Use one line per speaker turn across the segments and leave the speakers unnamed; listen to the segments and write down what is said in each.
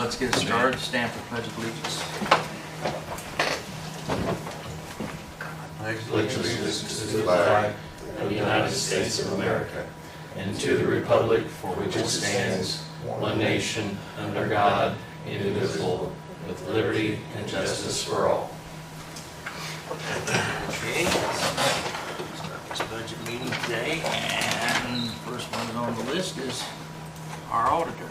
let's get started. Stand for pledge of allegiance.
Allegiance to the flag of the United States of America and to the republic for which it stands, one nation, under God, indivisible, with liberty and justice for all.
Okay. Start this budget meeting today, and the first one on the list is our auditor.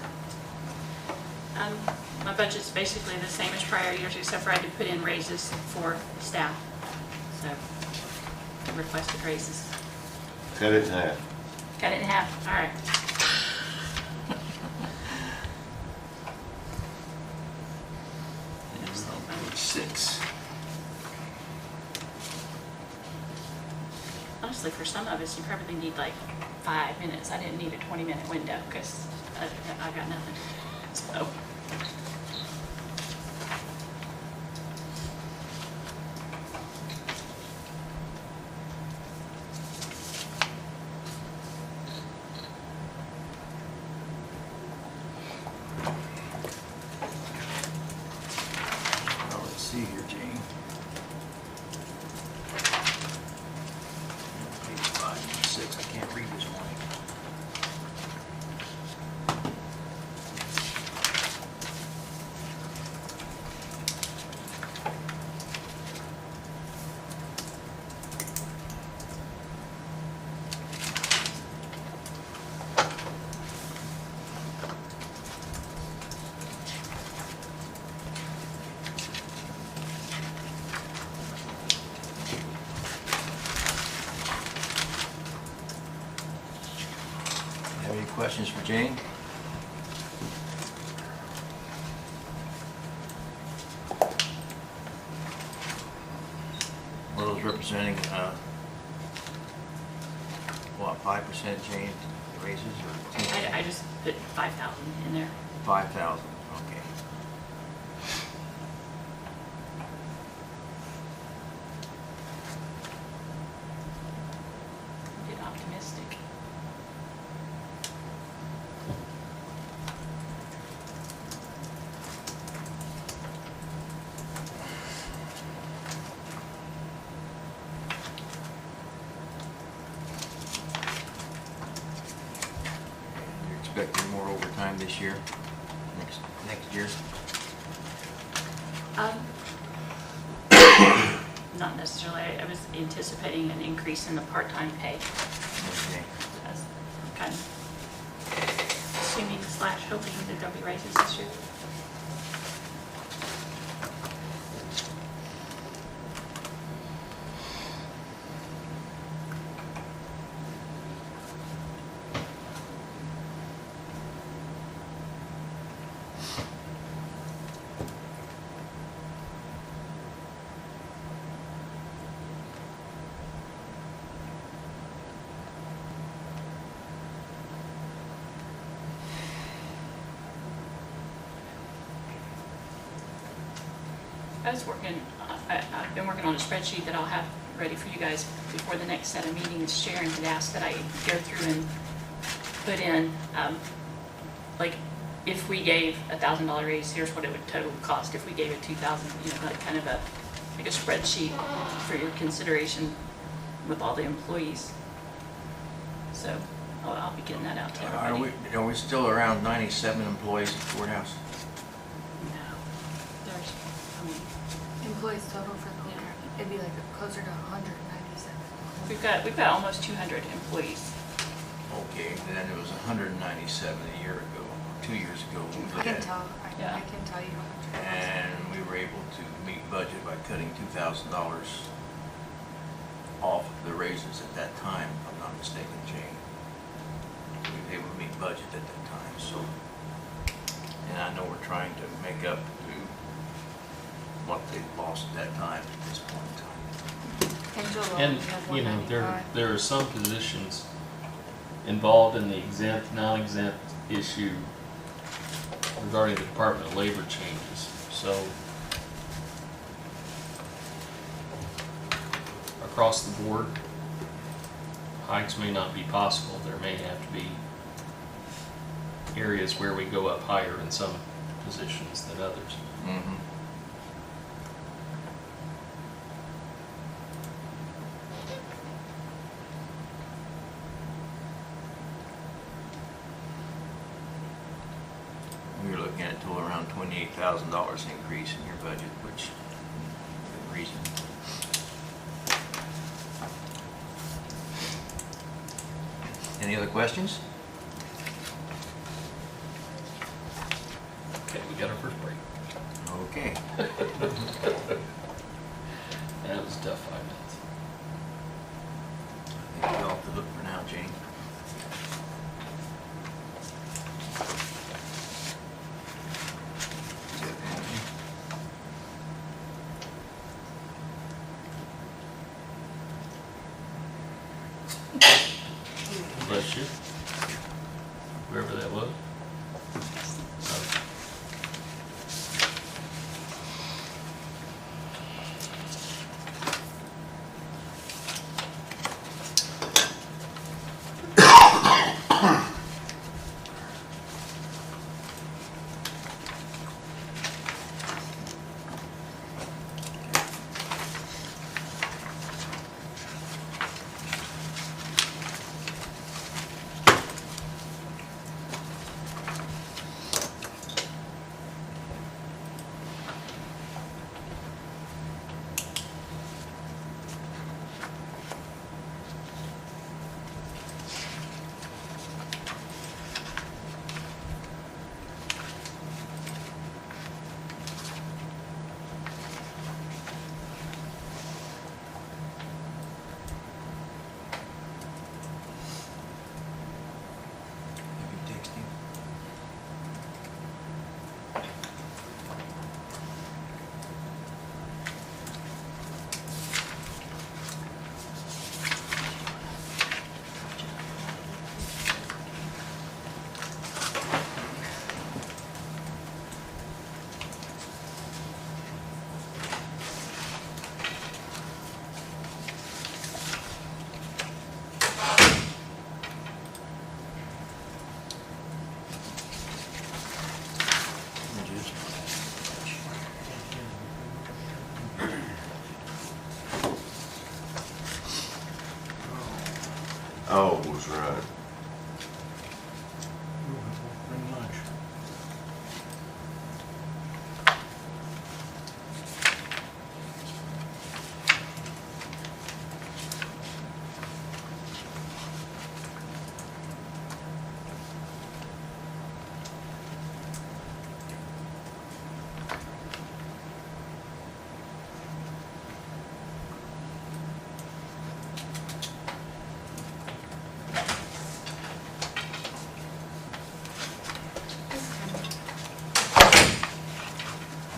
My budget's basically the same as prior years, except for I had to put in raises for staff. So, requested raises.
Cut it in half.
Cut it in half, all right.
And page 6.
Honestly, for some of us, you probably need like 5 minutes. I didn't need a 20-minute window because I got nothing. So.
Well, let's see here, Jane. Page 5 and 6. I can't read this morning. Have any questions for Jane? Well, those representing, what, 5% Jane raises or 10?
I just put 5,000 in there.
5,000, okay.
Get optimistic.
You're expecting more overtime this year, next year?
Not necessarily. I was anticipating an increase in the part-time pay.
Okay.
I was kind of assuming / hoping that there'll be raises this year. I've been working on a spreadsheet that I'll have ready for you guys before the next set of meetings. Sharon had asked that I go through and put in, like, if we gave $1,000 raise, here's what it would total cost. If we gave it $2,000, like kind of a spreadsheet for your consideration with all the employees. So I'll be getting that out to everybody.
Are we still around 97 employees at the courthouse?
No, there's,
Employees total for the whole county, it'd be like closer to 197.
we've got almost 200 employees.
Okay, then it was 197 a year ago, 2 years ago. when we
I can
did
tell,
Yeah.
I can tell you how much it was.
And we were able to meet budget by cutting $2,000 off the raises at that time, if I'm not mistaken, Jane. We were able to meet budget at that time, so. And I know we're trying to make up to what they lost at that time at this point in time.
Angela
And,
only had
you know,
195.
there are some positions involved in the exempt, non-exempt issue regarding the Department of Labor changes. So across the board, hikes may not be possible. There may have to be areas where we go up higher in some positions than others.
Mm-hmm. You're looking at a total around $28,000 increase in your budget, which, good reason. Any other questions?
Okay, we got our first break.
Okay.
That was a tough 5 minutes.
I think we're off the hook for now, Jane.
Bless you. Wherever that was. Have you texted him?
Oh, was right.
Bring lunch.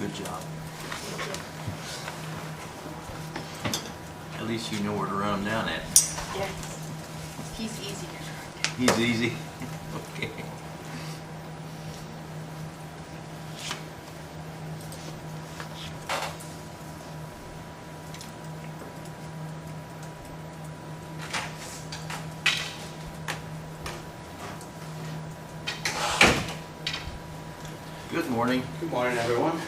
Good job. At least you know where to run them down at.
Yes. He's easier.
He's easy. Okay. Good morning.
Good morning, everyone.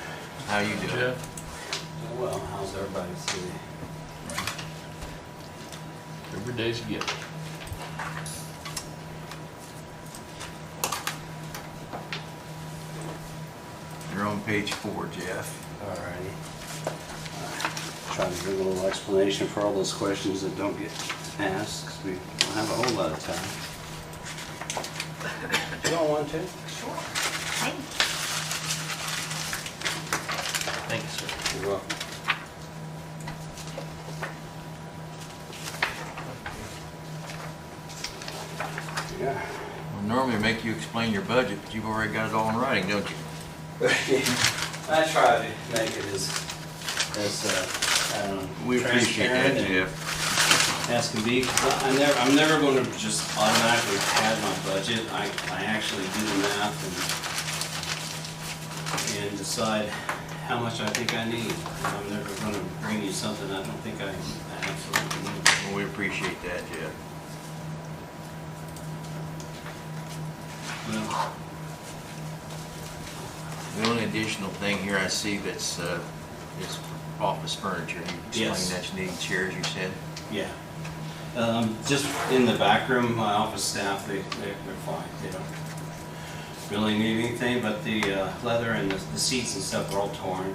How you doing?
Jeff,
Doing well. How's everybody today?
every day's a gift.
You're on page 4, Jeff.
Alrighty. Trying to give a little explanation for all those questions that don't get asked, 'cause we don't have a whole lot of time. You don't want to?
Sure. Thanks.
Thank you, sir.
You're welcome. Yeah.
Well, normally make you explain your budget, but you've already got it all in writing, don't you?
I try to make it as
We appreciate that,
transparent and
Jeff.
as can be. I'm never going to just automatically pad my budget. I actually do the math and decide how much I think I need. I'm never going to bring you something I don't think I absolutely need.
Well, we appreciate that, Jeff.
Well,
We only additional thing here I see that's, is office furniture. You
Yes.
explained that you need chairs, you said?
Yeah. Just in the back room, my office staff, they're fine. They don't really need anything, but the leather and the seats and stuff are all torn.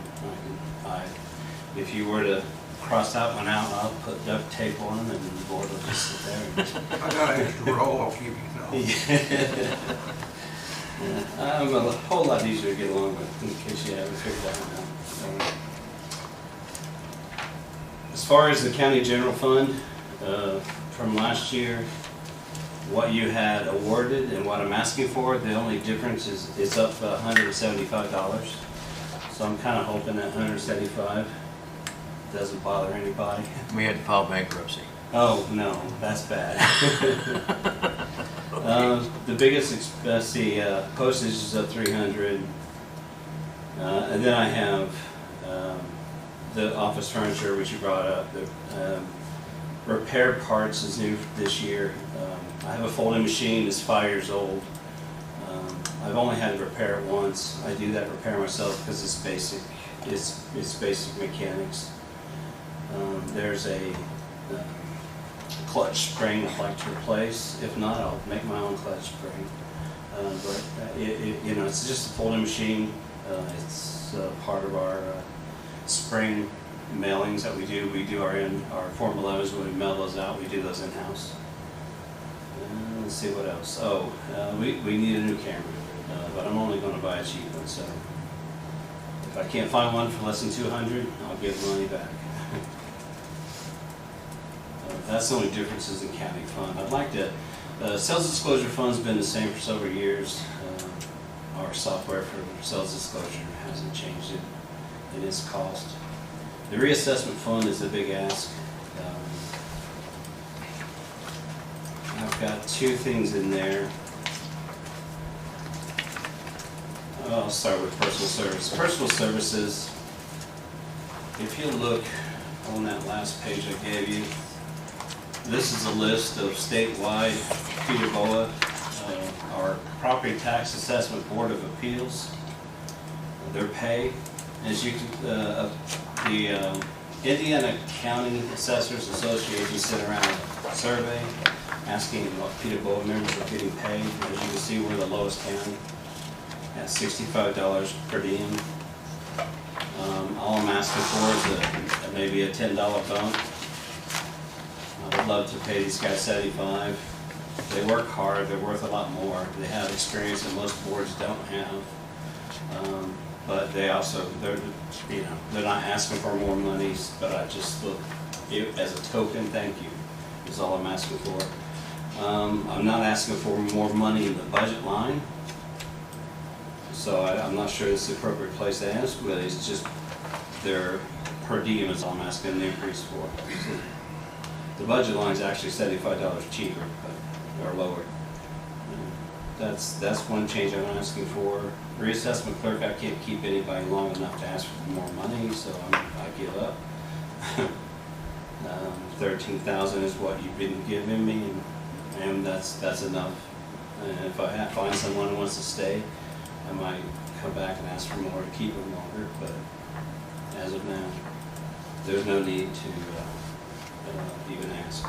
If you were to cross that one out, I'll put duct tape on them and the board will just sit there.
I got an extra roll, I'll give you
I'm a whole lot easier to get along with, in case you haven't figured that one out. As far as the county general fund, from last year, what you had awarded and what I'm asking for, the only difference is it's up $175. So I'm kind of hoping that 175 doesn't bother anybody.
We had to file bankruptcy.
Oh, no, that's bad. The biggest expense, the postage is up 300. And then I have the office furniture, which you brought up. The repair parts is new this year. I have a folding machine that's 5 years old. I've only had to repair it once. I do that repair myself because it's basic. It's basic mechanics. There's a clutch spring I'd like to replace. If not, I'll make my own clutch spring. But you know, it's just a folding machine. It's part of our spring mailings that we do. We do our Form 11s when we mail those out. We do those in house. Let's see what else. Oh, we need a new camera, but I'm only going to buy a cheap one. So if I can't find one for less than $200, I'll give the money back. That's the only differences in county fund. I'd like to, sales disclosure fund's been the same for several years. Our software for sales disclosure hasn't changed in its cost. The reassessment fund is a big ask. I've got two things in there. I'll start with personal service. Personal services, if you look on that last page I gave you, this is a list of statewide PETA-BOA, our Property Tax Assessment Board of Appeals, their pay. As you can, the Indiana County Assessors Association sent around a survey asking what PETA-BOA members are getting paid. As you can see, we're the lowest county at $65 per diem. All I'm asking for is maybe a $10 bump. I would love to pay these guys $75. They work hard, they're worth a lot more. They have experience that most boards don't have. But they also, they're not asking for more money, but I just look, as a token, thank you, is all I'm asking for. I'm not asking for more money in the budget line. So I'm not sure this is the appropriate place to ask, but it's just their per diem is all I'm asking the increase for. So the budget line is actually $75 cheaper, or lower. That's one change I'm asking for. Reassessment clerk, I can't keep anybody long enough to ask for more money, so I give up. 13,000 is what you've been giving me, and that's enough. And if I find someone who wants to stay, I might come back and ask for more to keep them longer, but as of now, there's no need to even ask.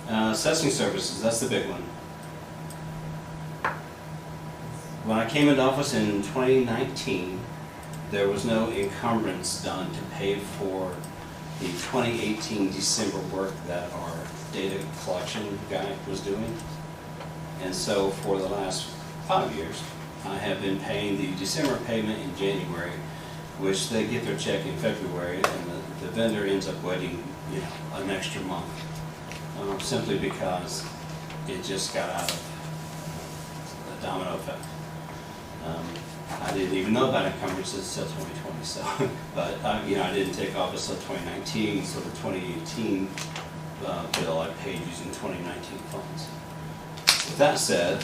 Assessing services, that's the big one. When I came into office in 2019, there was no encumbrance done to pay for the 2018 December work that our data collection guy was doing. And so for the last 5 years, I have been paying the December payment in January, which they get their check in February, and the vendor ends up waiting, an extra month, simply because it just got out of the domino effect. I didn't even know about encumbrances until 2020, so, but I didn't take office until 2019, so the 2018 bill I paid using 2019 funds. With that said,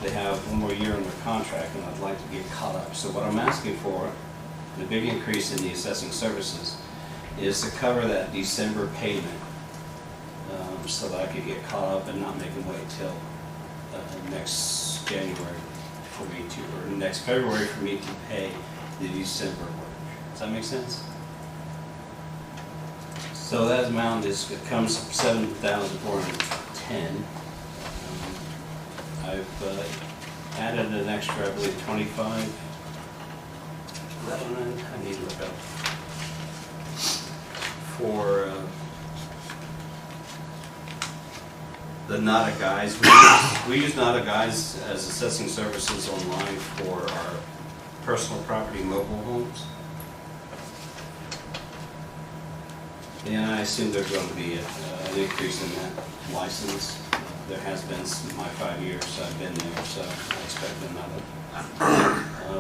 they have one more year on their contract, and I'd like to get caught up. So what I'm asking for, the big increase in the assessing services, is to cover that December payment, so that I could get caught up and not make them wait till next January for me or next February for me to pay the December work. Does that make sense? So that amount it comes $7,410. I've added an extra, I believe, 25. I need to look up. For the Nada Guys, we use Nada Guys as assessing services online for our personal property mobile homes. And I assume there's going to be an increase in that license. There has been my 5 years I've been there, so I expect another.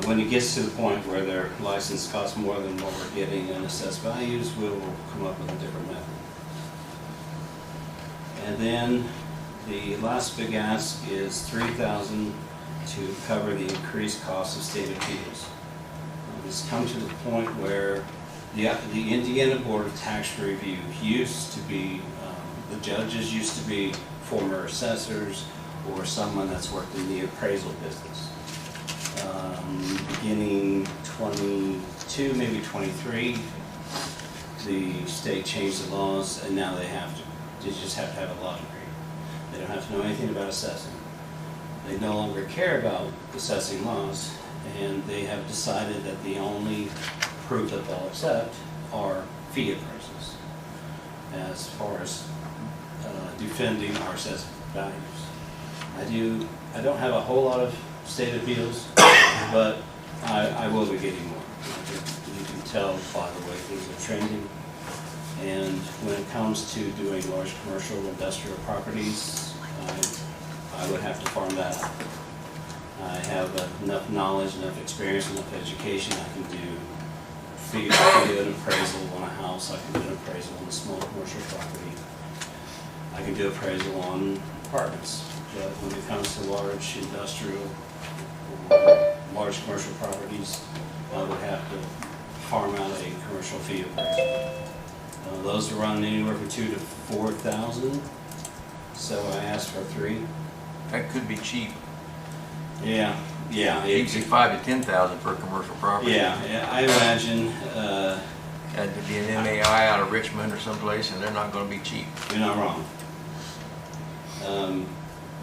When it gets to the point where their license costs more than what we're getting in assessed values, we'll come up with a different method. And then the last big ask is $3,000 to cover the increased cost of state appeals. It's come to the point where the Indiana Board of Tax Review used to be, the judges used to be former assessors or someone that's worked in the appraisal business. Beginning 22, maybe 23, the state changed the laws and now they just have to have a law degree. They don't have to know anything about assessing. They no longer care about assessing laws, and they have decided that the only proof that they'll accept are fee appraisals as far as defending our assessed values. I don't have a whole lot of state appeals, but I will be getting more. You can tell by the way things are trending. And when it comes to doing large commercial industrial properties, I would have to farm that out. I have enough knowledge, enough experience, enough education. I can do an appraisal on a house. I can do an appraisal on a small commercial property. I can do appraisal on apartments. But when it comes to large industrial or large commercial properties, I would have to farm out a commercial fee appraisal. Those are running anywhere from $2,000 to $4,000. So I asked for 3.
That could be cheap.
Yeah.
Usually 5,000 to 10,000 per commercial property.
Yeah, I imagine.
Had to be an MAI out of Richmond or someplace, and they're not going to be cheap.
You're not wrong.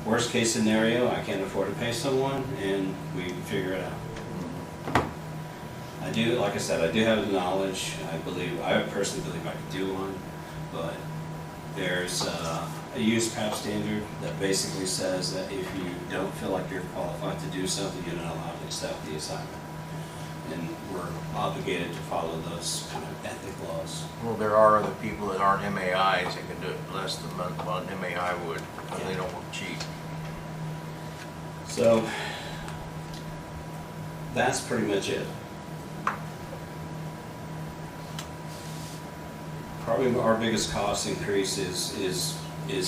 Worst case scenario, I can't afford to pay someone, and we can figure it out. I do, like I said, I do have the knowledge. I personally believe I could do one, but there's a USPAP standard that basically says that if you don't feel like you're qualified to do something, you're not allowed to accept the assignment. And we're obligated to follow those kind of ethic laws.
Well, there are other people that aren't MAIs that can do it less than what an MAI would, because they don't work cheap.
So that's pretty much it. Probably our biggest cost increase is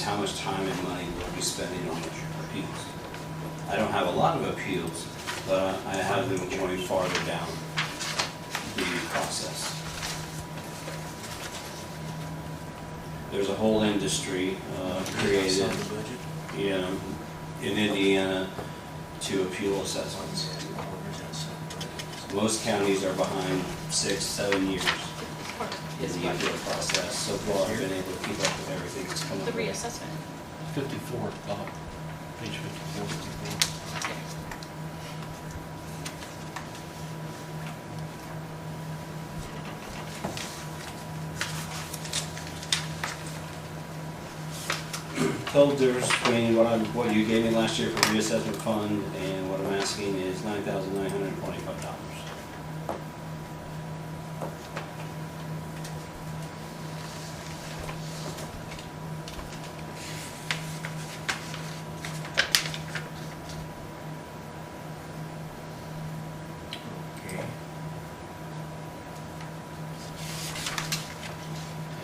how much time and money we'll be spending on appeals. I don't have a lot of appeals, but I have them going farther down the process. There's a whole industry created, in Indiana to appeal assessments. Most counties are behind 6-7 years in the appeal process. So far, I've been able to keep up with everything that's coming
The
up.
reassessment.
54, page 54.
Okay.
Total difference between what you gave me last year for reassessment fund and what I'm asking is $9,925.
Okay.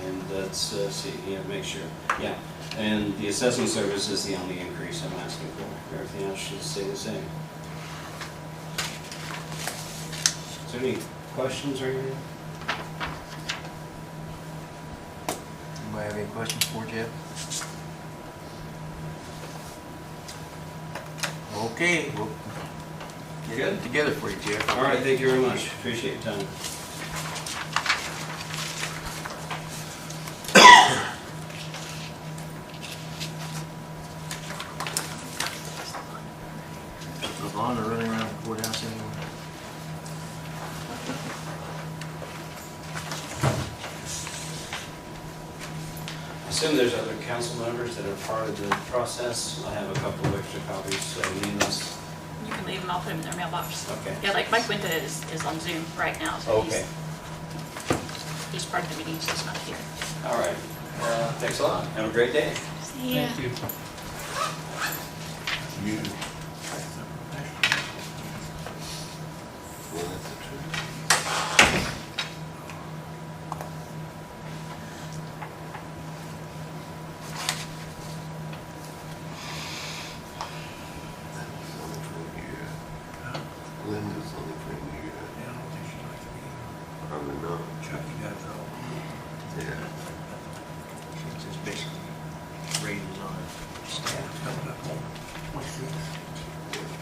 And that's, see, yeah, make sure, yeah. And the assessing service is the only increase I'm asking for. Everything else should stay the same. Is there any questions or anything?
Anybody have any questions for Jeff? Okay, well, Get it together for you, Jeff.
All right, thank you very much. Appreciate your time.
LaVonda running around the courthouse anymore.
I assume there's other council members that are part of the process. I have a couple of extra copies, so I need those.
You can leave them, I'll put them in their mailbox.
Okay.
Yeah, like Mike Winter is on Zoom right now, so
Okay.
he's part of the meeting, so he's not here.
All right. Thanks a lot. Have a great day.
See ya.
Thank you.
You. Well, that's the truth. That was only for a year. Linda's only for a year.
Yeah, I don't think she likes to be
Probably not.
here. Chucky does though.
Yeah.
She's just basically raises on her staff.
Coming up on, what's this?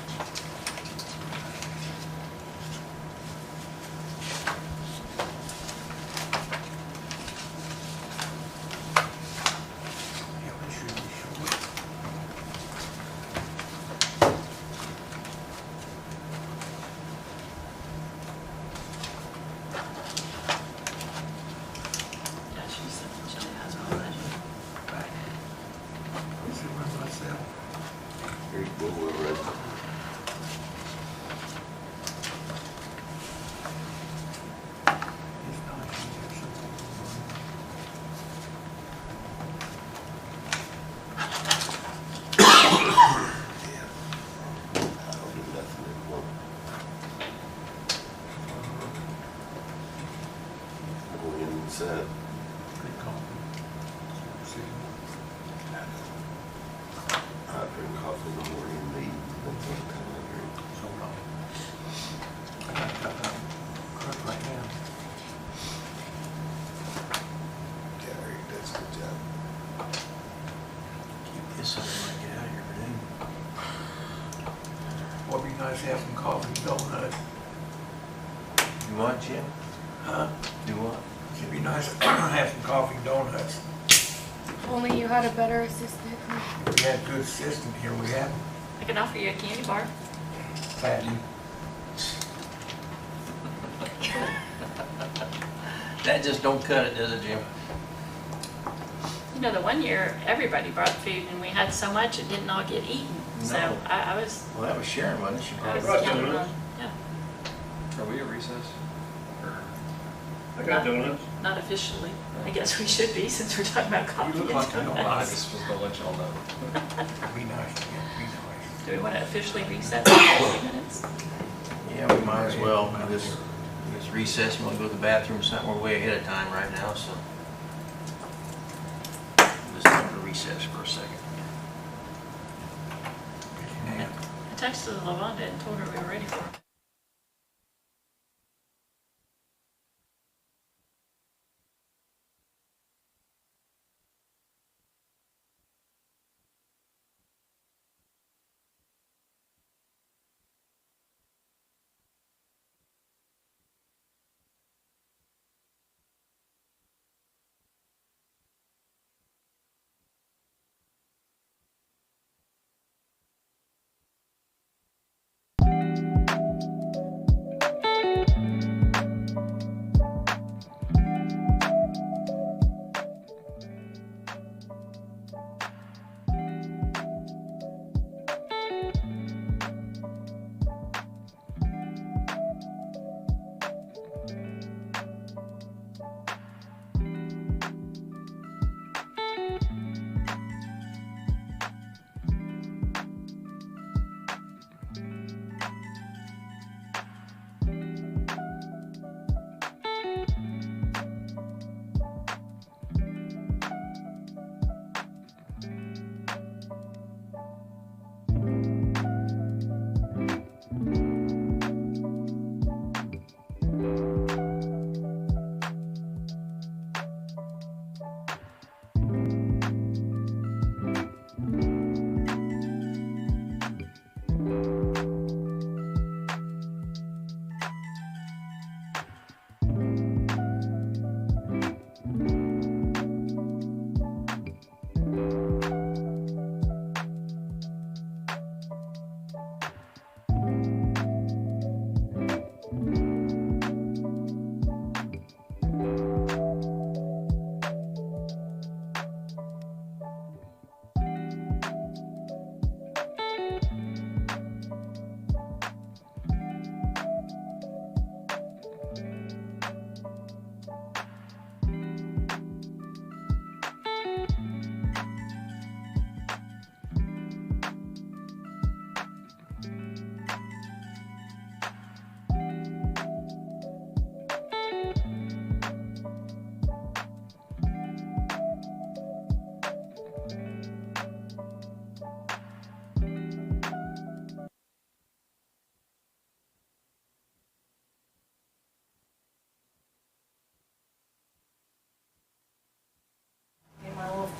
Yeah, this should be short.
Yeah, she only has one budget.
Right. This is run myself.
Here's Bull Red.
It's not, she has something going on.
Yeah. I'll do nothing in one. Go in and set.
Good coffee. See,
I drink coffee in the morning and eat. That's what kind I drink.
so long. I got a cup of crud right now.
Gary does a good job.
Keep this up when I get out of here today.
Would be nice to have some coffee and donuts.
You want, Jim?
Huh?
You want?
It'd be nice to have some coffee and donuts.
If only you had a better assistant.
If we had a good assistant here, we have
I can offer you a candy bar.
Patty.
That just don't cut it, does it, Jim?
You know, the one year, everybody brought food and we had so much it didn't all get eaten. So
No.
I was,
Well, that was Sharon, wasn't it? She
I
brought
was
it.
brought
counting
donuts.
on, yeah.
Are we at recess? Or
I got donuts.
Not officially. I guess we should be since we're talking about coffee
look
and
like you don't
I
donuts.
just was gonna let y'all know.
It'd be nice to get, be nice.
Do we want to officially reset for a few minutes?
Yeah, we might as well. This recess, we want to go to the bathroom or something. We're way ahead of time right now, so. Just have to recess for a second.
Get your nap.
I texted LaVonda and told her we were ready for her.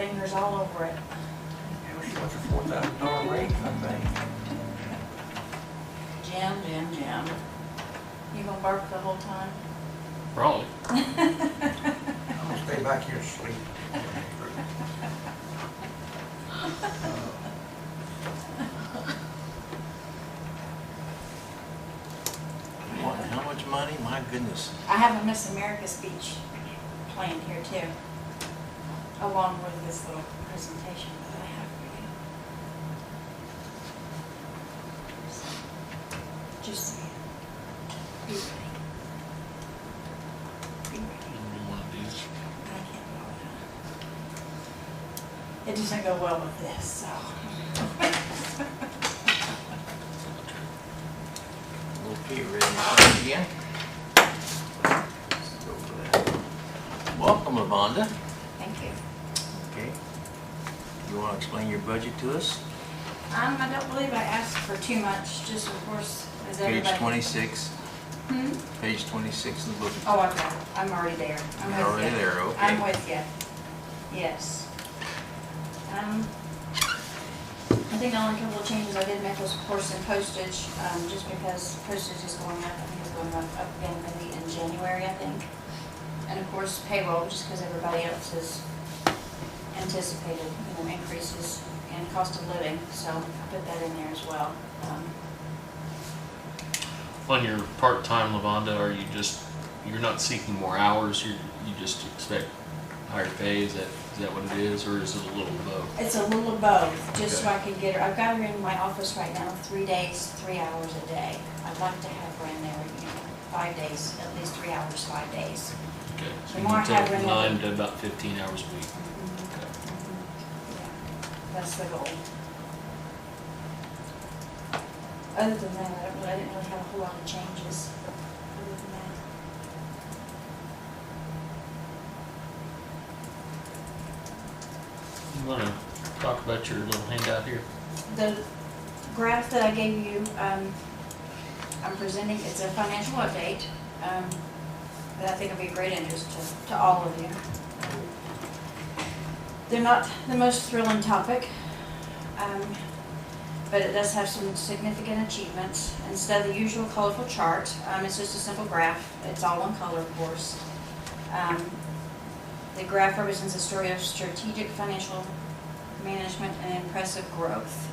fingers all over it.
She wants a $4,000 raise, I think.
Jim. You gonna bark the whole time?
Probably.
I'm gonna stay back here and sleep.
What, how much money? My goodness.
I have a Miss America speech planned here too, along with this little presentation that I have for you. So, just so you be ready. Be ready.
One of these.
I can't go with that. It doesn't go well with this, so.
Okay, ready to start again? Let's go for that. Welcome, Lavonda.
Thank you.
Okay. You want to explain your budget to us?
I don't believe I asked for too much, just of course, as
Page
everybody.
26.
Hmm?
Page 26 in the book.
Oh, I've got it. I'm already there. I'm
You're
with
already
you.
there, okay.
I'm with you. Yes. I think the only couple of changes I did make was, of course, in postage, just because postage is going up. I think it's going up again maybe in January, I think. And of course, payroll, just because everybody else has anticipated, increases in cost of living. So I put that in there as well.
On your part-time, Lavonda, are you just, you're not seeking more hours, you just expect higher pay, is that what it is, or is it a little of both?
It's a little of both, just so I can get her. I've got her in my office right now 3 days, 3 hours a day. I'd like to have her in there, 5 days, at least 3 hours, 5 days.
Okay, so
The
you
more I
can
have
take
in
9
there-
to about 15 hours a week. Okay.
Yeah, that's the goal. Other than that, I didn't really have a whole lot of changes. Other than that.
You wanna talk about your little handout here?
The graph that I gave you, I'm presenting, it's a financial update, that I think will be of great interest to all of you. They're not the most thrilling topic, but it does have some significant achievements. Instead of the usual colorful chart, it's just a simple graph. It's all in color, of course. The graph represents a story of strategic financial management and impressive growth.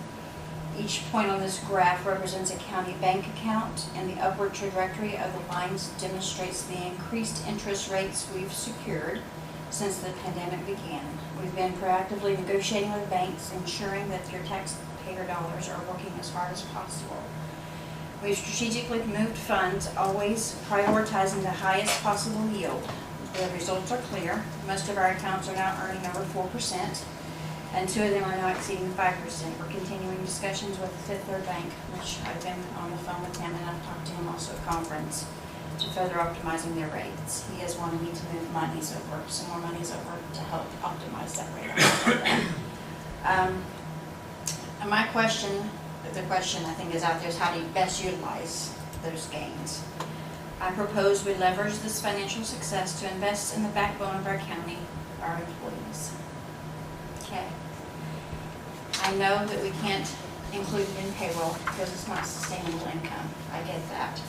Each point on this graph represents a county bank account, and the upward trajectory of the lines demonstrates the increased interest rates we've secured since the pandemic began. We've been proactively negotiating with banks, ensuring that their taxpayer dollars are working as hard as possible. We've strategically moved funds, always prioritizing the highest possible yield. The results are clear. Most of our accounts are now earning over 4%, and 2 of them are now exceeding 5%. We're continuing discussions with Fifth Third Bank, which I've been on the phone with him, and I've talked to him also at conference, to further optimizing their rates. He has wanted me to move monies over, some more monies over to help optimize that rate. And my question, the question I think is out there is, how do you best utilize those gains? I propose we leverage this financial success to invest in the backbone of our county, our employees. Okay. I know that we can't include it in payroll because it's not sustainable income. I get that.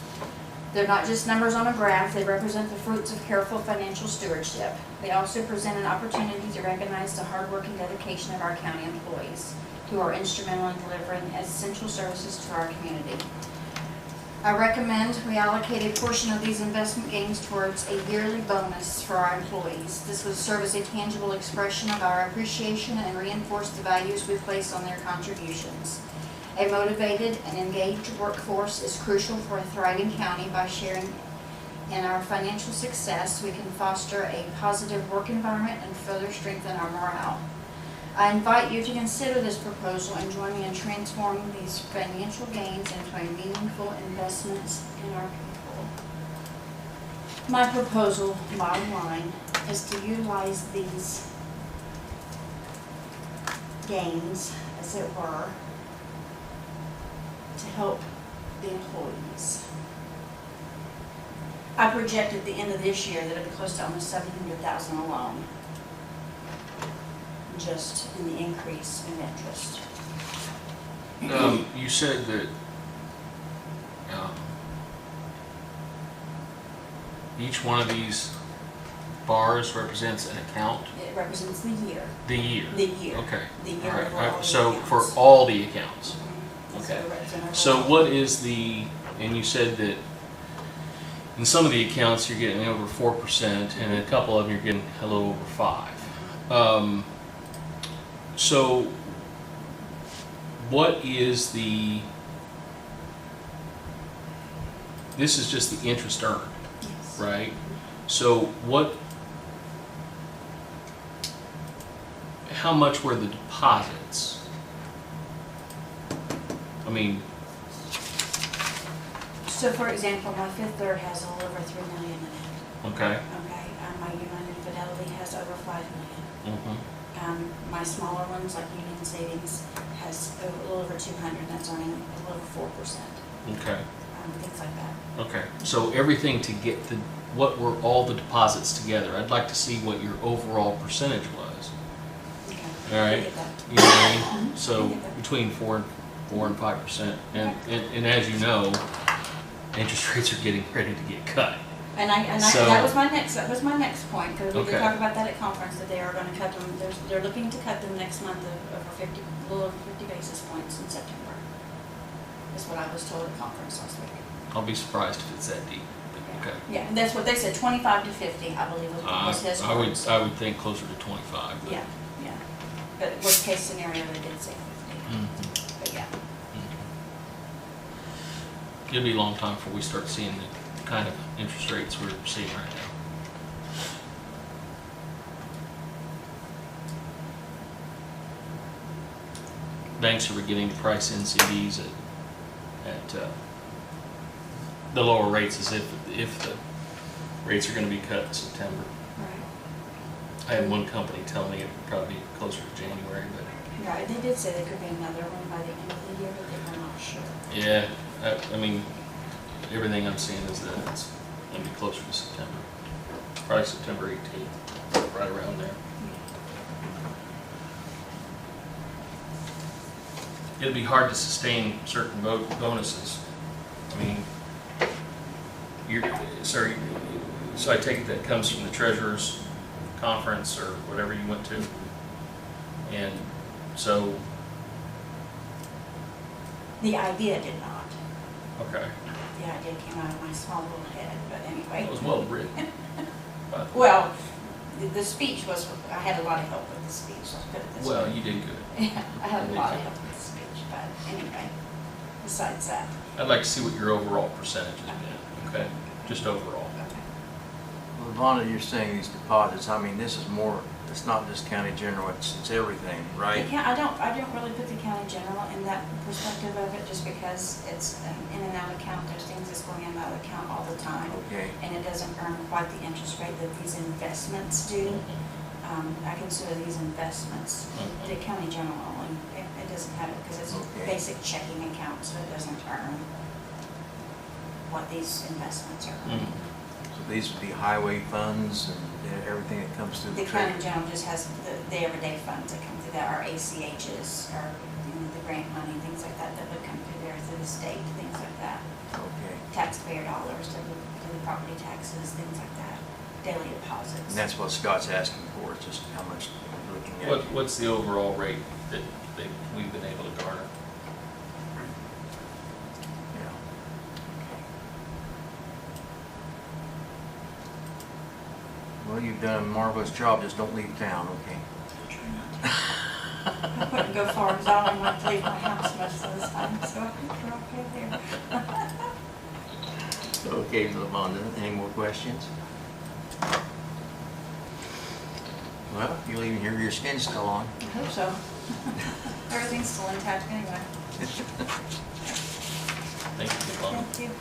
They're not just numbers on a graph, they represent the fruits of careful financial stewardship. They also present an opportunity to recognize the hard work and dedication of our county employees, who are instrumental in delivering essential services to our community. I recommend we allocate a portion of these investment gains towards a yearly bonus for our employees. This would serve as a tangible expression of our appreciation and reinforce the values we place on their contributions. A motivated and engaged workforce is crucial for a thriving county. By sharing in our financial success, we can foster a positive work environment and further strengthen our morale. I invite you to consider this proposal and join me in transforming these financial gains into a meaningful investment in our people. My proposal, bottom line, is to utilize these gains, as it were, to help the employees. I project at the end of this year that it'll be close to almost $700,000 alone. just in the increase in interest.
You said that each one of these bars represents an account?
It represents the year.
The year?
The year.
Okay.
The year
All right.
over all the
So for
accounts.
all the accounts?
Mhm.
Okay.
So it represents
So
overall.
what is and you said that in some of the accounts you're getting over 4%, and in a couple of them you're getting a little over 5%. So what is this is just the interest earned,
Yes.
right? So how much were the deposits? I mean,
So for example, my Fifth Third has a little over $3 million in it.
okay.
Okay, my United Fidelity has over $5 million.
Mm-hmm.
My smaller ones, like Union Savings, has a little over 200, that's earning a little over 4%,
Okay.
things like that.
Okay. So everything to get what were all the deposits together? I'd like to see what your overall percentage was.
Okay.
All right.
I get that.
You know what I mean?
I
So
get that.
between 4 and 5%. And as you know, interest rates are getting ready to get cut.
And
So-
that was my next point, because we
Okay.
did talk about that at conference, that they are gonna cut them, they're looking to cut them next month over 50, a little over 50 basis points in September. Is what I was told at conference last week.
I'll be surprised if it's that deep. But okay.
Yeah, and that's what they said, 25 to 50, I believe was his words.
I would think closer to 25. But,
Yeah, yeah. But worst case scenario, they did say 50.
Mhm.
But yeah.
It'll be a long time before we start seeing the kind of interest rates we're seeing right now. Banks are beginning to price in CDs at the lower rates as if the rates are going to be cut in September.
Right.
I had one company tell me it would probably be closer to January, but
Right, they did say there could be another one by the end of the year, but they were not sure.
yeah, I mean, everything I'm seeing is that it's going to be closer to September. Probably September 18th, right around there. It'd be hard to sustain certain bonuses. I mean, so I take it that comes from the treasurer's conference or whatever you went to. And so,
The idea did not.
okay,
The idea came out of my small little head, but anyway.
it was well written. But,
Well, the speech was, I had a lot of help with the speech, let's put it this way.
well, you did good.
Yeah, I had a lot of help with the speech, but anyway, besides that.
I'd like to see what your overall percentage has been, okay? Just overall.
Okay.
Well, Vonda, you're saying these deposits, I mean, this is more, it's not just county general, it's everything, right?
I don't really put the county general in that perspective of it, just because it's an in and out account, there's things that's going in and out of account all the time.
Okay.
And it doesn't earn quite the interest rate that these investments do. I consider these investments, the county general only, it doesn't have it, because it's a
Okay.
basic checking account, so it doesn't earn what these investments are.
Mhm.
So these would be highway funds and everything that comes through
The
the
county
treasury?
general just has the everyday funds that come through that, our ACHs, or the grant money, things like that, that would come through there through the state, things like that.
Okay.
Taxpayer dollars, to the property taxes, things like that, daily deposits.
And that's what Scott's asking for, is just how much we're looking at.
What's the overall rate that we've been able to garner?
Yeah. Well, you've done a marvelous job, just don't leave town, okay?
I couldn't go far because I only want to leave my house most of the time, so I think we're okay there.
Okay, Lavonda, any more questions? Well, you'll even hear your skin's still on.
I hope so. Everything's still intact anyway.
Thank you, Yvonne.
Thank you.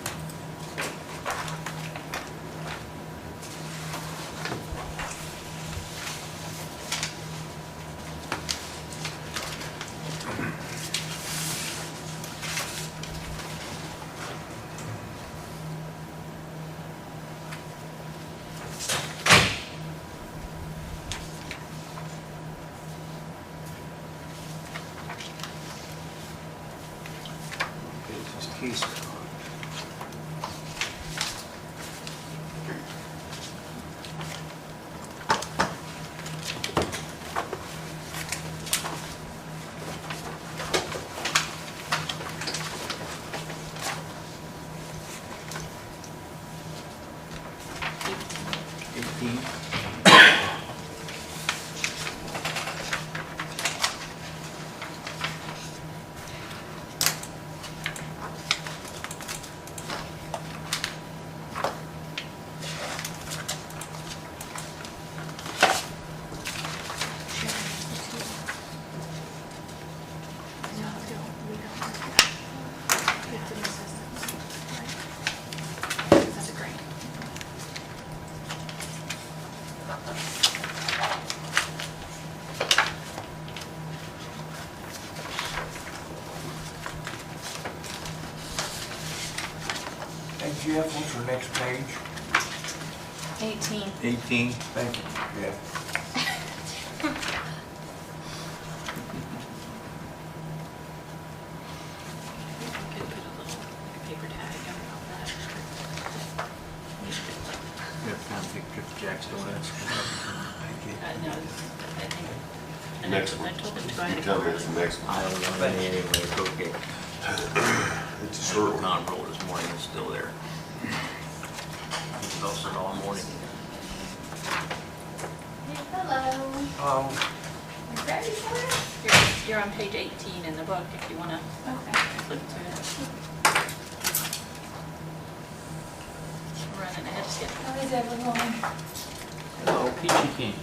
piece.
That's a grant.
Hey Jeff, what's our next page?
18.
18.
Thank you, Jeff.
We could put a little paper tag on all that.
You have time to take a trip to Jacksonville.
No, I think, I
Next
told
one.
I told them to go
You
ahead and.
tell me it's the next one.
I don't know any anyway, it's okay.
It's a short one.
Con roll this morning, it's still there. It's also all morning.
Hello.
Um,
Ready for it?
You're on page 18 in the book if you wanna
Okay.
flip through it. Running ahead of schedule.
How is everyone?
Hello, Peachy King.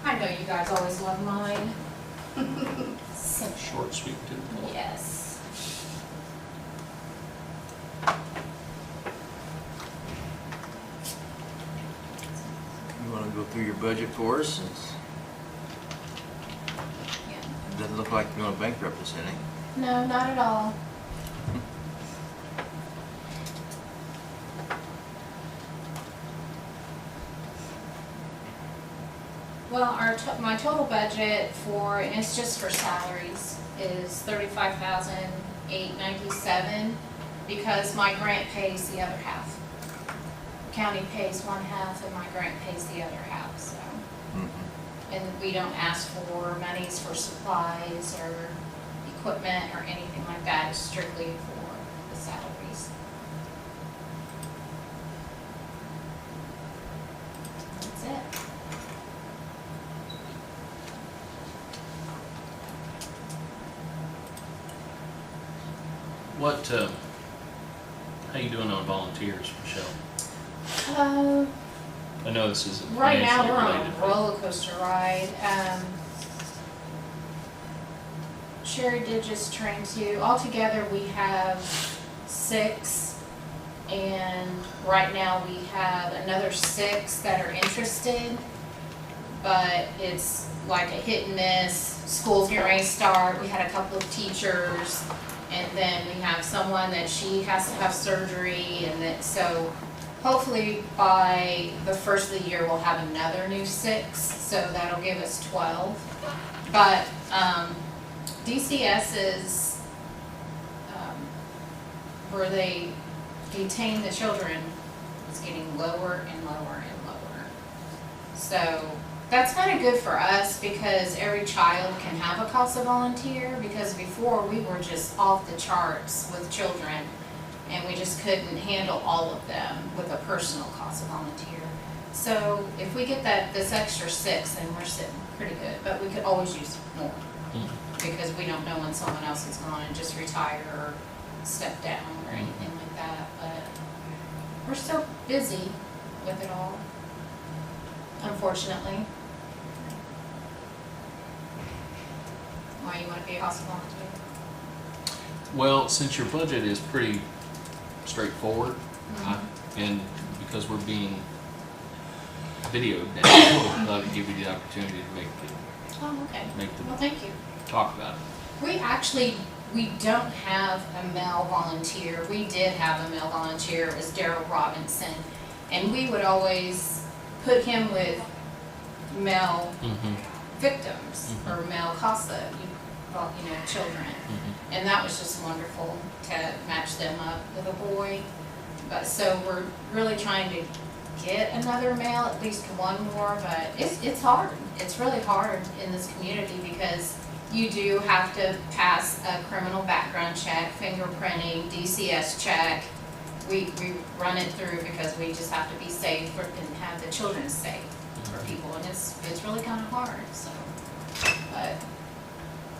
I know you guys always love mine.
Short, sweet, to the point.
Yes.
You wanna go through your budget for us?
Yeah.
It doesn't look like you're gonna bankrupt us any.
No, not at all. Well, my total budget for, and it's just for salaries, is $35,897 because my grant pays the other half. County pays one half and my grant pays the other half, so. And we don't ask for monies for supplies or equipment or anything like that, it's strictly for the salaries. That's it.
What, how you doing on volunteers, Michelle? I know this isn't
Right now,
financially
we're on
related,
a
but-
roller coaster ride. Sherry did just train two. Altogether, we have 6, and right now we have another 6 that are interested, but it's like a hit and miss. School's getting ready to start. We had a couple of teachers, and then we have someone that she has to have surgery, and that, so hopefully by the first of the year, we'll have another new 6, so that'll give us 12. But, DCS's, where they detain the children is getting lower and lower and lower. So that's kind of good for us because every child can have a CASA volunteer, because before we were just off the charts with children and we just couldn't handle all of them with a personal CASA volunteer. So if we get this extra 6, then we're sitting pretty good, but we could always use more because we don't know when someone else is going to just retire or step down or anything like that, but we're still busy with it all, unfortunately. Why you want to be a CASA volunteer?
Well, since your budget is pretty straightforward, and because we're being videoed now, I'd love to give you the opportunity to make
Oh, okay.
the
Well, thank you.
talk about it.
We don't have a male volunteer. We did have a male volunteer, it was Daryl Robinson. And we would always put him with male victims or male CASA, children. And that was just wonderful to match them up with a boy. But so we're really trying to get another male, at least one more, but it's hard. It's really hard in this community because you do have to pass a criminal background check, fingerprinting, DCS check. We run it through because we just have to be safe and have the children safe for people, and it's really kind of hard, so. But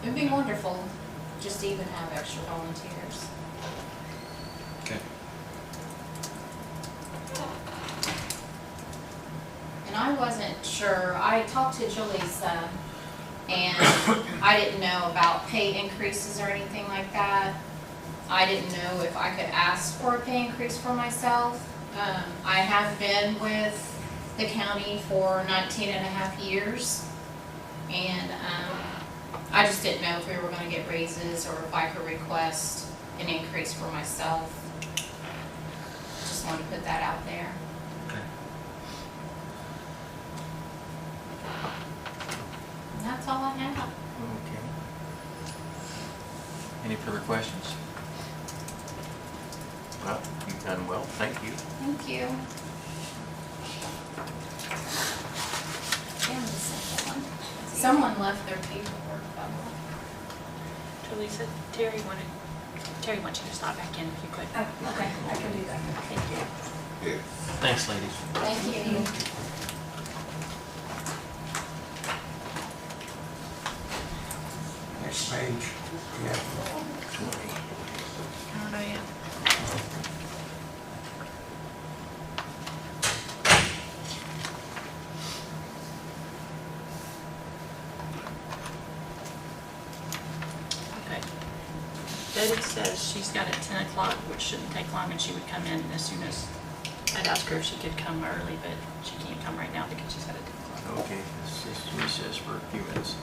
it'd be wonderful just to even have extra volunteers.
Okay.
And I wasn't sure, I talked to Jaleesa, and I didn't know about pay increases or anything like that. I didn't know if I could ask for a pay increase for myself. I have been with the county for 19 and a half years, and I just didn't know if we were gonna get raises or if I could request an increase for myself. Just wanted to put that out there. And that's all I have.
Okay. Any further questions?
Well, you've done well, thank you.
Thank you. Damn, this is the one. Someone left their paperwork, by the way.
Jaleesa, Terry wants you to stop back in if you could.
Oh, okay, I can do that. Thank you.
Yeah.
Thanks, ladies.
Thank you.
Next page. Yeah.
I don't know yet. Okay. Betty says she's got at 10 o'clock, which shouldn't take long, and she would come in as soon as, I'd ask her if she could come early, but she can't come right now because she's got at 10 o'clock.
Okay, this is recess for a few minutes.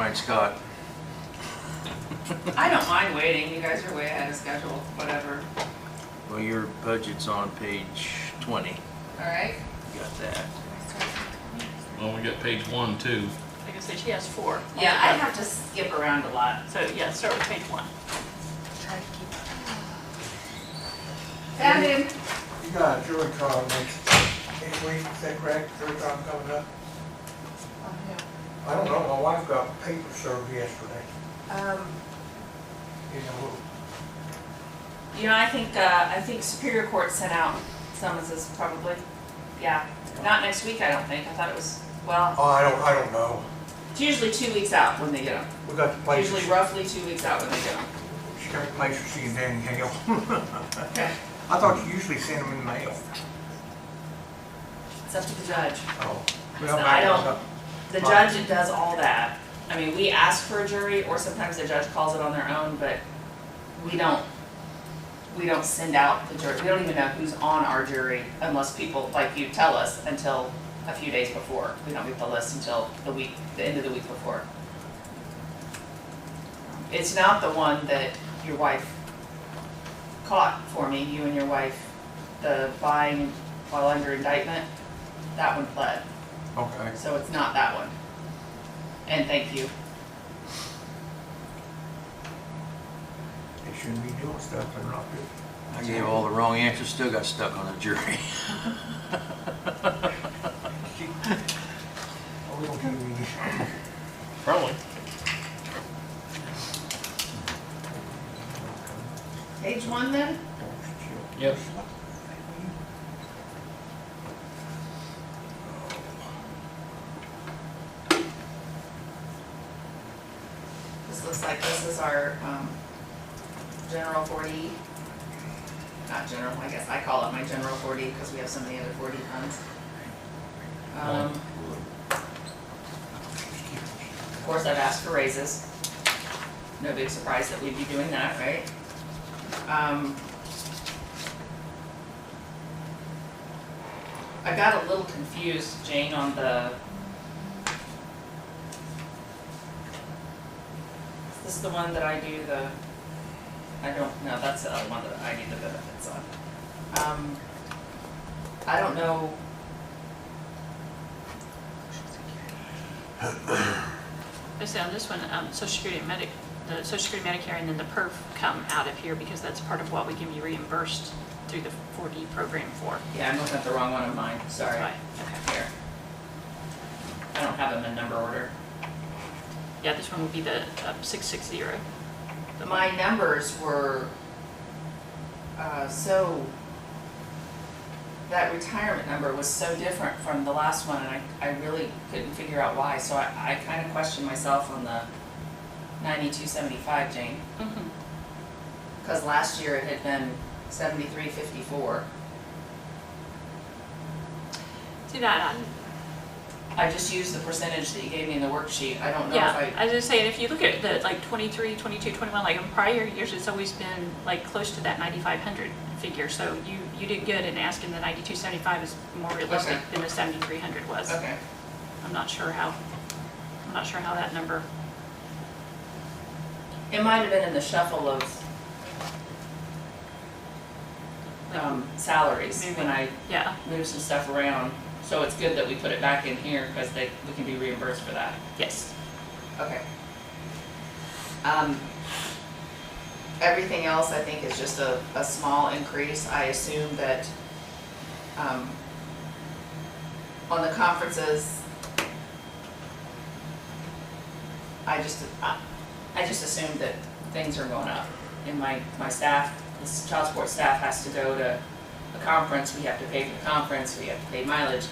right, Scott.
I don't mind waiting, you guys are way ahead of schedule, whatever.
Well, your budget's on page 20.
All right?
You got that.
Well, we got page 1 too.
Like I said, she has 4.
Yeah, I have to skip around a lot.
So, yeah, start with page 1.
Try to keep.
Found him.
You got a jury trial next week, is that correct? Jury trial coming up? I don't know, my wife got paper served yesterday. You know who?
You know, I think Superior Court sent out summonses probably. Yeah, not next week, I don't think. I thought it was, well,
Oh, I don't know.
it's usually 2 weeks out when they get them.
We got the place.
Usually roughly 2 weeks out when they get them.
She got the place for seeing Danny Hale.
Okay.
I thought you usually sent them in the mail.
It's up to the judge.
Oh.
So I don't, the judge that does all that. I mean, we ask for a jury, or sometimes the judge calls it on their own, but we don't send out the jury. We don't even know who's on our jury unless people like you tell us until a few days before. We don't get the list until the end of the week before. It's not the one that your wife caught for me, you and your wife, the buying while under indictment. That one pled.
Okay.
So it's not that one. And thank you.
They shouldn't be doing stuff they're not doing.
I gave all the wrong answers, still got stuck on the jury.
Oh, we don't do these.
Probably.
Page 1 then?
Yep.
This looks like this is our general 40. Not general, I guess I call it my general 40 because we have so many other 40 funds. Of course, I've asked for raises. No big surprise that we'd be doing that, right? I got a little confused, Jane, on the. Is this the one that I do the? I don't know. That's the other one that I need the benefits on. I don't know.
I say on this one, Social Security and the Social Security Medicare and then the PERF come out of here because that's part of what we can be reimbursed through the 4D program for.
Yeah, I'm looking at the wrong one of mine. Sorry.
Right, okay.
Here. I don't have them in number order.
Yeah, this one will be the 660.
My numbers were that retirement number was so different from the last one, and I really couldn't figure out why. So I kind of questioned myself on the 9275, Jane,
Mm-hmm.
because last year it had been 7354.
See that?
I just used the percentage that you gave me in the worksheet. I don't know
Yeah,
if
I was just saying, if you look at the like 23, 22, 21, like in prior years, it's always been like close to that 9,500 figure. So you did good in asking the 9275 is more realistic
Okay.
than the 7,300 was.
Okay.
I'm not sure how that number.
It might have been in the shuffle of salaries
Maybe.
when I
Yeah.
moved some stuff around. So it's good that we put it back in here because we can be reimbursed for that.
Yes.
Okay. Everything else I think is just a small increase. I assume that on the conferences, I just assumed that things are going up. And my staff, this child support staff has to go to a conference, we have to pay for the conference, we have to pay mileage.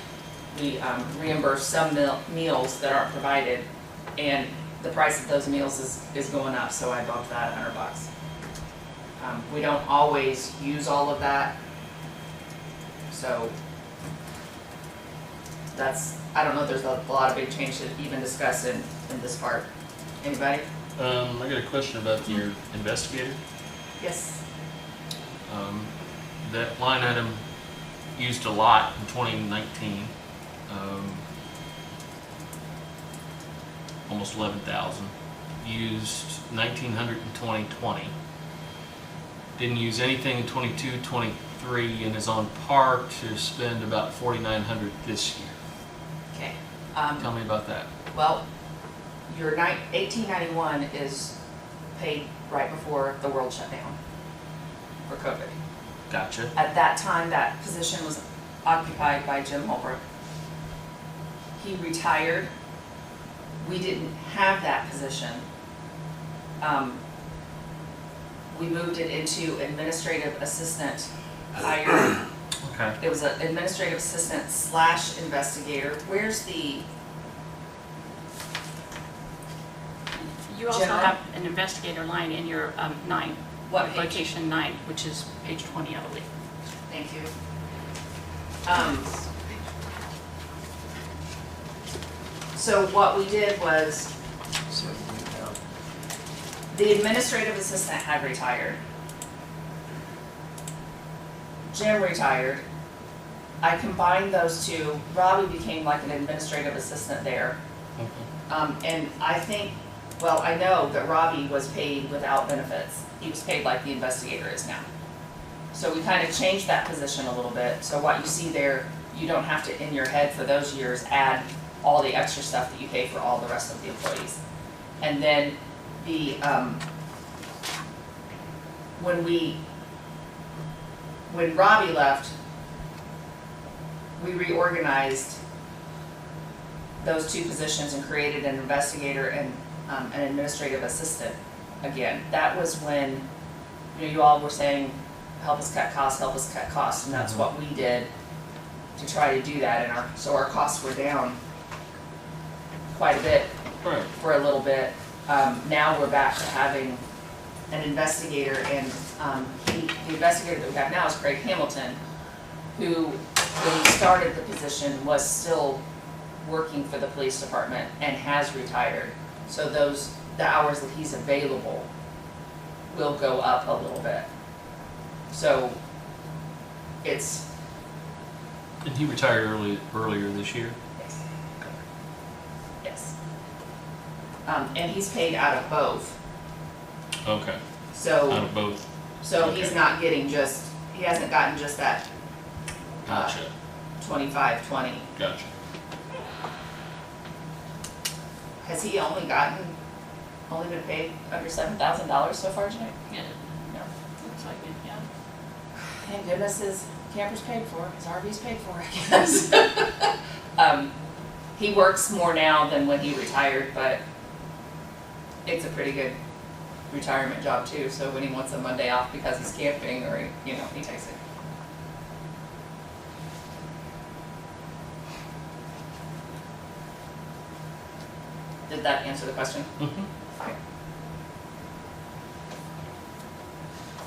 We reimburse some meals that aren't provided, and the price of those meals is going up, so I bumped that $100. We don't always use all of that, so that's, I don't know if there's a lot of big change to even discuss in this part. Anybody?
I got a question about your investigator.
Yes.
That line item used a lot in 2019. almost 11,000. Used 1,900 in 2020. Didn't use anything in 22, 23, and is on par to spend about 4,900 this year.
Okay.
Tell me about that.
Well, your 1891 is paid right before the world shut down for COVID.
Gotcha.
At that time, that position was occupied by Jim Holbrook. He retired. We didn't have that position. We moved it into administrative assistant hire.
Okay.
It was an administrative assistant / investigator. Where's the,
You also
General?
have an investigator line in your 9.
What page?
Location 9, which is page 20, I believe.
thank you. So what we did was, the administrative assistant had retired. Jim retired. I combined those two. Robbie became like an administrative assistant there. And I think, well, I know that Robbie was paid without benefits. He was paid like the investigator is now. So we kind of changed that position a little bit. So what you see there, you don't have to, in your head for those years, add all the extra stuff that you pay for all the rest of the employees. And then the, when Robbie left, we reorganized those two positions and created an investigator and an administrative assistant again. That was when, you all were saying, help us cut costs, and that's what we did to try to do that, and so our costs were down quite a bit
Right.
for a little bit. Now we're back to having an investigator, and the investigator that we have now is Craig Hamilton, who, when he started the position, was still working for the police department and has retired. So the hours that he's available will go up a little bit. So it's,
And he retired earlier this year?
yes. Yes. And he's paid out of both.
Okay. Out
So,
of both.
so he's
okay.
not getting he hasn't gotten just that
Gotcha.
25, 20.
Gotcha.
Has he only been paid under $7,000 so far, Jake?
Yeah,
No.
looks like it, yeah.
Thank goodness his camper's paid for, his RV's paid for, I guess. He works more now than when he retired, but it's a pretty good retirement job too, so when he wants a Monday off because he's camping or, he takes it. Did that answer the question?
Mm-hmm.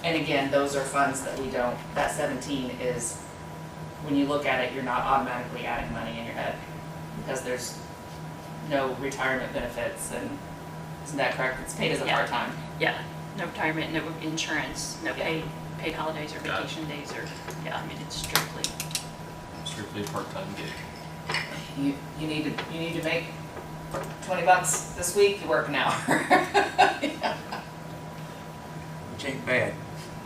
And again, those are funds that we don't, that 17 is, when you look at it, you're not automatically adding money in your head because there's no retirement benefits, and isn't that correct? It's paid as a
Yeah.
part-time.
Yeah, no retirement, no insurance, no
Yeah.
paid holidays or
Got it.
vacation days or, yeah, I mean, it's strictly,
Strictly a part-time gig.
You need to make $20 this week, you work an hour.
Which ain't bad.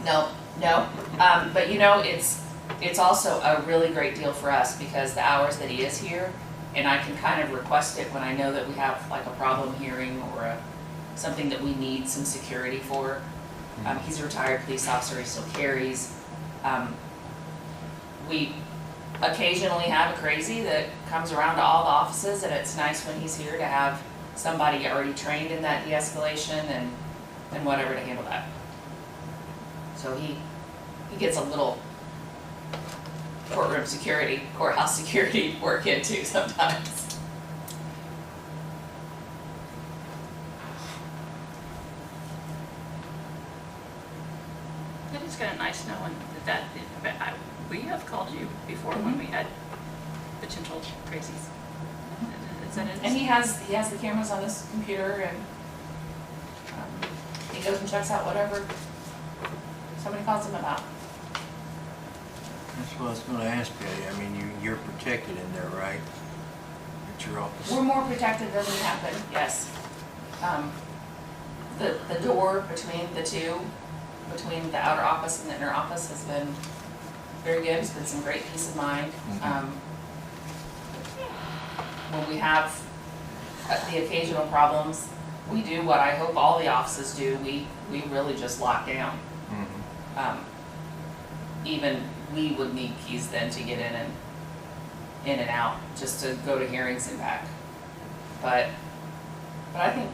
No, but it's also a really great deal for us because the hours that he is here, and I can kind of request it when I know that we have like a problem hearing or something that we need some security for. He's a retired police officer, he still carries. We occasionally have a crazy that comes around to all the offices, and it's nice when he's here to have somebody already trained in that de-escalation and whatever to handle that. So he gets a little courthouse security work in too sometimes.
it is kind of nice knowing that, we have called you before when we had potential crazies.
And he has the cameras on his computer, and he goes and checks out whatever somebody calls him about.
That's what I was gonna ask, Patty. I mean, you're protected in there, right? Your at your office?
We're more protected than we have been, yes. The door between the two, between the outer office and the inner office has been very good. It's been some great peace of mind. When we have the occasional problems, we do what I hope all the offices do. We really just lock down. Even we would need keys then to get in and out, just to go to hearings and back. But I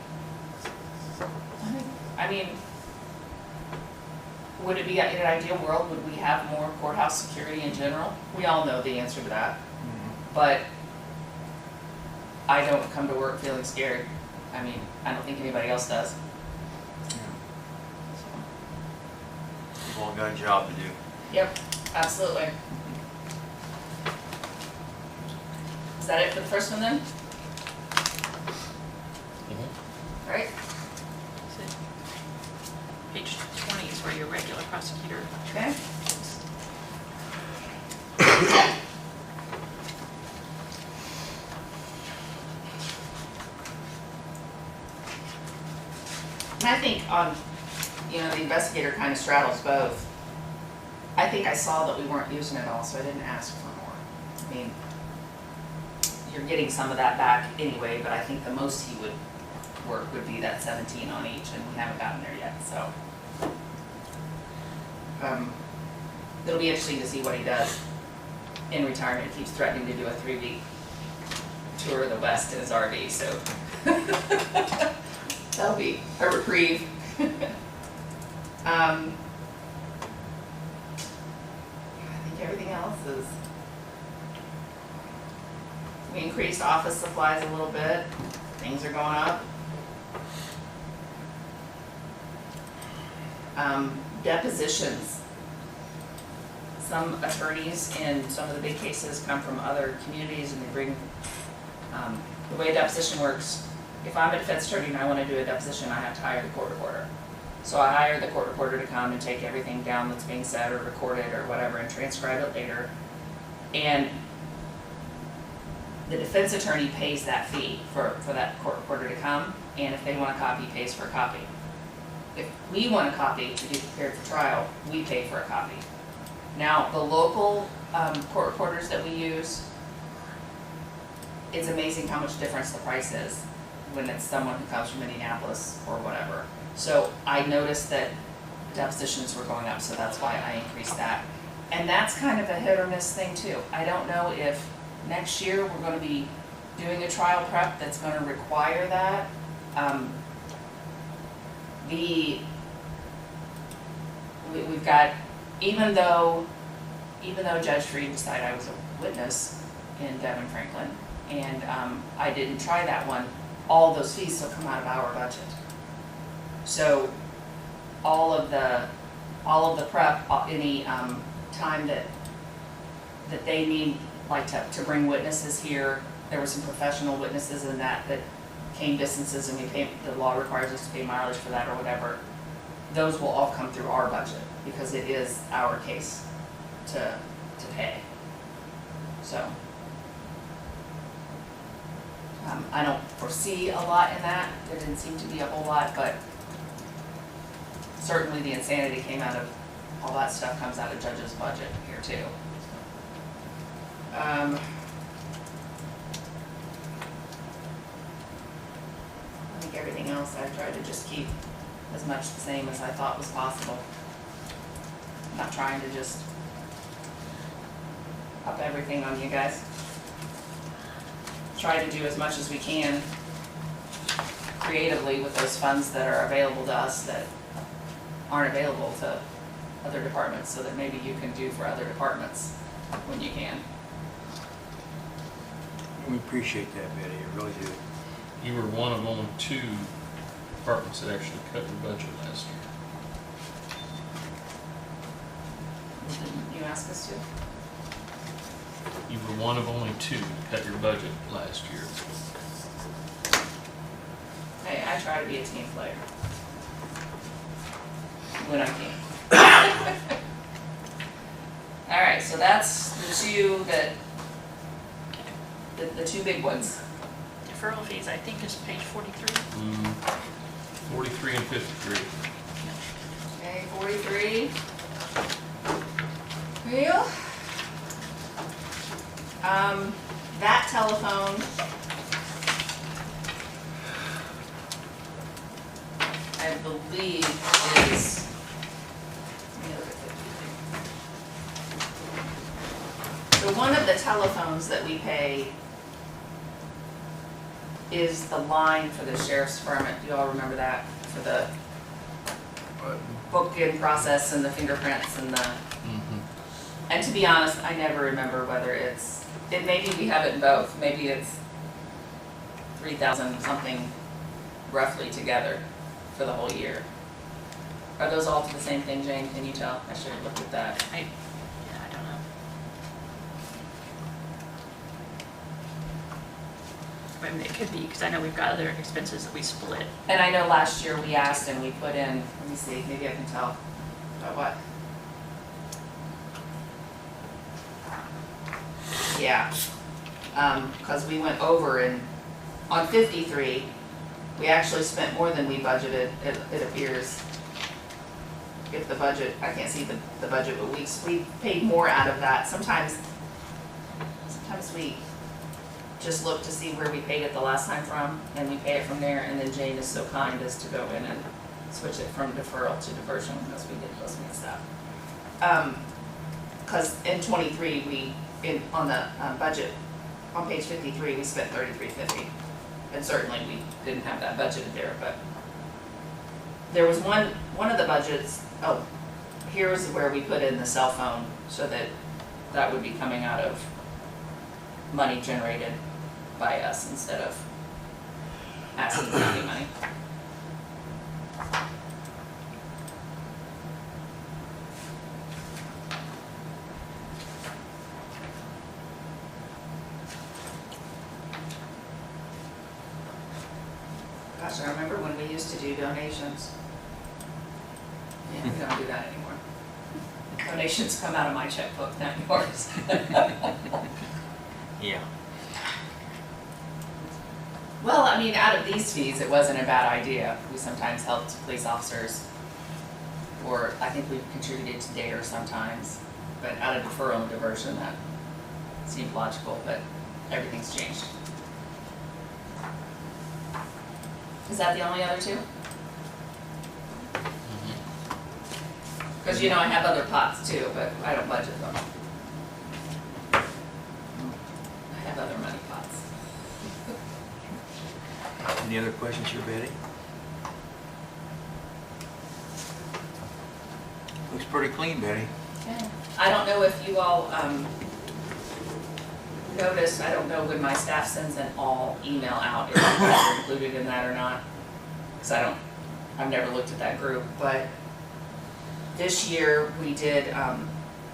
mean, would it be in an ideal world, would we have more courthouse security in general? We all know the answer to that. But I don't come to work feeling scared. I mean, I don't think anybody else does.
We've all got a job to do.
Yep, absolutely. Is that it for the first one then? Right?
So, page 20 is where your regular prosecutor.
Okay. And I think on, the investigator kind of straddles both. I think I saw that we weren't using it all, so I didn't ask for more. I mean, you're getting some of that back anyway, but I think the most he would work would be that 17 on each, and we haven't gotten there yet, so. It'll be interesting to see what he does in retirement. He keeps threatening to do a 3-week tour of the West in his RV, so. That'll be a reprieve. I think everything else is. We increased office supplies a little bit. Things are going up. Depositions. Some attorneys in some of the big cases come from other communities and they bring, the way a deposition works, if I'm a defense attorney and I want to do a deposition, I have to hire the court reporter. So I hire the court reporter to come and take everything down that's being said or recorded or whatever and transcribe it later. And the defense attorney pays that fee for that court reporter to come, and if they want a copy, pays for a copy. If we want a copy to be prepared for trial, we pay for a copy. Now, the local court reporters that we use, it's amazing how much difference the price is when it's someone who comes from Indianapolis or whatever. So I noticed that depositions were going up, so that's why I increased that. And that's kind of a hit or miss thing too. I don't know if next year we're going to be doing a trial prep that's going to require that. We've got, even though Judge Freed decided I was a witness in Devin Franklin, and I didn't try that one, all those fees still come out of our budget. So all of the prep, any time that they need, like to bring witnesses here, there were some professional witnesses in that came distances, and the law requires us to pay mileage for that or whatever. Those will all come through our budget because it is our case to pay. So I don't foresee a lot in that. There didn't seem to be a whole lot, but certainly the insanity came out of all that stuff comes out of judge's budget here too. I think everything else I've tried to just keep as much the same as I thought was possible. I'm not trying to just up everything on you guys. Try to do as much as we can creatively with those funds that are available to us that aren't available to other departments, so that maybe you can do for other departments when you can.
We appreciate that, Betty, I really do.
You were one of only 2 departments that actually cut your budget last year.
Didn't you ask us to?
You were one of only 2 to cut your budget last year.
Hey, I try to be a team player. When I can. All right, so that's the 2 the 2 big ones.
deferral fees, I think is page 43.
43 and 53.
Okay, 43. Well, that telephone, I believe is, let me look at 53. So one of the telephones that we pay is the line for the sheriff's department. Do you all remember that? For the book-in process and the fingerprints and the, and to be honest, I never remember whether maybe we have it in both. Maybe it's 3,000 something roughly together for the whole year. Are those all to the same thing, Jane? Can you tell? I should have looked at that.
I don't know. I mean, it could be, because I know we've got other expenses that we split.
And I know last year we asked and we put in, let me see, maybe I can tell. About what? Yeah, because we went over and on 53, we actually spent more than we budgeted, it appears. If the budget, I can't see the budget, but we paid more out of that. Sometimes we just look to see where we paid it the last time from, and we pay it from there, and then Jane is so kind as to go in and switch it from deferral to diversion, because we did those mixed up. Because in 23, on the budget, on page 53, we spent $33.50. And certainly we didn't have that budgeted there, but there was one of the budgets, here's where we put in the cell phone, so that would be coming out of money generated by us instead of asking for any money. Gosh, I remember when we used to do donations. Yeah, we don't do that anymore. Donations come out of my checkbook, not yours.
Yeah.
Well, I mean, out of these fees, it wasn't a bad idea. We sometimes helped police officers, or I think we've contributed to DARE sometimes, but out of deferral and diversion, that seemed logical, but everything's changed. Is that the only other two? Because, I have other pots too, but I don't budget them. I have other money pots.
Any other questions here, Betty? Looks pretty clean, Betty.
Okay. I don't know if you all noticed, I don't know when my staff sends an all email out, if you guys are included in that or not. Because I've never looked at that group, but this year we did,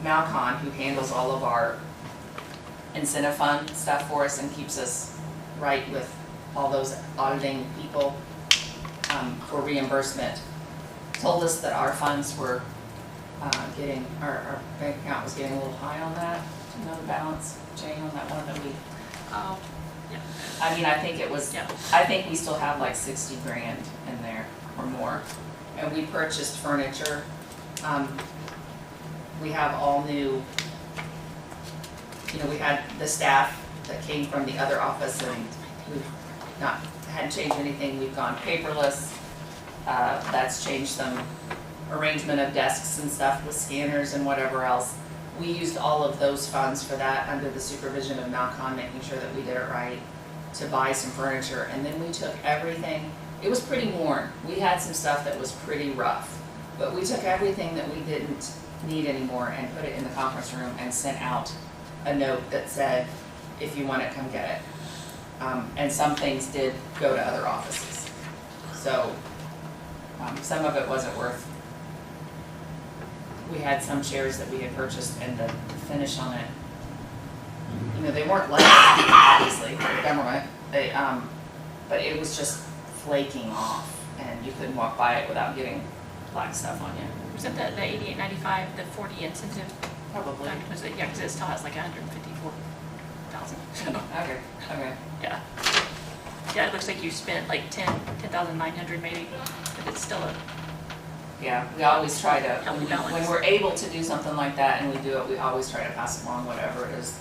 Malcon, who handles all of our incentive fund stuff for us and keeps us right with all those auditing people for reimbursement, told us that our funds were our bank account was getting a little high on that. Do you know the balance, Jane, on that one that we?
Oh, yeah.
I mean, I think it was,
Yeah.
I think we still have like 60 grand in there or more. And we purchased furniture. We have all new, we had the staff that came from the other office and we've hadn't changed anything. We've gone paperless. That's changed some arrangement of desks and stuff with scanners and whatever else. We used all of those funds for that under the supervision of Malcon, making sure that we did it right, to buy some furniture. And then we took everything, it was pretty worn. We had some stuff that was pretty rough, but we took everything that we didn't need anymore and put it in the conference room and sent out a note that said, if you want it, come get it. And some things did go to other offices. So some of it wasn't worth. We had some chairs that we had purchased and the finish on it, they weren't leather, obviously, for the government. They, but it was just flaking off and you couldn't walk by it without getting black stuff on you.
Was it the $88.95, the 40 incentive?
Probably.
Was it? Yeah, because it still has like 154,000.
Okay.
Yeah. Yeah, it looks like you spent like 10,900 maybe, but it's still a,
Yeah, we always try to,
Healthy balance.
when we're able to do something like that and we do it, we always try to pass along whatever is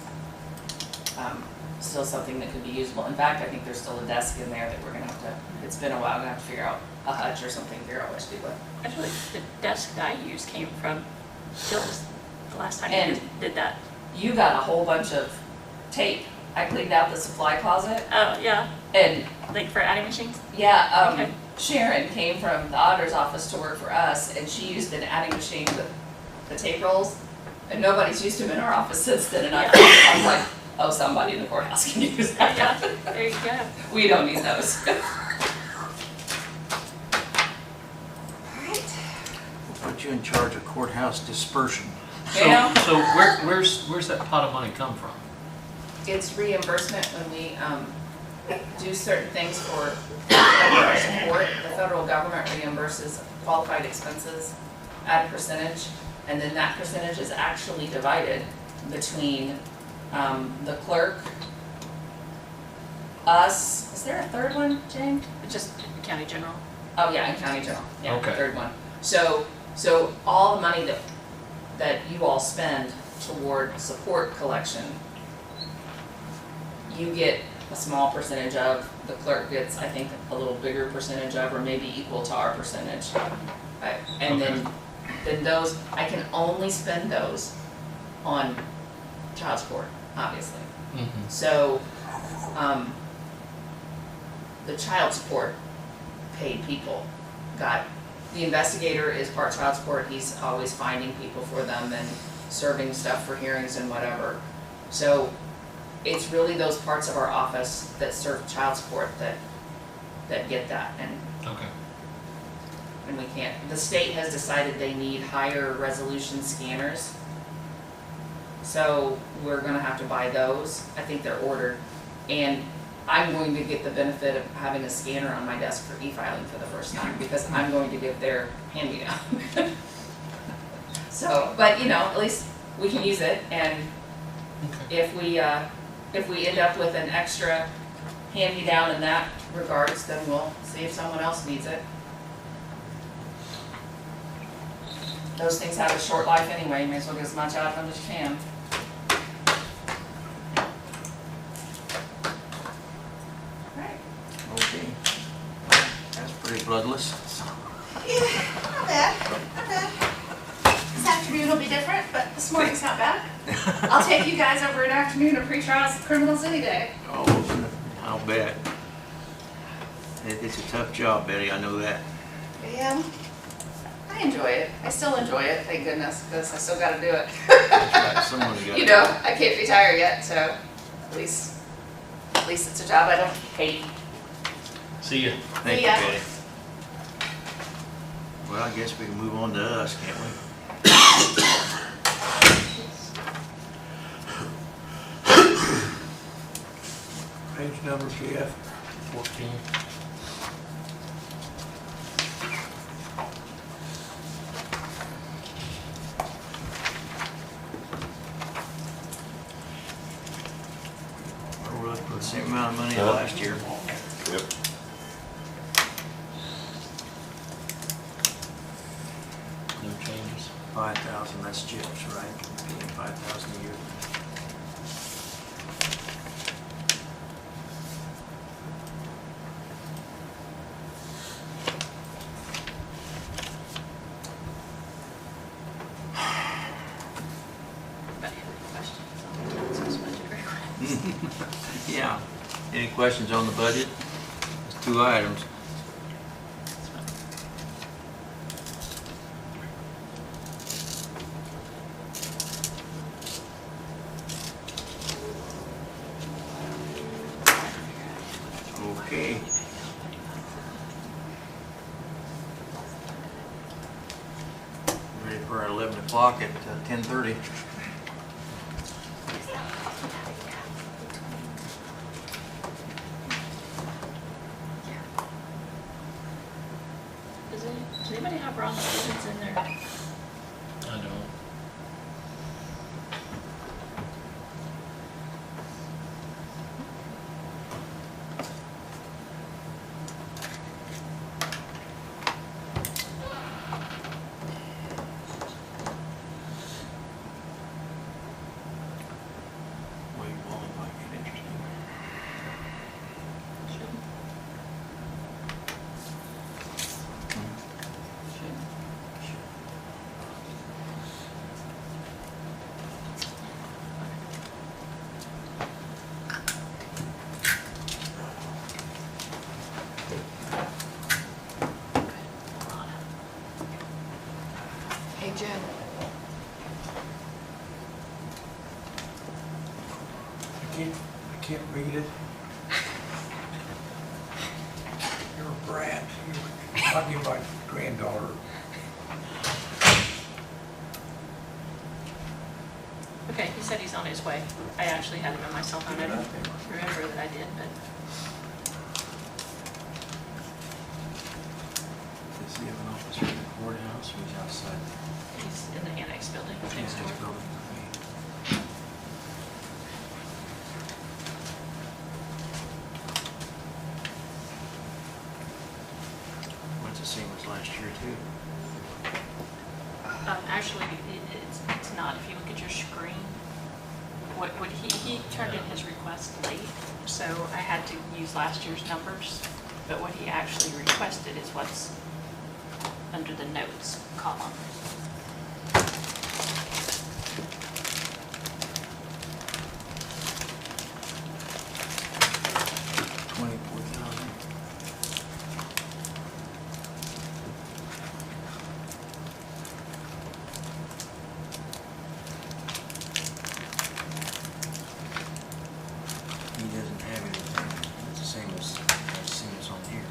still something that could be usable. In fact, I think there's still a desk in there that we're gonna have to, it's been a while, gonna have to figure out a hutch or something, figure out what to do with.
actually, the desk that I used came from Tills the last time
And-
you did that.
You got a whole bunch of tape. I cleaned out the supply closet
Oh, yeah,
and
like for adding machines?
yeah,
Okay.
Sharon came from the auditor's office to work for us, and she used an adding machine with the tape rolls, and nobody's used them in our office since then, and I'm like, oh, somebody in the courthouse can use that.
Yeah, there you go.
We don't need those.
We'll put you in charge of courthouse dispersion.
Yeah.
So where's that pot of money come from?
It's reimbursement when we do certain things for our support. The federal government reimburses qualified expenses at a percentage, and then that percentage is actually divided between the clerk, us, is there a third one, Jane?
Just county general.
Oh, yeah, and county general, yeah, the
Okay.
third one. So all the money that you all spend toward support collection, you get a small percentage of, the clerk gets, I think, a little bigger percentage of, or maybe equal to our percentage. And then those, I can only spend those on child support, obviously.
Mm-hmm.
So, the child support paid people got, the investigator is part child support, he's always finding people for them and serving stuff for hearings and whatever. So, it's really those parts of our office that serve child support that get that, and
Okay.
we can't, the state has decided they need higher resolution scanners. So we're gonna have to buy those, I think they're ordered, and I'm going to get the benefit of having a scanner on my desk for e-filing for the first time, because I'm going to get their hand-me-down. So, but you know, at least we can use it, and if we end up with an extra hand-me-down in that regards, then we'll see if someone else needs it. Those things have a short life anyway, you may as well get as much out of them as you can. Right.
Okay. That's pretty bloodless.
Yeah, not bad, not bad. This afternoon will be different, but this morning's not bad. I'll take you guys over an afternoon of pre-trials of criminals any day.
Oh, I'll bet. It's a tough job, Betty, I know that.
Yeah, I enjoy it. I still enjoy it, thank goodness, because I still gotta do it.
That's right, someone's got to.
You know, I can't retire yet, so at least it's a job I don't hate.
See ya.
Thank you,
Yeah.
Betty. Well, I guess we can move on to us, can't we?
Page number, Jeff.
14.
We're looking for the same amount of money as last year.
Yep.
No changes.
5,000, that's Jeff's, right? Paying 5,000 a year.
Anybody have any questions on this budget request?
Yeah. Any questions on the budget? There's 2 items. Okay. Ready for our 11 o'clock at 10:30.
Does anybody have Ron Stevens in there?
I don't.
Jen.
I can't read it. You're a brat. I'll give my granddaughter.
Okay, he said he's on his way. I actually had him on my cell phone. I don't remember that I did, but
Does he have an office in the courthouse or he's outside?
he's in the annex building next
Annex
door.
building? What's the same as last year too?
Actually, it's not. If you look at your screen, what he turned in his request late, so I had to use last year's numbers. But what he actually requested is what's under the notes column.
$24,000. He doesn't have anything. It's the same as on here.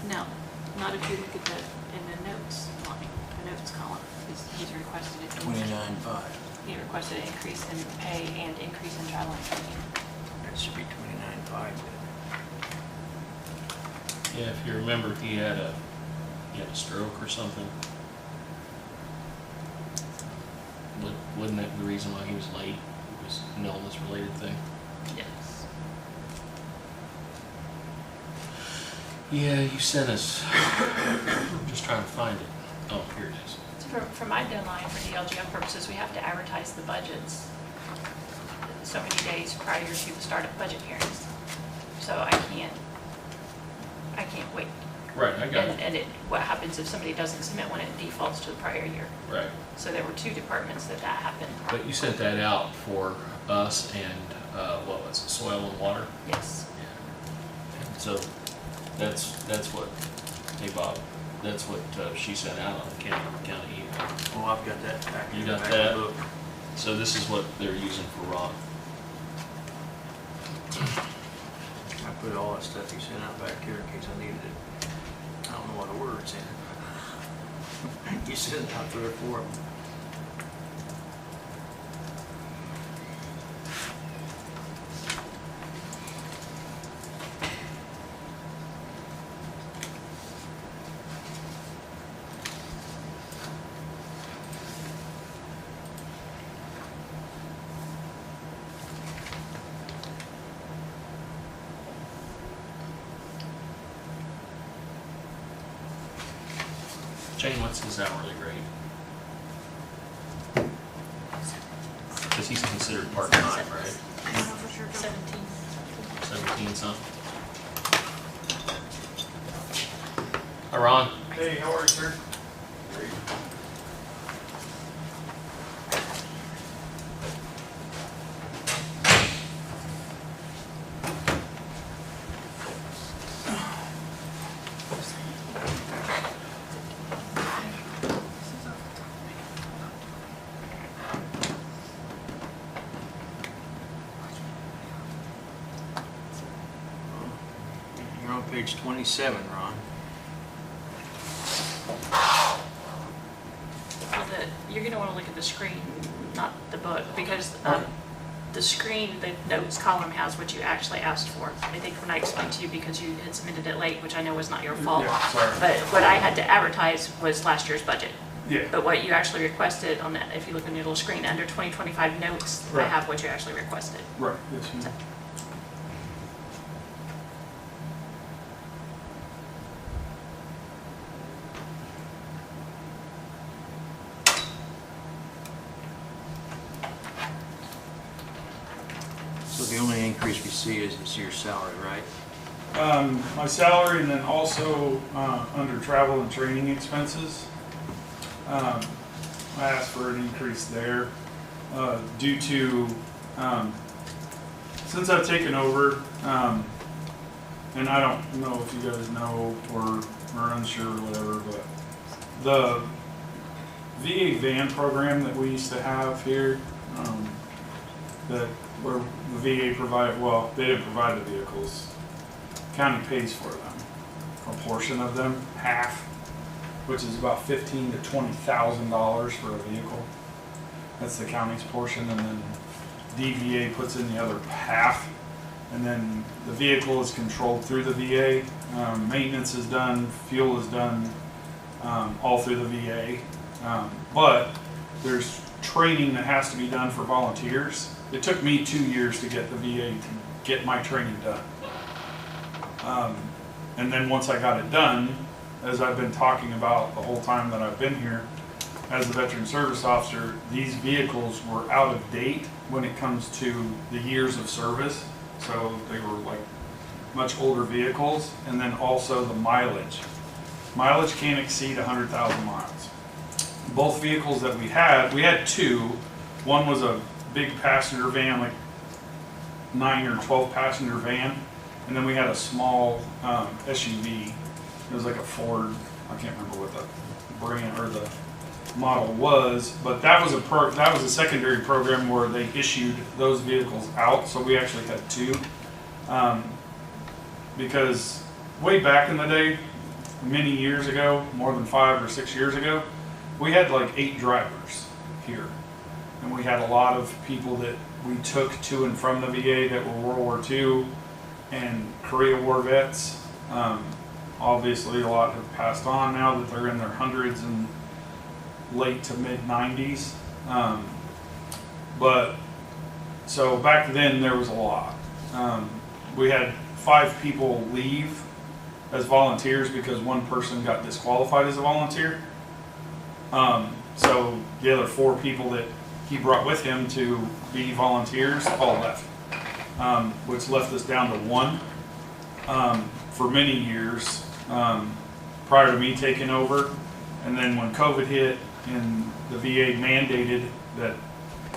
No, not if you look at in the notes line, the notes column. He's requested it.
29.5.
He requested an increase in pay and increase in travel and training.
That should be 29.5 then.
Yeah, if you remember, he had a stroke or something. Wasn't that the reason why he was late? It was an illness-related thing.
Yes.
Yeah, you sent us. I'm just trying to find it. Oh, here it is.
So for my deadline for DLGF purposes, we have to advertise the budgets so many days prior to the start of budget hearings. So I can't wait.
Right, I got it.
And what happens if somebody doesn't submit one, it defaults to the prior year.
Right.
So there were two departments that happened.
But you sent that out for us and, what was it, soil and water?
Yes.
And so that's what, hey Bob, that's what she sent out on the county email.
Oh, I've got that back in
You
the
got
back
that?
of the book.
So this is what they're using for Ron.
I put all that stuff you sent out back here in case I needed it. I don't know what the words in. You sent out 3 or 4 of them.
Jane, what's his hourly rate? Because he's considered part-time, right?
I don't know for sure.
17.
17 something. Hi, Ron.
Hey, how are you, sir?
You're on page 27, Ron.
Well, you're gonna wanna look at the screen, not the book, because the screen, the notes column has what you actually asked for. I think when I explained to you, because you had submitted it late, which I know was not your fault.
Yeah, sorry.
But what I had to advertise was last year's budget.
Yeah.
But what you actually requested on that, if you look on your little screen, under 2025 notes, I
Right.
have what you actually requested.
Right, yes, ma'am.
So the only increase we see is your salary, right?
My salary, and then also under travel and training expenses. I asked for an increase there due to, since I've taken over, and I don't know if you guys know or are unsure or whatever, but VA van program that we used to have here, that where the VA provided, well, they didn't provide the vehicles. County pays for them, a portion of them, half, which is about $15,000 to $20,000 for a vehicle. That's the county's portion, and then DVA puts in the other half. And then the vehicle is controlled through the VA. Maintenance is done, fuel is done, all through the VA. But there's training that has to be done for volunteers. It took me 2 years to get the VA to get my training done. And then once I got it done, as I've been talking about the whole time that I've been here, as a veteran service officer, these vehicles were out of date when it comes to the years of service. So they were like much older vehicles, and then also the mileage. Mileage can't exceed 100,000 miles. Both vehicles that we had two. One was a big passenger van, like 9 or 12 passenger van, and then we had a small SUV. It was like a Ford. I can't remember what the brand or the model was, but that was a secondary program where they issued those vehicles out. So we actually had two, because way back in the day, many years ago, more than 5 or 6 years ago, we had like 8 drivers here, and we had a lot of people that we took to and from the VA that were World War II and Korea War vets. Obviously, a lot have passed on now that they're in their hundreds and late to mid 90s. But so back then there was a lot. We had 5 people leave as volunteers because one person got disqualified as a volunteer. So the other 4 people that he brought with him to be volunteers all left, which left us down to 1 for many years prior to me taking over. And then when COVID hit and the VA mandated that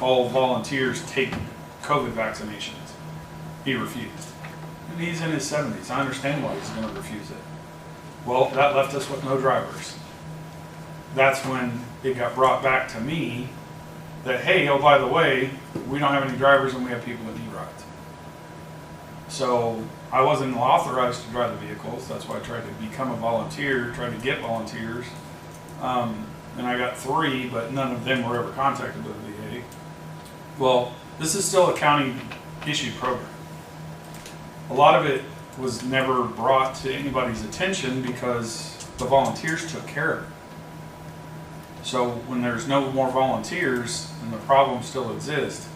all volunteers take COVID vaccinations, he refused. And he's in his 70s. I understand why he's going to refuse it. Well, that left us with no drivers. That's when it got brought back to me that, hey, oh, by the way, we don't have any drivers and we have people that need rides. So I wasn't authorized to drive the vehicles. That's why I tried to become a volunteer, tried to get volunteers. And I got 3, but none of them were ever contacted by the VA. Well, this is still a county issued program. A lot of it was never brought to anybody's attention because the volunteers took care of it. So when there's no more volunteers and the problem still exists,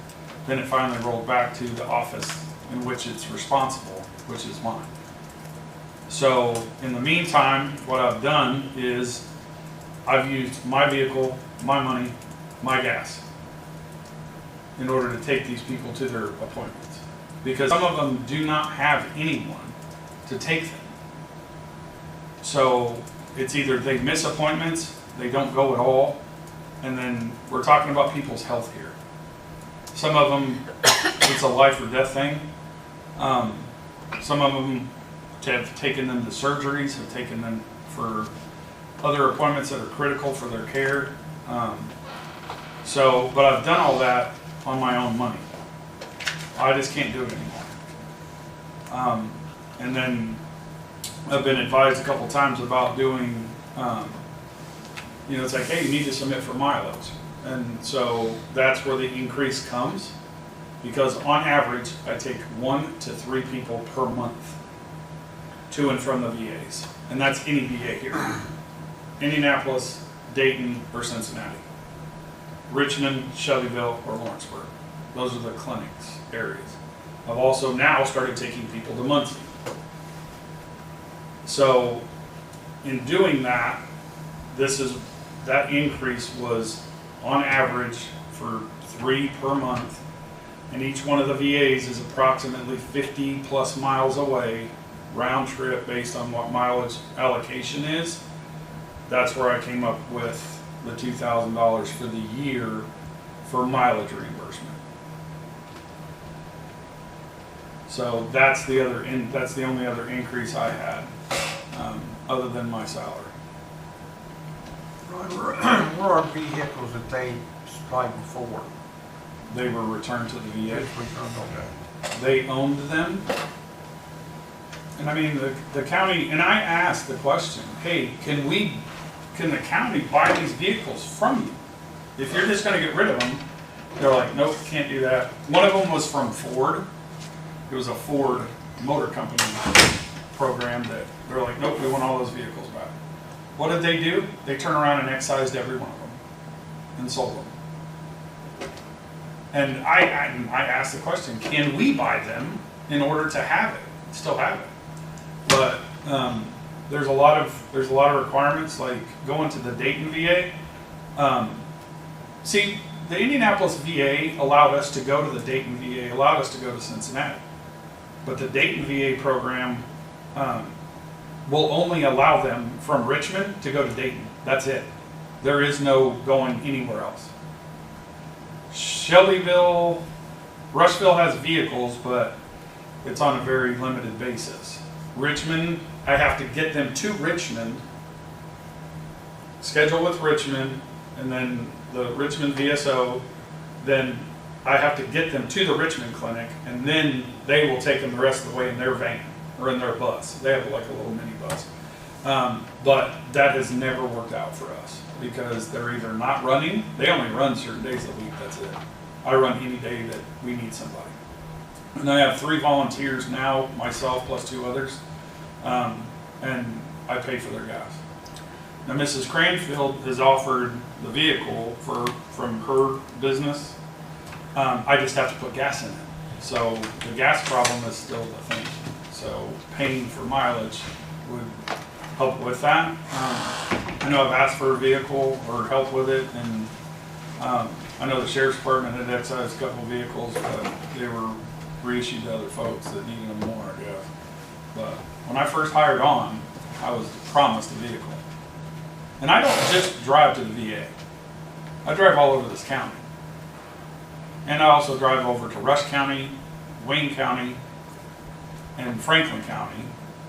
then it finally rolled back to the office in which it's responsible, which is mine. So in the meantime, what I've done is I've used my vehicle, my money, my gas in order to take these people to their appointments, because some of them do not have anyone to take them. So it's either they miss appointments, they don't go at all, and then we're talking about people's health here. Some of them, it's a life or death thing. Some of them have taken them to surgeries, have taken them for other appointments that are critical for their care. But I've done all that on my own money. I just can't do it anymore. And then I've been advised a couple times about doing, it's like, hey, you need to submit for mileage. And so that's where the increase comes, because on average, I take 1 to 3 people per month to and from the VAs. And that's any VA here. Indianapolis, Dayton, or Cincinnati. Richmond, Shelbyville, or Lawrenceburg. Those are the clinics areas. I've also now started taking people to Muncie. So in doing that, that increase was on average for 3 per month, and each one of the VAs is approximately 50 plus miles away, round trip, based on what mileage allocation is. That's where I came up with the $2,000 for the year for mileage reimbursement. So that's the only other increase I had, other than my salary.
Ron, were our vehicles that they supplied before?
They were returned to the VA.
Yes, we turned on that.
They owned them. And I mean, the county, and I asked the question, hey, can the county buy these vehicles from you? If you're just gonna get rid of them, they're like, nope, can't do that. One of them was from Ford. It was a Ford Motor Company program that they're like, nope, we want all those vehicles back. What did they do? They turned around and excised every one of them and sold them. And I asked the question, can we buy them in order to have it, still have it? But there's a lot of requirements, like going to the Dayton VA. See, the Indianapolis VA allowed us to go to the Dayton VA, allowed us to go to Cincinnati. But the Dayton VA program will only allow them from Richmond to go to Dayton. That's it. There is no going anywhere else. Shelbyville, Rushville has vehicles, but it's on a very limited basis. Richmond, I have to get them to Richmond, schedule with Richmond, and then the Richmond VSO, then I have to get them to the Richmond clinic, and then they will take them the rest of the way in their van or in their bus. They have like a little mini bus. But that has never worked out for us because they're either not running, they only run certain days a week, that's it. I run any day that we need somebody. And I have 3 volunteers now, myself plus 2 others, and I pay for their gas. Now Mrs. Cranfield has offered the vehicle from her business. I just have to put gas in it. So the gas problem is still the thing. So paying for mileage would help with that. I know I've asked for a vehicle or help with it, and I know the sheriff's department had excised a couple vehicles, but they were reissued to other folks that needed them more, I guess. But when I first hired on, I was promised a vehicle. And I don't just drive to the VA. I drive all over this county. And I also drive over to Rush County, Wayne County, and Franklin County,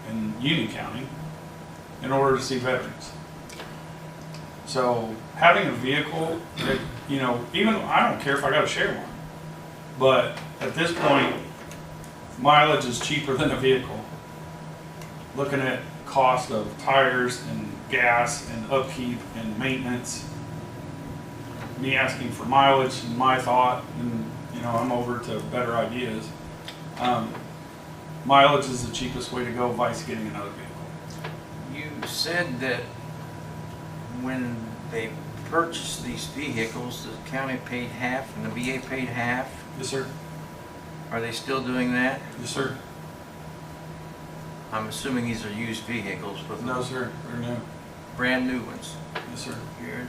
and Union County in order to see veterans. So having a vehicle that, even I don't care if I got to share one, but at this point, mileage is cheaper than a vehicle. Looking at cost of tires and gas and upkeep and maintenance, me asking for mileage and my thought, and I'm over to better ideas. Mileage is the cheapest way to go, vice getting another vehicle.
You said that when they purchased these vehicles, the county paid half and the VA paid half.
Yes, sir.
Are they still doing that?
Yes, sir.
I'm assuming these are used vehicles with
No, sir. They're new.
brand new ones.
Yes, sir.
You're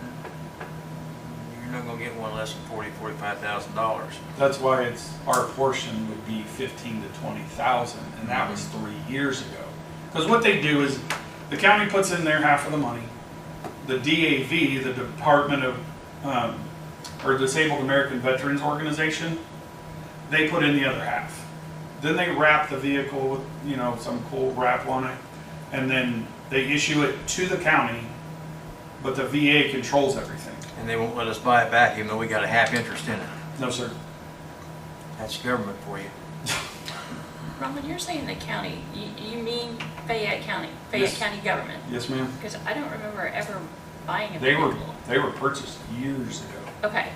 not gonna get one less than $45,000.
That's why our portion would be 15 to 20,000, and that was 3 years ago. Because what they do is the county puts in their half of the money. The DAV, the Department of or Disabled American Veterans Organization, they put in the other half. Then they wrap the vehicle with some cool wrap on it, and then they issue it to the county, but the VA controls everything.
And they won't let us buy it back even though we got a half interest in it.
No, sir.
That's government for you.
Ron, when you're saying the county, you mean Fayette County, Fayette
Yes.
County government?
Yes, ma'am.
Because I don't remember ever buying a
They
vehicle.
were purchased years ago.
Okay.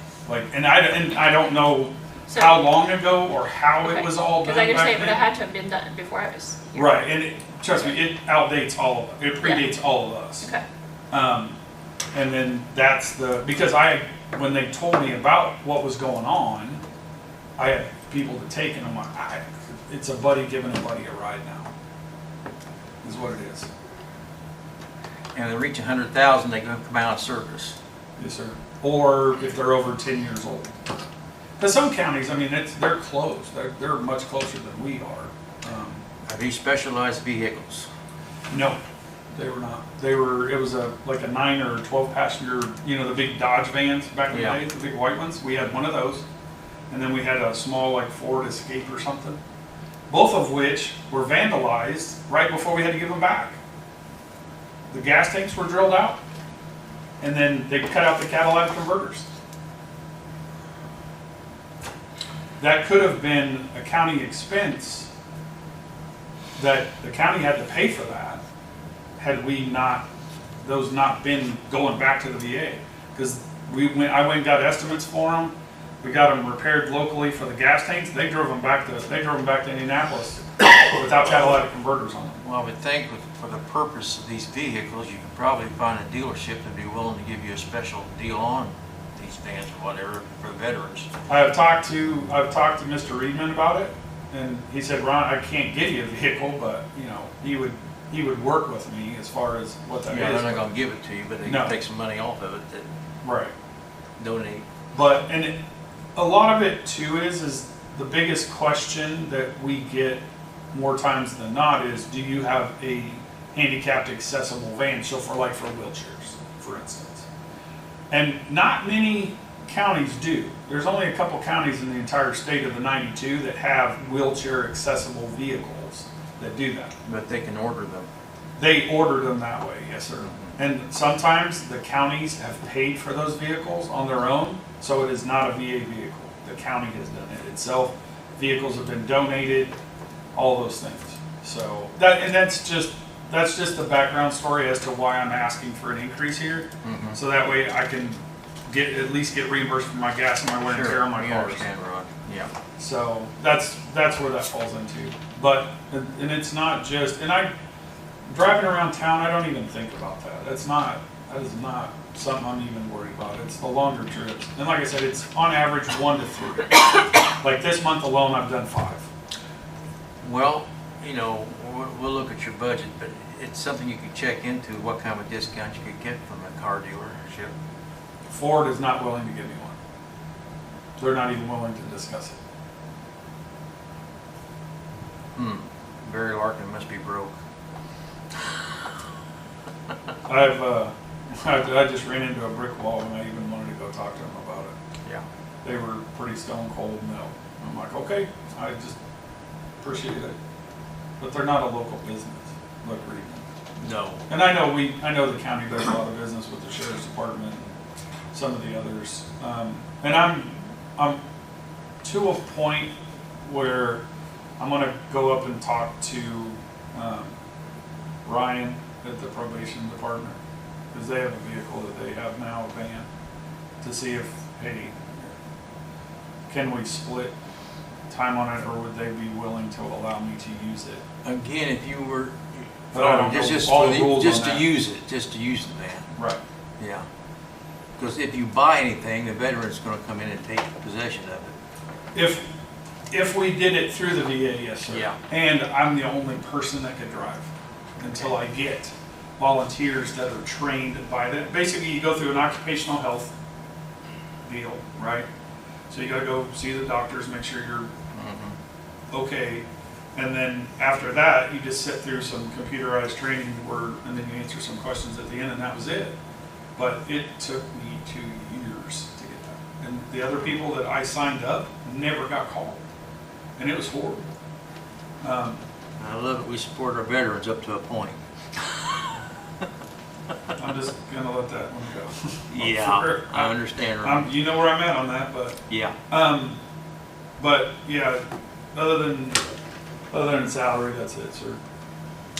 And I don't know
So-
how long ago or how
Okay.
it was all done
Because I could say
back
it would
then.
have had to have been done before I was here.
Right, and trust me, it outdates all of it. It predates all of us.
Okay.
And then that's because when they told me about what was going on, I had people to take, and I'm like, it's a buddy giving a buddy a ride now. Is what it is.
And they reach 100,000, they go come out of service.
Yes, sir. Or if they're over 10 years old. Because some counties, they're closed. They're much closer than we are.
Are these specialized vehicles?
No, they were not. It was like a 9 or 12 passenger, the big Dodge vans back in the
Yeah.
day, the big white ones. We had one of those. And then we had a small like Ford Escape or something. Both of which were vandalized right before we had to give them back. The gas tanks were drilled out and then they cut out the catalytic converters. That could have been a county expense that the county had to pay for that had we not, those not been going back to the VA. Because I went and got estimates for them. We got them repaired locally for the gas tanks. They drove them back to Indianapolis without catalytic converters on them.
Well, I would think for the purpose of these vehicles, you could probably find a dealership that'd be willing to give you a special deal on these vans or whatever for veterans.
I've talked to Mr. Reedman about it, and he said, Ron, I can't give you a vehicle, but you know, he would work with me as far as what that is.
Yeah, they're not gonna give it to you, but they
No.
can take some money off of it that
Right.
donate.
But, a lot of it too is the biggest question that we get more times than not is, do you have a handicapped accessible van? So for wheelchairs, for instance. And not many counties do. There's only a couple counties in the entire state of the 92 that have wheelchair accessible vehicles that do that.
But they can order them.
They order them that way, yes sir. And sometimes the counties have paid for those vehicles on their own, so it is not a VA vehicle. The county has done it itself. Vehicles have been donated, all those things. So that's just the background story as to why I'm asking for an increase here. So that way I can at least get reimbursed for my gas and my wear and tear on my
we
cars.
understand, Ron. Yeah.
So that's where that falls into. But, and it's not just, driving around town, I don't even think about that. That is not something I'm even worried about. It's the longer trips. And like I said, it's on average 1 to 3. Like this month alone, I've done 5.
Well, you know, we'll look at your budget, but it's something you could check into, what kind of discount you could get from a car dealership.
Ford is not willing to give me one. They're not even willing to discuss it.
Barry Larkin must be broke.
I just ran into a brick wall when I even wanted to go talk to them about it.
Yeah.
They were pretty stone cold no. I'm like, okay, I just appreciate it. But they're not a local business, look, Reedman.
No.
And I know the county does a lot of business with the sheriff's department and some of the others. And I'm to a point where I'm gonna go up and talk to Ryan at the probation department, because they have a vehicle that they have now, a van, to see if, hey, can we split time on it, or would they be willing to allow me to use it?
Again, if you were,
But I don't know all the rules
just
on
to
that.
use it, just to use the van.
Right.
Yeah. Because if you buy anything, the veteran's gonna come in and take possession of it.
If we did it through the VA, yes, sir.
Yeah.
And I'm the only person that could drive until I get volunteers that are trained by that. Basically, you go through an occupational health deal, right? So you gotta go see the doctors, make sure you're okay. And then after that, you just sit through some computerized training and then you answer some questions at the end, and that was it. But it took me 2 years to get that. And the other people that I signed up never got called. And it was horrible.
I love it, we support our veterans up to a point.
I'm just gonna let that one go.
Yeah, I understand, Ron.
You know where I'm at on that, but
Yeah.
but yeah, other than salary, that's it, sir.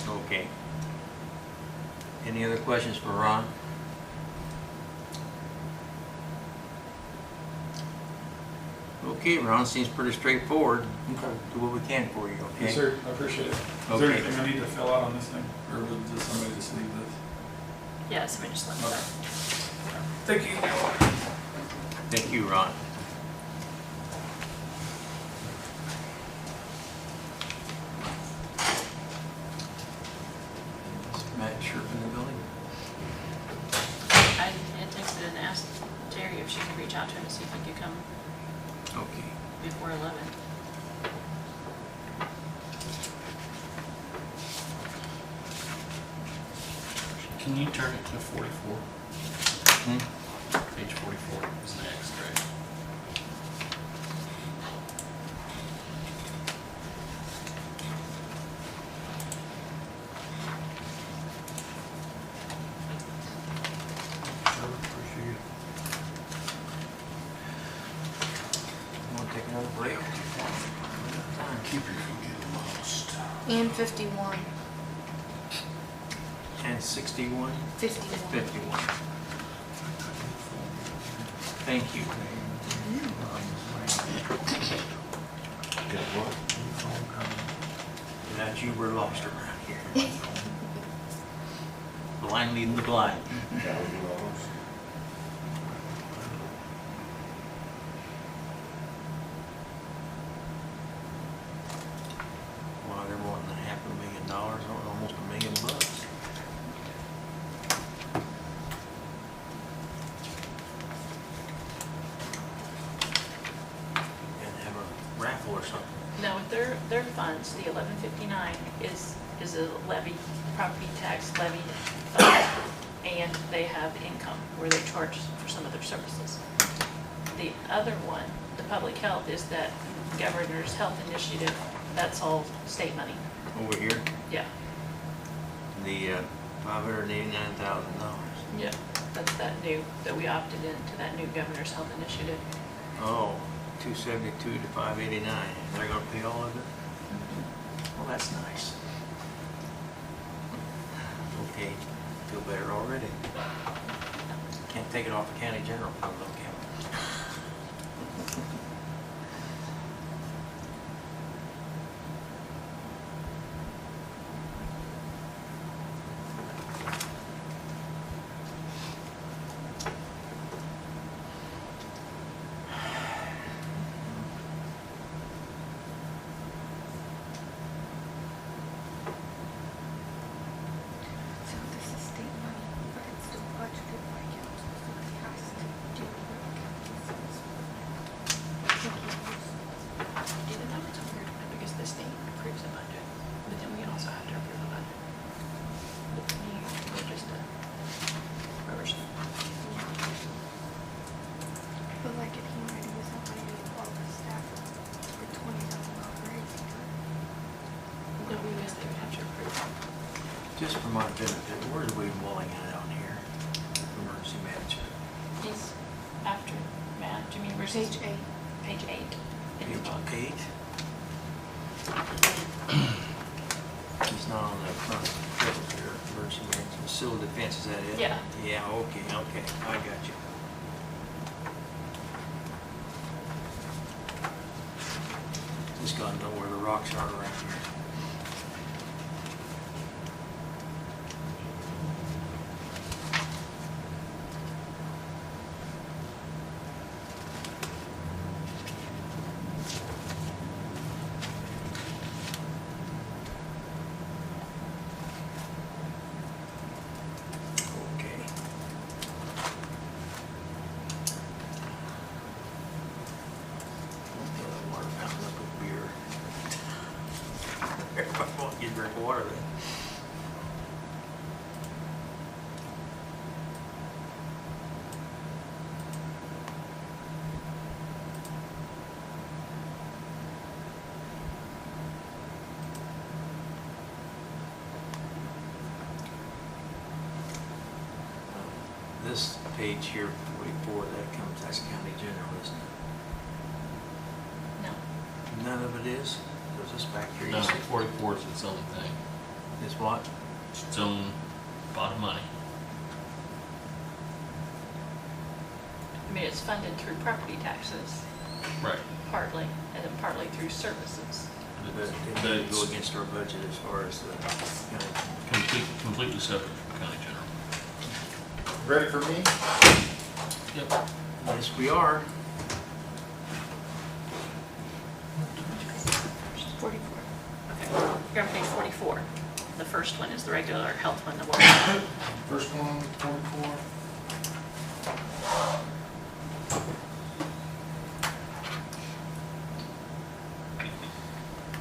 Okay. Any other questions for Ron? Okay, Ron, seems pretty straightforward.
Okay.
Do what we can for you, okay?
Yes, sir. I appreciate it. Is there
Okay.
anything I need to fill out on this thing, or would just somebody just leave this?
Yeah, somebody just let me
Okay.
know.
Thank you.
Thank you, Ron. Is Matt Sherp in the building?
I had texted and asked Terry if she could reach out to him to see if he could come
Okay.
before 11.
Can you turn it to 44?
Hmm?
Page 44 is next, right?
Sure.
And 51.
And 61?
51.
51. Thank you.
Got what?
Without you, we're lost around here. Blind leading the blind. Well, they're wanting $500,000, or almost $1 million. And have a raffle or something.
No, their funds, the 1159 is a levy, property tax levy fund, and they have income where they charge for some of their services. The other one, the public health, is that governor's health initiative, that's all state money.
Over here,
Yeah,
the $589,000.
yeah, that's that new, that we opted into that new governor's health initiative.
Oh, 272 to 589. They're gonna pay all of it? Well, that's nice. Okay, feel better already. Can't take it off the county general fund, though, can we?
So this is state money, but it's still budgeted by council, so it has to do with what county says.
Even though it's weird, because the state approves the budget, but then we also have to approve the budget. We're just a rubber stamp.
But like if he wanted to use that money to all the staff for $20,000 raise, he could.
No, we missed, they would have to approve.
Just for my benefit, where's William Walling at on here? Emergency manager.
He's after Matt, do you mean where's
Page 8.
Page 8. in your book.
Page 8. He's not on the front cover here, emergency management, civil defense, is that it?
Yeah.
Yeah, okay, I got you. Just gotta know where the rocks are around here. Okay. Fill that water fountain up with beer. Everybody wants to drink water then. This page here, 44, that's county general, isn't
No.
it? None of it is? There's this back here.
No,
you see?
44 is its own thing.
It's what?
It's its own pot of money.
I mean, it's funded through property taxes,
Right.
partly, and then partly through services.
But it
But
didn't go
it's
against our budget as far as the,
completely separate from county general.
Ready for me?
Yep.
yes, we are.
44. Okay, you're on page 44. The first one is the regular health one, the one.
First one, 44.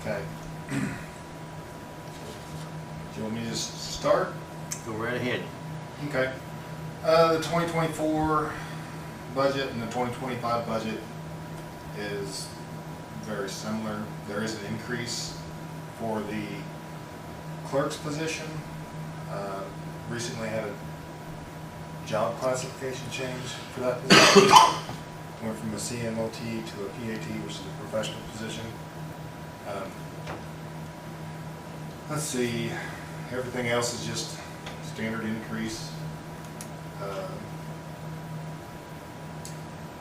Okay. Do you want me to just start?
Go right ahead.
Okay. The 2024 budget and the 2025 budget is very similar. There is an increase for the clerk's position. Recently had a job classification change for that position. Went from a CMOT to a PAT, which is a professional position. Let's see, everything else is just standard increase.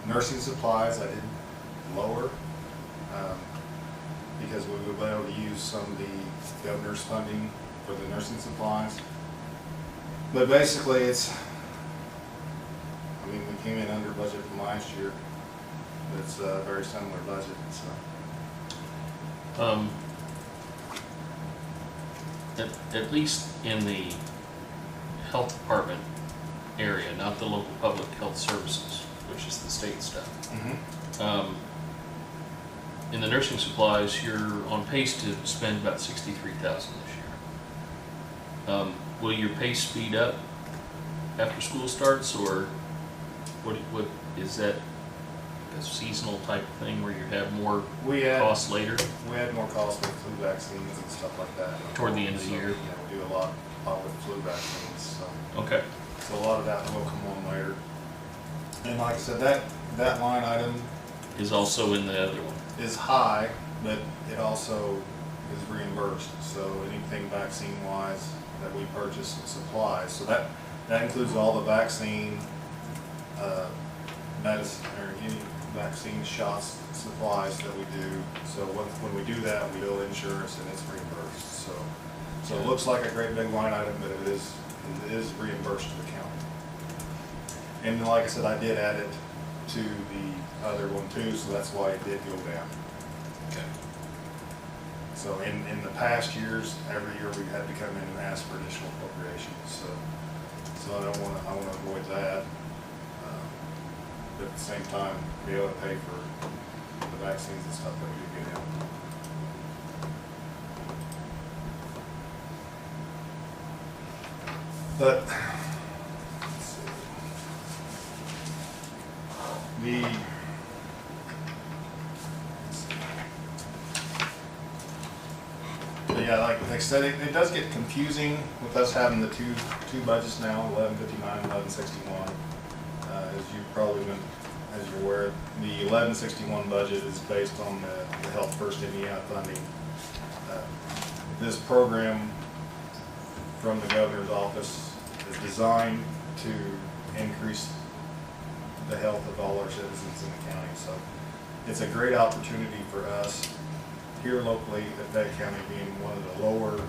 Nursing supplies, I did lower, because we would be able to use some of the governor's funding for the nursing supplies. But basically, it's, I mean, we came in under budget from last year. It's a very similar budget, so.
At least in the health department area, not the local public health services, which is the state stuff. In the nursing supplies, you're on pace to spend about $63,000 this year. Will your pace speed up after school starts, or what is that a seasonal type of thing where you have more costs later?
We had more costs with flu vaccines and stuff like that.
Toward the end of the year?
Yeah, we do a lot with flu vaccines, so.
Okay.
So a lot of that will come on later. And like I said, that line item
Is also in the other one.
is high, but it also is reimbursed. So anything vaccine-wise that we purchase and supplies, so that includes all the vaccine, medicine, or any vaccine shots, supplies that we do. So when we do that, we bill insurance and it's reimbursed. So it looks like a great big line item, but it is reimbursed to the county. And like I said, I did add it to the other one too, so that's why it did go down.
Okay.
So in the past years, every year we've had to come in and ask for additional appropriations, so I want to avoid that. But at the same time, be able to pay for the vaccines and stuff that we do get in. But, let's see. Yeah, like I said, it does get confusing with us having the two budgets now, 1159 and 1161. As you're aware, the 1161 budget is based on the Health First Indiana funding. This program from the governor's office is designed to increase the health of all our citizens in the county. So it's a great opportunity for us here locally, at Fayette County being one of the lower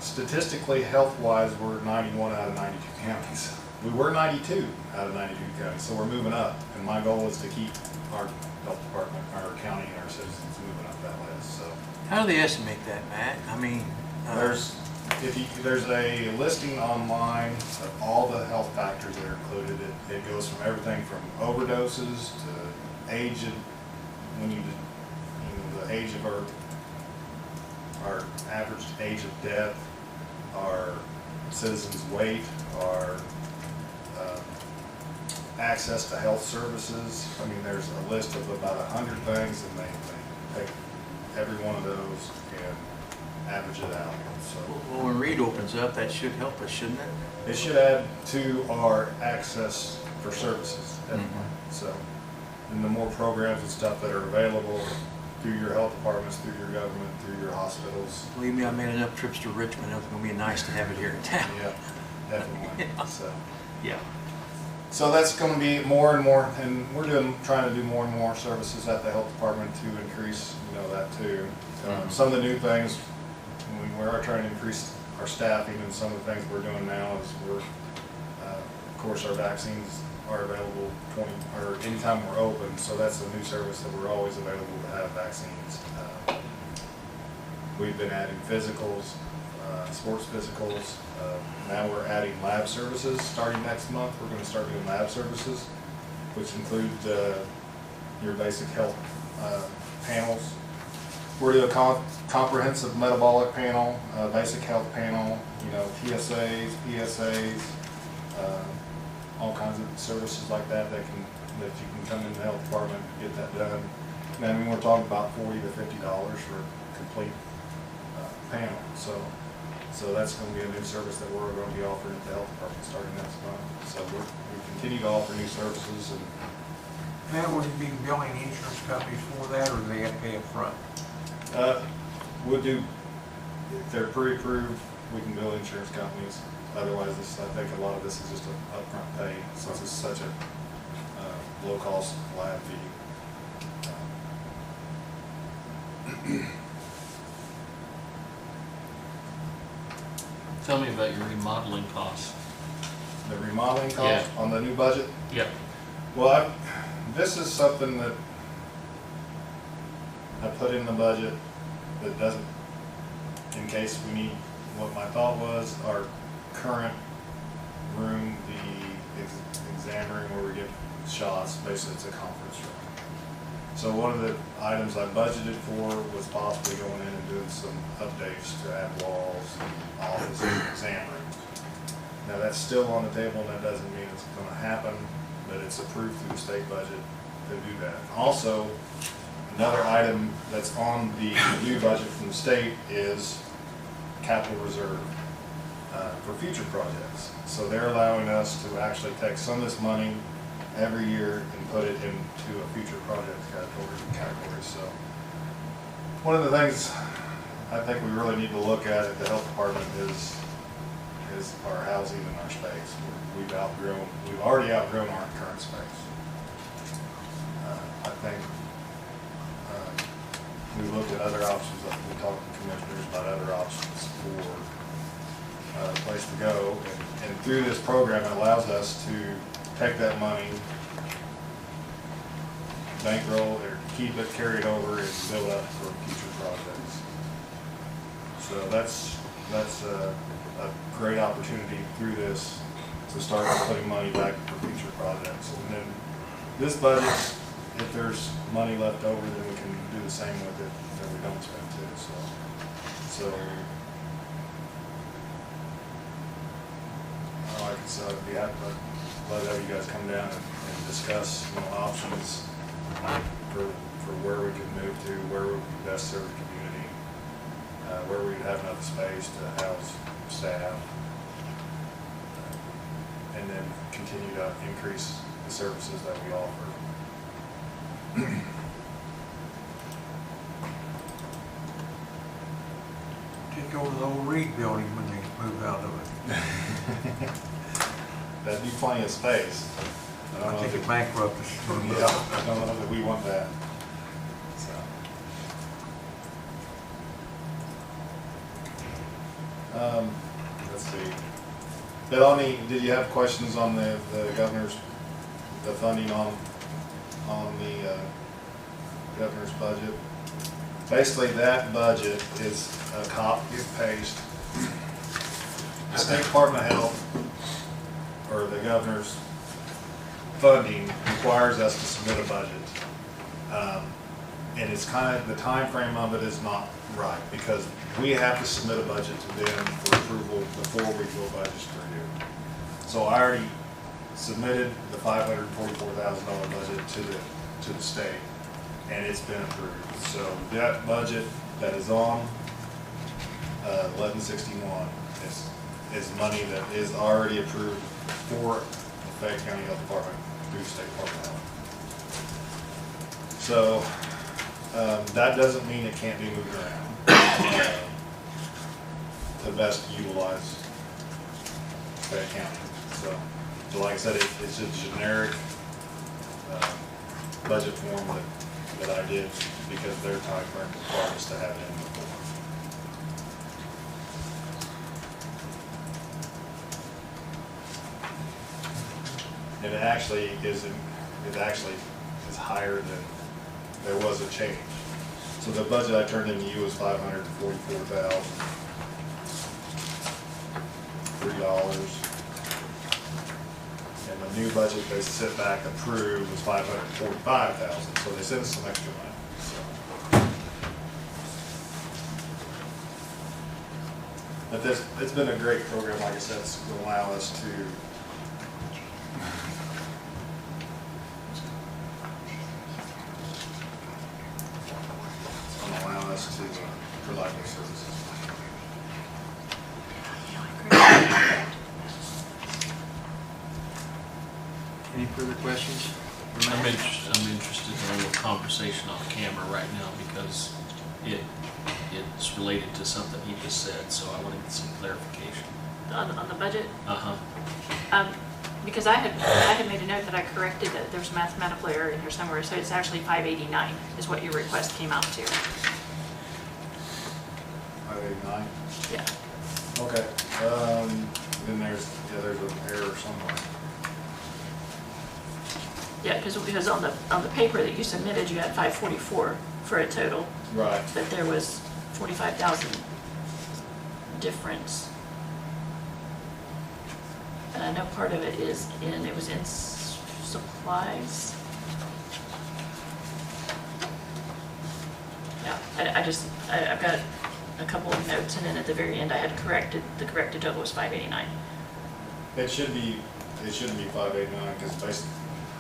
statistically health-wise, we're 91 out of 92 counties. We were 92 out of 92 counties, so we're moving up. And my goal is to keep our health department, our county, and our citizens moving up that list. So
How do they estimate that, Matt? I mean,
there's a listing online of all the health factors that are included. It goes from everything from overdoses to age of the age of our average age of death, our citizens' weight, our access to health services. I mean, there's a list of about 100 things, and they take every one of those and average it out. So,
well, when Reed opens up, that should help us, shouldn't it?
it should add to our access for services, definitely. So, and the more programs and stuff that are available through your health departments, through your government, through your hospitals.
Believe me, I made enough trips to Richmond. It was going to be nice to have it here in town.
Yeah, definitely. So.
Yeah.
So that's going to be more and more, and we're trying to do more and more services at the health department to increase, that too. Some of the new things, we are trying to increase our staffing, and some of the things we're doing now is of course, our vaccines are available anytime we're open. So that's a new service that we're always available to have vaccines. We've been adding physicals, sports physicals. Now we're adding lab services. Starting next month, we're going to start doing lab services, which include your basic health panels. We're doing a comprehensive metabolic panel, basic health panel, TSAs, PSAs, all kinds of services like that that you can come in the health department and get that done. And I mean, we're talking about $40 to $50 for a complete panel. So that's going to be a new service that we're going to be offering at the health department starting next month. So we continue to offer new services. And
Now, will you be billing insurance companies for that, or do they have to pay up front?
we'll do, if they're pre-approved, we can bill insurance companies. Otherwise, I think a lot of this is just an upfront pay, since it's such a low-cost lab fee.
Tell me about your remodeling costs.
The remodeling cost on the new budget?
Yep.
Well, this is something that I put in the budget that doesn't, in case we need, what my thought was, our current room, the exam room where we get shots, basically it's a conference room. So one of the items I budgeted for was possibly going in and doing some updates to add walls, office, and exam rooms. Now that's still on the table, and that doesn't mean it's gonna happen, but it's approved through the state budget to do that. Also, another item that's on the new budget from the state is capital reserve for future projects. So they're allowing us to actually take some of this money every year and put it into a future project category. So one of the things I think we really need to look at the health department is our housing and our space. We've already outgrown our current space. I think we looked at other options. We talked to commissioners about other options for a place to go. And through this program, it allows us to take that money, bankroll or keep it, carry it over, and build up for future projects. So that's a great opportunity through this to start putting money back for future projects. And then this budget, if there's money left over, then we can do the same with it that we don't spend too. So like I said, I'd be happy to let you guys come down and discuss, options for where we could move to, where we could best serve the community, where we would have enough space to house staff, and then continue to increase the services that we offer.
Just go to the old Reed building when they move out of it.
That'd be plenty of space.
I think it bankrupt us.
Yeah, I don't know that we want that. So. Let's see. Belani, did you have questions on the governor's, the funding on the governor's budget? Basically, that budget is a copy and paste. The State Department of Health, or the governor's funding, requires us to submit a budget. And it's kind of, the time frame of it is not right, because we have to submit a budget to them for approval before we go budgets for a year. So I already submitted the $544,000 budget to the state, and it's been approved. So that budget that is on 1161 is money that is already approved for the Fayette County Health Department through the State Department of Health. So that doesn't mean it can't be moved around to best utilize Fayette County. So like I said, it's a generic budget form that I did because their time frame required us to have it in before. And it actually is higher than there was a change. So the budget I turned into you was $544,003. And the new budget they sit back approved was $545,000. So they sent us some extra money. So. But it's been a great program, like I said, it's going to allow us to provide those services.
Any further questions?
I'm interested in a little conversation off camera right now because it's related to something he just said, so I want to get some clarification.
On the budget.
Uh-huh.
Because I had made a note that I corrected that there's a mathematical error in here somewhere, so it's actually 589 is what your request came out to.
589?
Yeah.
Okay, then there's an error somewhere.
Yeah, because on the paper that you submitted, you had 544 for a total,
Right.
but there was 45,000 difference. And I know part of it was in supplies. Yeah, I've got a couple of notes, and then at the very end, I had the corrected total was 589.
It shouldn't be 589, because basically,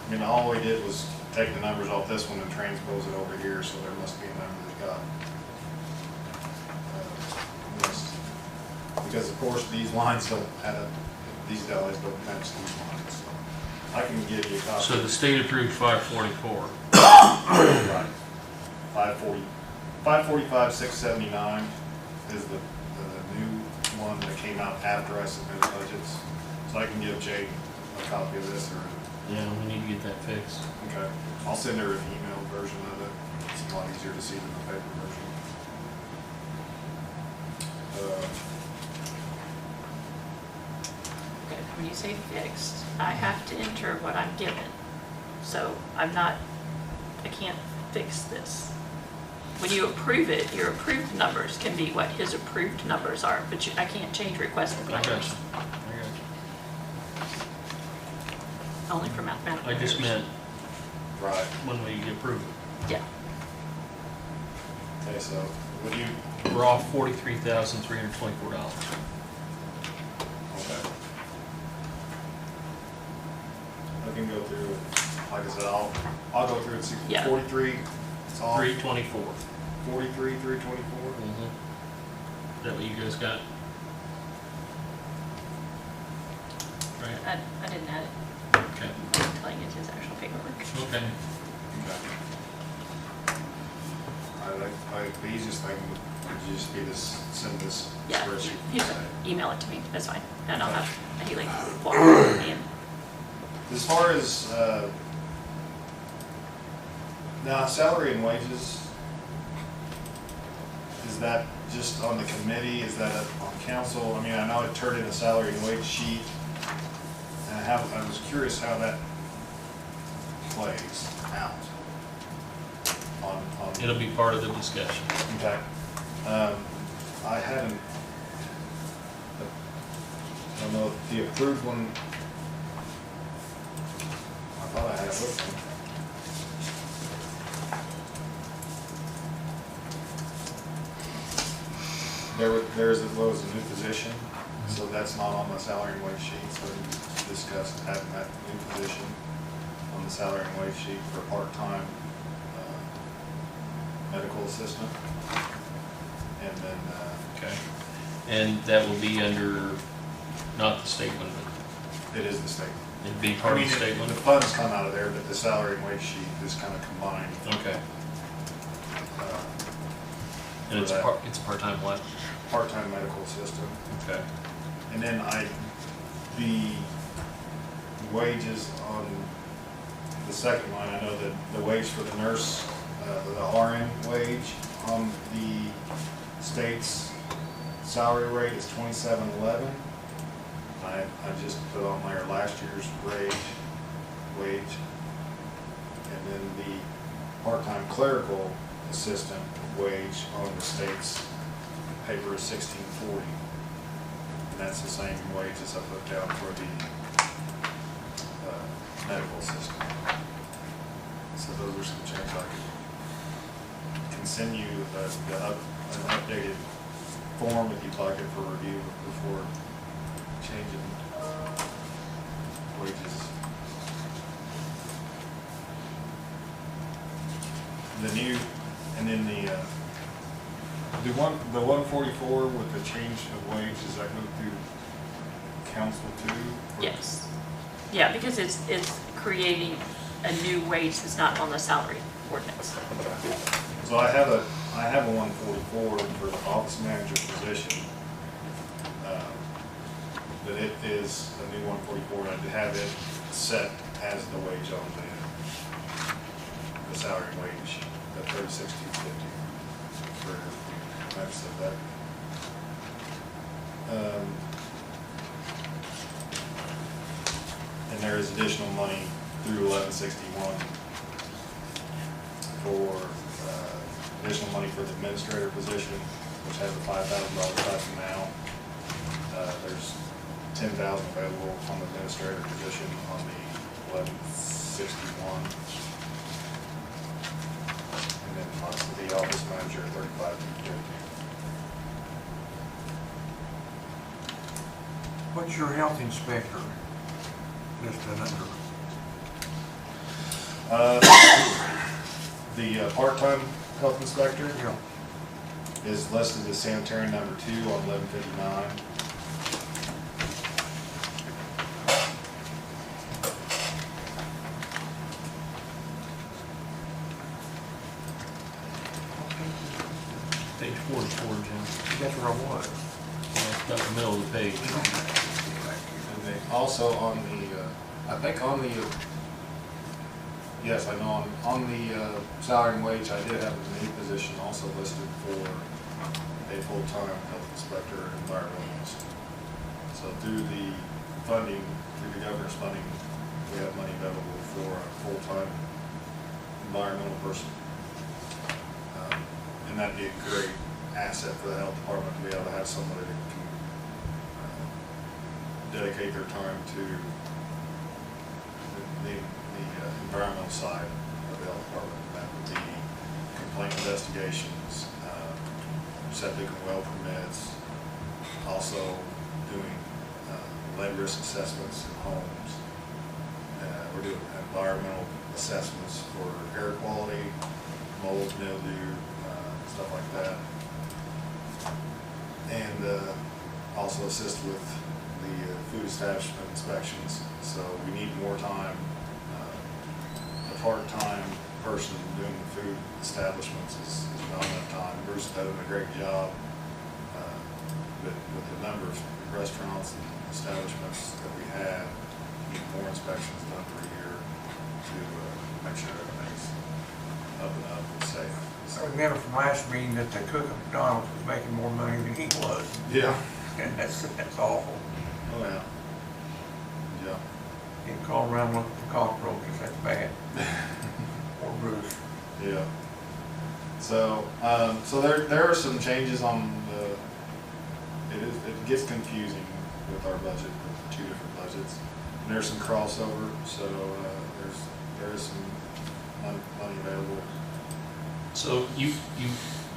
I mean, all we did was take the numbers off this one and transpose it over here, so there must be a number that got missed. Because of course, these lines don't add up, these dollars don't match these lines, so I can give you a copy.
So the state approved 544.
Right. 545, 679 is the new one that came out after I submitted budgets. So I can give Jay a copy of this, or,
Yeah, we need to get that fixed.
okay, I'll send her an email version of it. It's a lot easier to see than the paper version.
Okay, when you say fixed, I have to enter what I'm given. So I can't fix this. When you approve it, your approved numbers can be what his approved numbers are, but I can't change requested
I got you.
numbers.
I got
Only for mathematical
you. I just
errors.
meant
Right.
when we approve it.
Yeah.
Okay, so would you,
We're off $43,324.
okay. I can go through it. Like I said, I'll go through it. See,
Yeah.
43, it's all
324.
43, 324.
Mm-hmm. Is that what you guys got? Right?
I didn't add it.
Okay.
I'm telling you it's his actual paperwork.
Okay.
The easiest thing would just be this, send this
Yeah,
spreadsheet.
you can email it to me, that's fine. And I'll have Haley walk it in.
As far as, now salary and wages, is that just on the committee, is that on council? I mean, I know it turned in a salary and wage sheet, and I was curious how that plays out on.
It'll be part of the discussion.
Okay. I hadn't, I don't know, if the approved one, I thought I had it with me. There's as well as a new position, so that's not on the salary and wage sheet, so we discussed having that new position on the salary and wage sheet for a part-time medical assistant. And then,
Okay. And that will be under, not the statement, but
it is the statement.
it'd be part of the
The
statement?
funds come out of there, but the salary and wage sheet is kind of combined.
Okay.
uh,
And it's
for that
it's a part-time what?
Part-time medical assistant.
Okay.
And then the wages on the second line, I know that the wage for the nurse, the RN wage on the state's salary rate is $27.11. I just put on there last year's wage. And then the part-time clerical assistant wage on the state's paper is $16.40. And that's the same wage as I put down for the medical assistant. So those are some changes I can send you an updated form if you'd like it for review before changing wages. The new, and then the 144 with the change of wage, does that go through council too? Or-
Yes. Yeah, because it's creating a new wage that's not on the salary ordinance.
So I I have a 144 for the office manager position. But it is a new 144, and I have it set as the wage on the salary and wage, at $36,250 for, I've said that. And there is additional money through 1161 for additional money for the administrator position, which has a $5,000 stipend now. There's $10,000 available on the administrator position on the 1161. And then on the office manager, $35,250.
What's your health inspector listed under?
The part-time health inspector
Yeah.
is listed as sanitary number 2 on 1159.
Page 44, Jim.
That's where I was.
It's about the middle of the page.
And they also on the, I think on the, yes, I know on the salary and wage, I did have a new position also listed for a full-time health inspector and environmentalist. So through the funding, through the governor's funding, we have money available for a full-time environmental person. And that'd be a great asset for the health department to be able to have somebody that can dedicate their time to the environmental side of the health department. That would be complaint investigations, septic and well permits, also doing lead risk assessments in homes. We're doing environmental assessments for air quality, mold, mildew, stuff like that. And also assist with the food establishment inspections. So we need more time. A part-time person doing the food establishments is not enough time. Bruce is doing a great job, but with the number of restaurants and establishments that we have, we need more inspections done per year to make sure everything's up and up and safe.
I remember from last meeting that the cook at McDonald's was making more money than he was.
Yeah.
And that's awful.
Oh, yeah. Yeah.
Getting called around looking for cockroaches, that's bad. Or Bruce.
Yeah. So, so there are some changes on the, it gets confusing with our budget, with the 2 different budgets. And there's some crossover, so there is some money available.
So the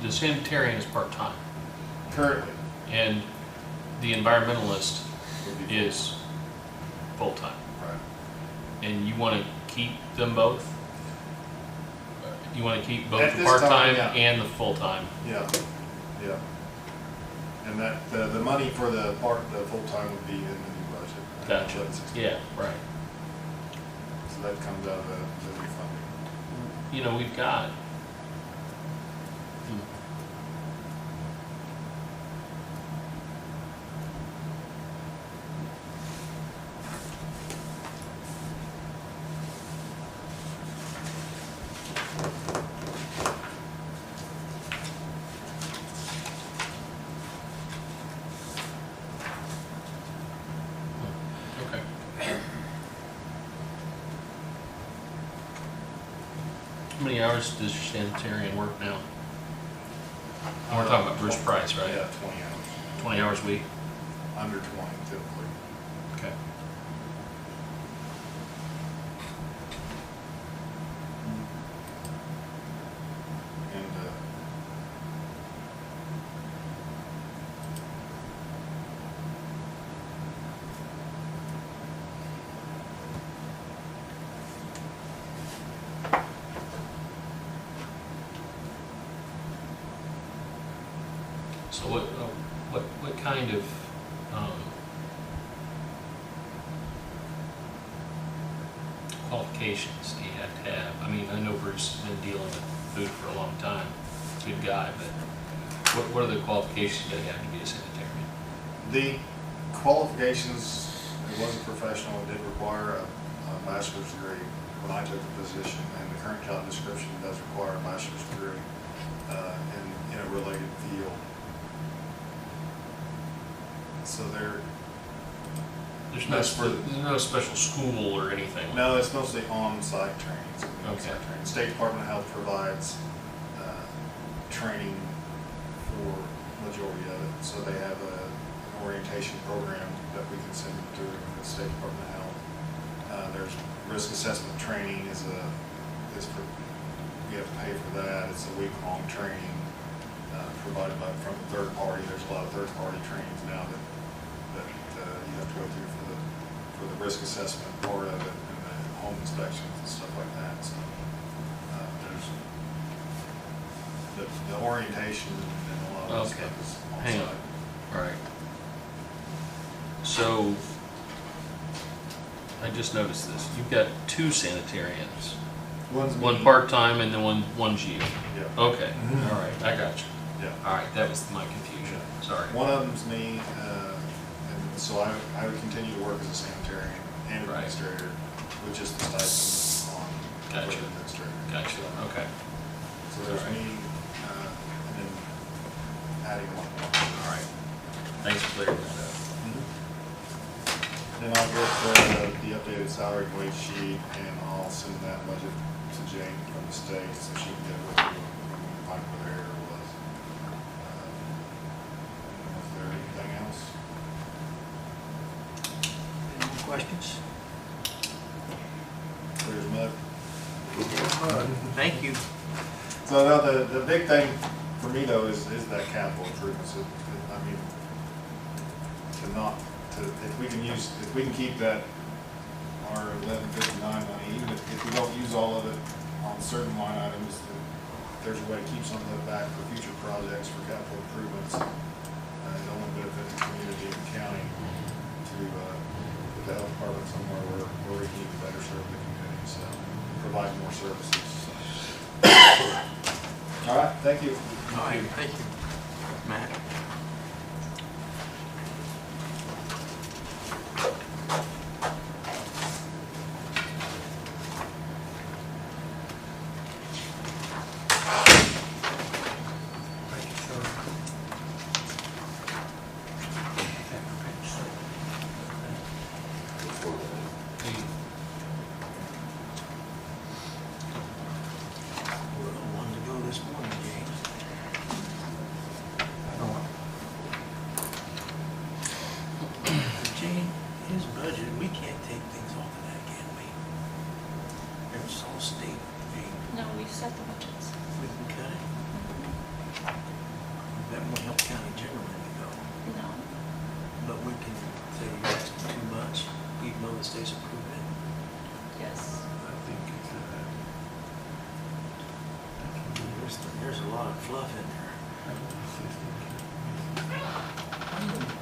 sanitarian is part-time,
Currently,
and the environmentalist
would be
is full-time,
right.
and you want to keep them both? You want to keep both
At
the
this time,
part-time
yeah.
and the full-time?
Yeah, yeah. And that the money for the full-time would be in the new budget.
Gotcha.
1160.
Yeah, right.
So that comes out of the new funding.
You know, we've got, okay. How many hours does your sanitarian work now? And we're talking about Bruce Price, right?
Yeah, 20 hours.
20 hours a week?
Under 20 typically.
Okay.
And
So what kind of, qualifications do you have to have? I mean, I know Bruce has been dealing with food for a long time. good guy, but what are the qualifications they have to be a sanitarian?
The qualifications, it was a professional, it did require a bachelor's degree when I took the position, and the current job description does require a bachelor's degree in a related field. So
There's
That's for-
no special school or anything?
no, it's mostly on-site training. It's gonna be
Okay.
on-site training. State Department of Health provides training for majority of it. So they have an orientation program that we can send them through the State Department of Health. There's risk assessment training you have to pay for that. It's a week-long training provided from a third party. There's a lot of third-party trainings now that you have to go through for the risk assessment part of it and the home inspections and stuff like that. So there's the orientation and a lot of that
Okay.
stuff is on
Hang on.
site.
All right. So, I just noticed this. You've got two sanitarians. One
me.
part-time and then one's you.
Yeah.
Okay,
Mhm.
all right, I got you.
Yeah.
All right, that was my confusion, sorry.
One of them's me, and so I would continue to work as a sanitarian and
Right.
administrator with just the stipend on
Gotcha.
for administrator.
Gotcha, okay.
So there's
All right.
me, and then adding one more.
All right. Thanks for clearing that up.
Then I'll get the updated salary and wage sheet, and I'll send that budget to Jane from the state so she can get it with you and find where the error was. Is there anything else?
Any more questions?
Clear as mud.
Thank you.
So now the big thing for me though is that capital improvements. I mean, if we can keep that our 1159 money, even if we don't use all of it on certain line items, there's a way to keep some of it back for future projects for capital improvements. It only benefit the community and the county to put the health department somewhere where we can even better serve the community, so provide more services. All right, thank you.
All right, thank you. Matt? We're the one to go this morning, James. Gene, his budget, we can't take things off of that, can we? It's all state, Gene.
No, we set the budgets.
We can cut it. That won't help county generally, though.
No.
But we can say you're asking too much, even though the state's approved it.
Yes.
I think there's a lot of fluff in there.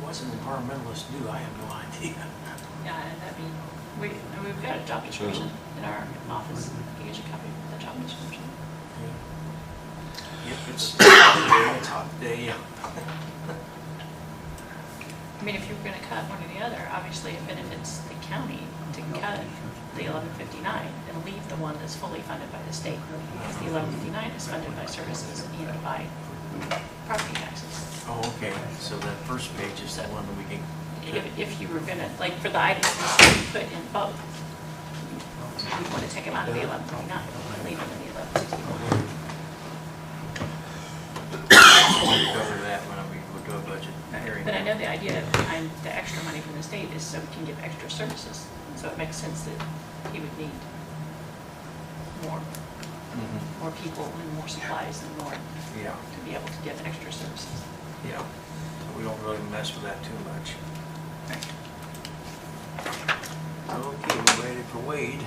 What's an environmentalist do? I have no idea.
Yeah, and that'd be, we've got a job description in our office. You get a copy of the job description.
Yep, it's hot day, yeah.
I mean, if you were gonna cut one or the other, obviously it benefits the county to cut the 1159 and leave the one that's fully funded by the state. Because the 1159 is funded by services and by property taxes.
Oh, okay, so that first page is that one that we can.
If you were gonna, like, for the items you put in both, you want to take them out of the 1159 and leave them in the 1161.
We'll cover that when we do a budget hearing.
But I know the idea behind the extra money from the state is so we can give extra services. So it makes sense that he would need more people and more supplies and more
Yeah,
to be able to give extra services.
yeah. So we don't really mess with that too much. Okay, we're ready for Wade.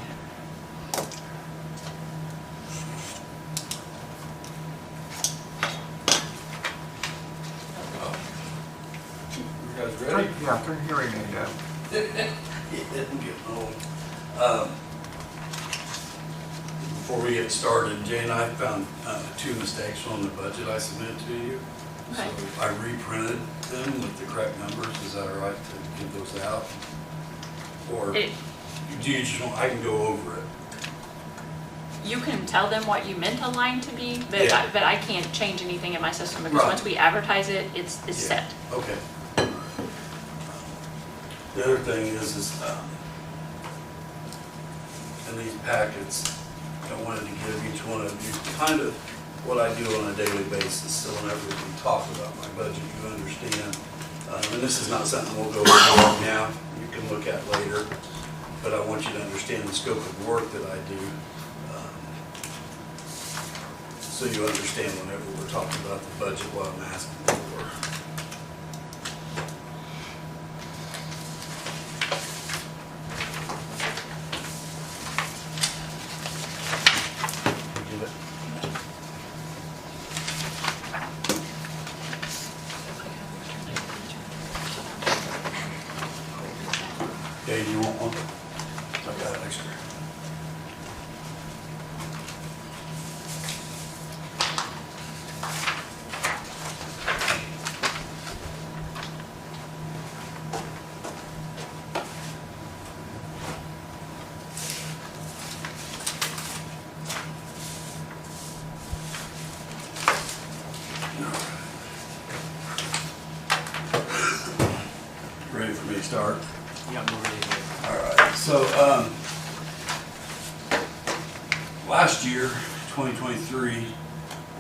You guys ready?
Yeah, turn your radio down.
It didn't get home.
Before we get started, Jay and I found 2 mistakes on the budget I submitted to you.
Okay.
So I reprinted them with the correct numbers. Is that all right to give those out? Or do you just want, I can go over it.
You can tell them what you meant a line to be, but
Yeah.
but I can't change anything in my system because
Right.
once we advertise it, it's
Yeah.
set.
Okay. The other thing is in these packets, I wanted to give each one of you kind of what I do on a daily basis, so whenever we talk about my budget, you understand. And this is not something we'll go over right now, you can look at later, but I want you to understand the scope of work that I do, so you understand whenever we're talking about the budget, what I'm asking for. Okay, you want one? I got an extra. Ready for me to start?
Yeah, I'm ready.
All right, so, last year, 2023,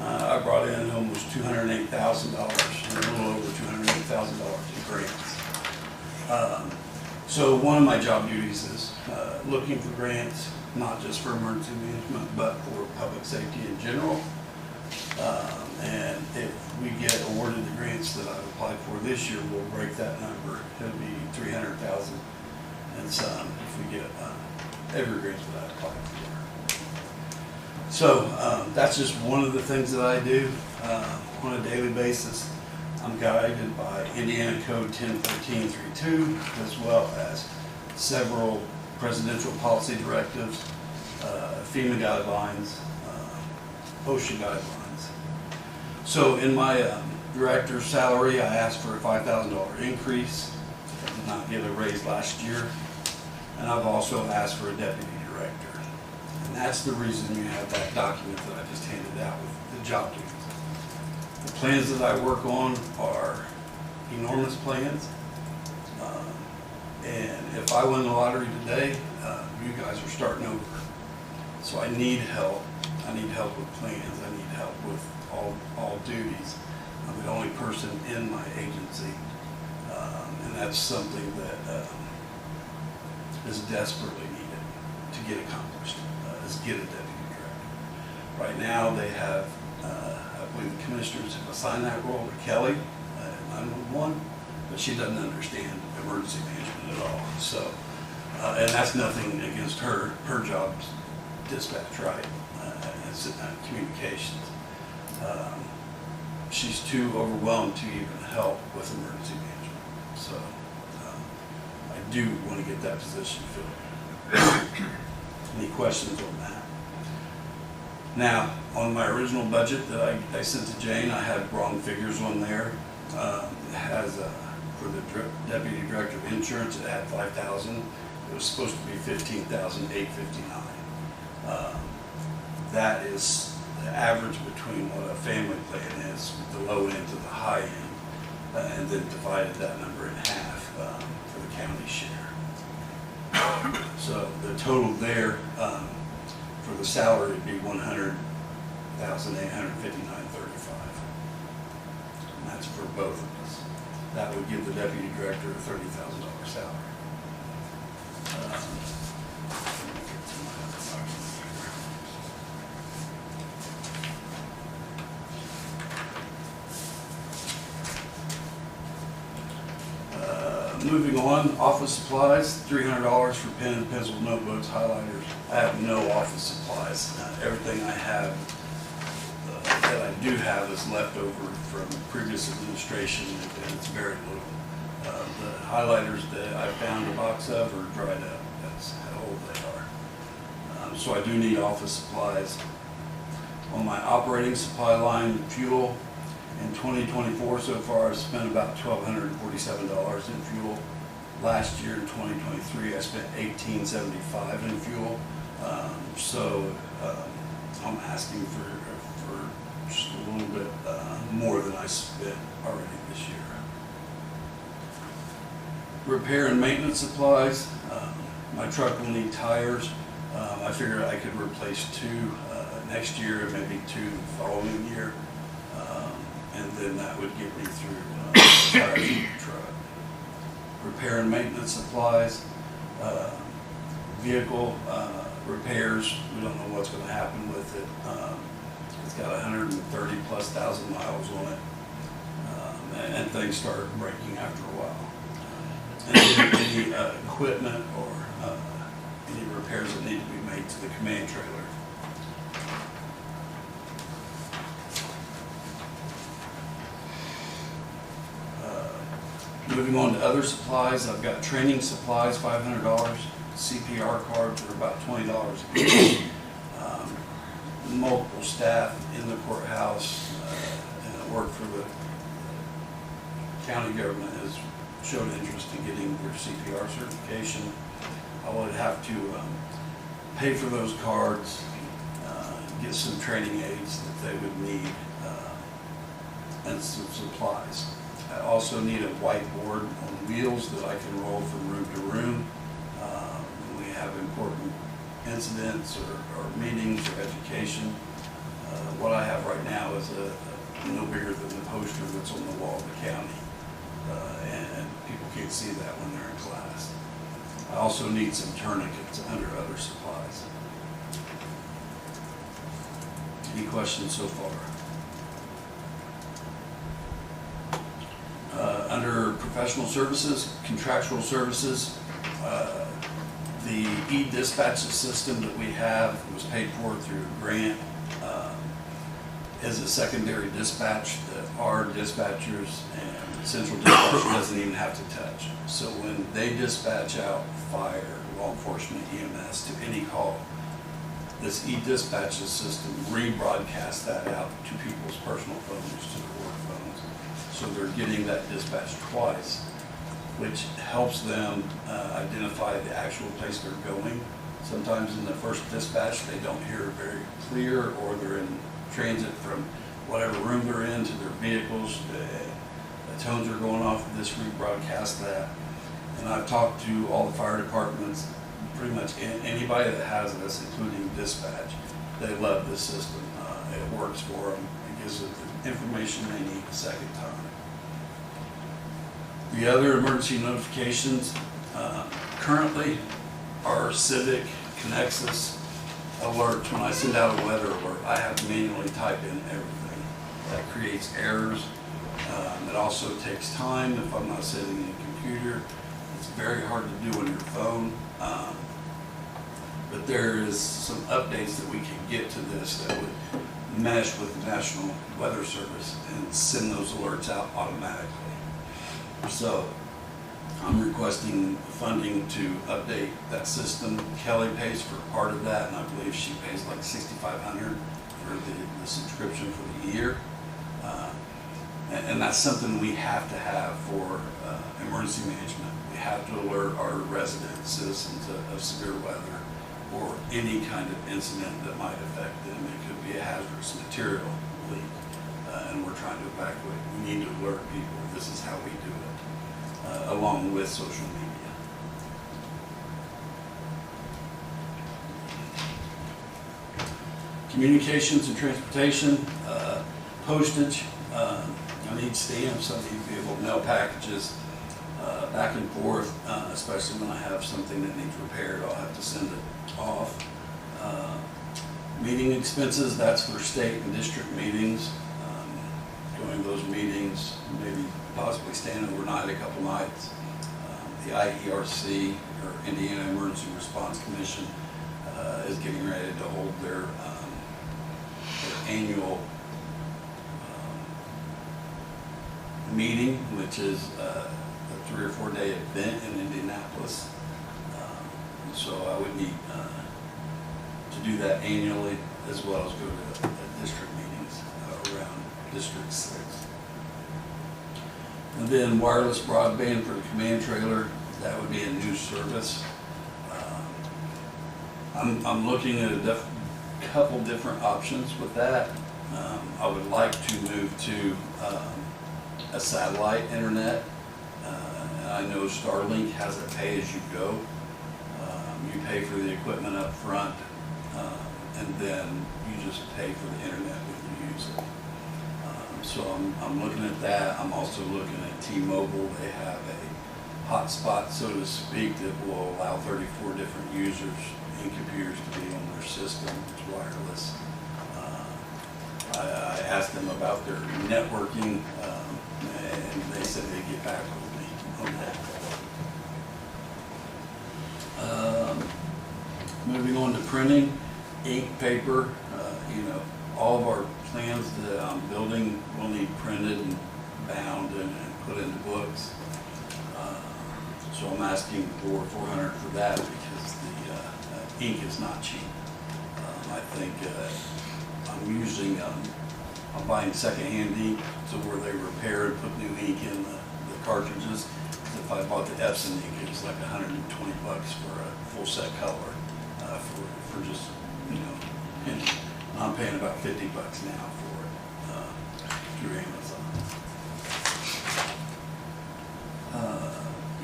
I brought in almost $208,000, a little over $208,000 in grants. So one of my job duties is looking for grants, not just for emergency management, but for public safety in general. And if we get awarded the grants that I've applied for this year, we'll break that number. It'll be 300,000 and some if we get every grant that I applied for. So that's just one of the things that I do on a daily basis. I'm guided by Indiana Code 101332, as well as several presidential policy directives, FEMA guidelines, OSHA guidelines. So in my director's salary, I asked for a $5,000 increase. I did not get a raise last year. And I've also asked for a deputy director. And that's the reason you have that document that I just handed out with the job duties. The plans that I work on are enormous plans. And if I win the lottery today, you guys are starting over. So I need help. I need help with plans. I need help with all duties. I'm the only person in my agency. And that's something that is desperately needed to get accomplished, is get a deputy director. Right now, they have, I believe the commissioners have assigned that role to Kelly at 911, but she doesn't understand emergency management at all. So, and that's nothing against her. Her job's dispatch, right? It's communications. She's too overwhelmed to even help with emergency management. So I do want to get that position filled. Any questions on that? Now, on my original budget that I sent to Jane, I had wrong figures on there. It has, for the deputy director of insurance, it had $5,000. It was supposed to be $15,859. That is the average between what a family plan is, with the low end to the high end, and then divided that number in half for the county share. So the total there for the salary would be $100,859.35, and that's for both of us. That would give the deputy director a $30,000 salary. Moving on, office supplies, $300 for pen and pencil, notebooks, highlighters. I have no office supplies. Everything I have, that I do have, is left over from previous administration, and it's very little. The highlighters that I found a box of are dried up. That's how old they are. So I do need office supplies. On my operating supply line, fuel, in 2024 so far, I've spent about $1,247 in fuel. Last year in 2023, I spent $1,875 in fuel. I'm asking for just a little bit more than I spent already this year. Repair and maintenance supplies. My truck will need tires. I figured I could replace 2 next year and maybe 2 the following year. And then that would get me through tires in the truck. Repair and maintenance supplies. Vehicle repairs, we don't know what's going to happen with it. It's got 130,000+ miles on it. And things start breaking after a while. And any equipment or any repairs that need to be made to the command trailer. Moving on to other supplies, I've got training supplies, $500. CPR cards are about $20 a piece. Multiple staff in the courthouse and that work for the county government has showed interest in getting their CPR certification. I would have to pay for those cards, get some training aids that they would need, and some supplies. I also need a whiteboard on wheels that I can roll from room to room. We have important incidents or meetings or education. What I have right now is no bigger than the poster that's on the wall of the county. And people can't see that when they're in class. I also need some tourniquets under other supplies. Any questions so far? Under professional services, contractual services, the e-dispatch system that we have was paid for through a grant. Is a secondary dispatch that our dispatchers and central dispatch doesn't even have to touch. So when they dispatch out fire, law enforcement, EMS to any call, this e-dispatch system rebroadcasts that out to people's personal phones, to their work phones. So they're getting that dispatch twice, which helps them identify the actual place they're going. Sometimes in the first dispatch, they don't hear very clear, or they're in transit from whatever room they're in to their vehicles. The tones are going off of this rebroadcast that. And I've talked to all the fire departments, pretty much anybody that has this, including dispatch. They love this system. It works for them. It gives them the information they need the second time. The other emergency notifications, currently our Civic Connexus alerts, when I send out a weather alert, I have to manually type in everything. That creates errors. It also takes time if I'm not sitting in a computer. It's very hard to do on your phone. But there is some updates that we can get to this that would mesh with the National Weather Service and send those alerts out automatically. So I'm requesting funding to update that system. Kelly pays for part of that, and I believe she pays like $6,500 for the subscription for the year. And that's something we have to have for emergency management. We have to alert our residents, citizens of severe weather or any kind of incident that might affect them. It could be a hazardous material leak, and we're trying to evacuate. We need to alert people. This is how we do it. Along with social media. Communications and transportation, postage. I need stamps. I need to be able to mail packages back and forth, especially when I have something that needs repaired. I'll have to send it off. Meeting expenses, that's for state and district meetings. Going to those meetings, maybe possibly staying overnight a couple nights. The IERC, or Indiana Emergency Response Commission, is getting ready to hold their annual meeting, which is a 3 or 4 day event in Indianapolis. So I would need do that annually, as well as go to district meetings around District 6. And then wireless broadband for the command trailer, that would be a new service. I'm looking at a couple different options with that. I would like to move to a satellite internet. I know Starlink has a pay-as-you-go. You pay for the equipment up front, and then you just pay for the internet when you use it. So I'm looking at that. I'm also looking at T-Mobile. They have a hotspot, so to speak, that will allow 34 different users and computers to be on their system. It's wireless. I asked them about their networking, and they said they'd get back with me on that. Moving on to printing, ink, paper, all of our plans that I'm building will need printed and bound and put into books. So I'm asking for $400 for that because the ink is not cheap. I think I'm buying secondhand ink, so where they repair and put new ink in the cartridges. If I bought the Epson ink, it was like $120 for a full set color for just, and I'm paying about $50 now for it through Amazon.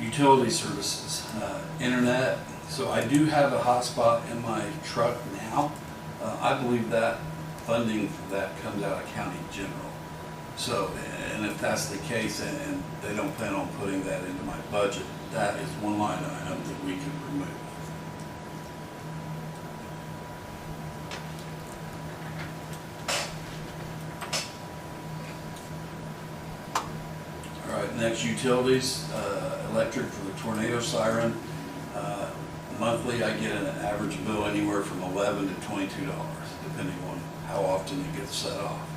Utility services, internet. So I do have a hotspot in my truck now. I believe that funding for that comes out of county general. So, and if that's the case, and they don't plan on putting that into my budget, that is one line item that we can remove. All right, next utilities, electric for the tornado siren. Monthly, I get an average bill anywhere from $11 to $22, depending on how often it gets set off.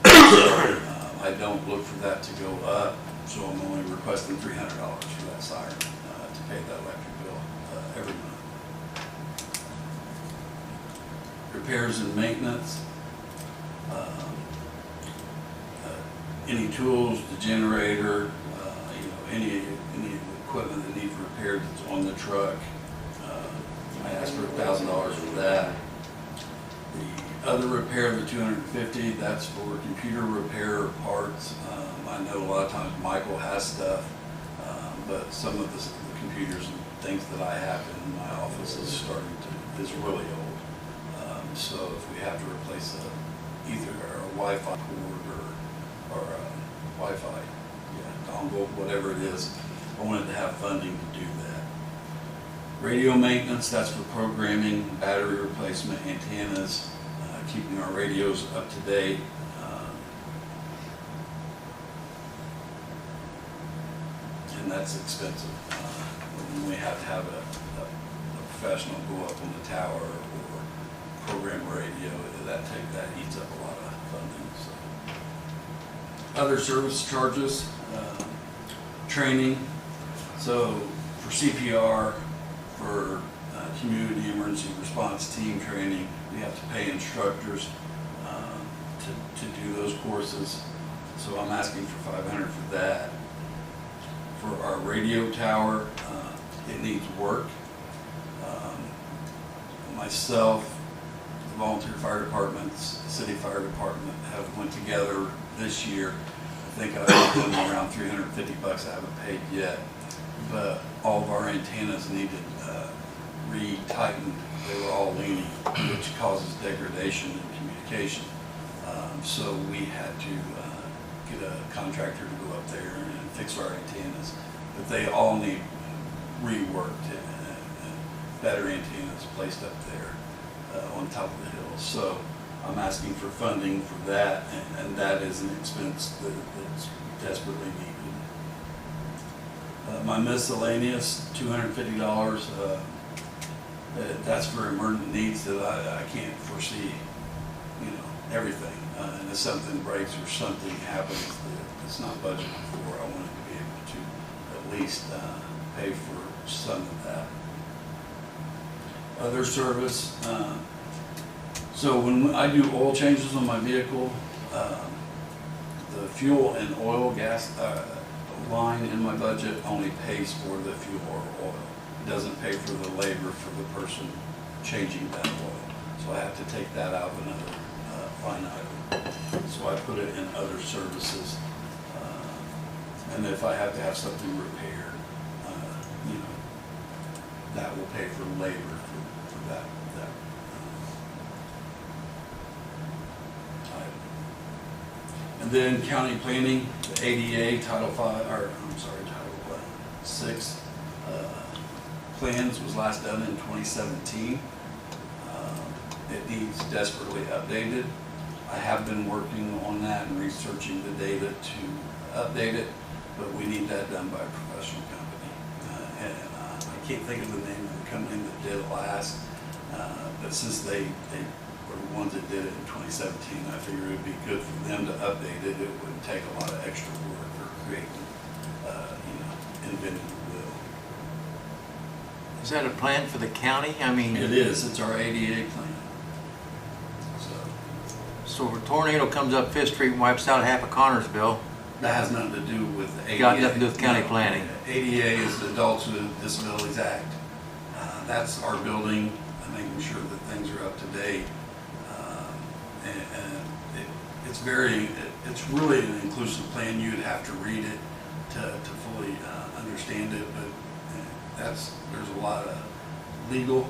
I don't look for that to go up, so I'm only requesting $300 for that siren to pay that electric bill every month. Repairs and maintenance. Any tools, the generator, any equipment that needs repaired that's on the truck. I asked for $1,000 for that. The other repair, the $250, that's for computer repair parts. I know a lot of times Michael has stuff, but some of the computers and things that I have in my office is really old. So if we have to replace either a Wi-Fi cord or a Wi-Fi dongle, whatever it is, I wanted to have funding to do that. Radio maintenance, that's for programming, battery replacement, antennas, keeping our radios up to date. And that's expensive. When we have to have a professional go up on the tower or program radio, that eats up a lot of funding. So. Other service charges, training. So for CPR, for community emergency response team training, we have to pay instructors to do those courses. So I'm asking for $500 for that. For our radio tower, it needs work. Myself, the volunteer fire departments, city fire department have went together this year. I think I've given them around $350 I haven't paid yet. But all of our antennas needed re-tightened. They were all leaning, which causes degradation in communication. So we had to get a contractor to go up there and fix our antennas. But they all need reworked and better antennas placed up there on top of the hill. So I'm asking for funding for that, and that is an expense that's desperately needed. My miscellaneous, $250, that's for emergent needs that I can't foresee, everything. And if something breaks or something happens that's not budgeted for, I wanted to be able to at least pay for some of that. other service. So when I do oil changes on my vehicle, the fuel and gas line in my budget only pays for the fuel or oil. It doesn't pay for the labor for the person changing that oil. So I have to take that out of another line item. So I put it in other services. And if I have to have something repaired, you know, that will pay for labor for that item. And then county planning, the ADA Title Title 6 plans was last done in 2017. It needs desperately updated. I have been working on that and researching the data to update it, but we need that done by a professional company. And I can't think of the name of the company that did it last, but since they were the ones that did it in 2017, I figured it would be good for them to update it. It wouldn't take a lot of extra work or creating, inventing the wheel.
Is that a plan for the county? I mean,
It is, it's our ADA plan.
so if a tornado comes up Fifth Street and wipes out half of Connorsville,
That has nothing to do with the ADA.
got nothing to do with county planning.
ADA is the Adults with Disabilities Act. That's our building, and making sure that things are up to date. It's really an inclusive plan. You'd have to read it to fully understand it, but there's a lot of legal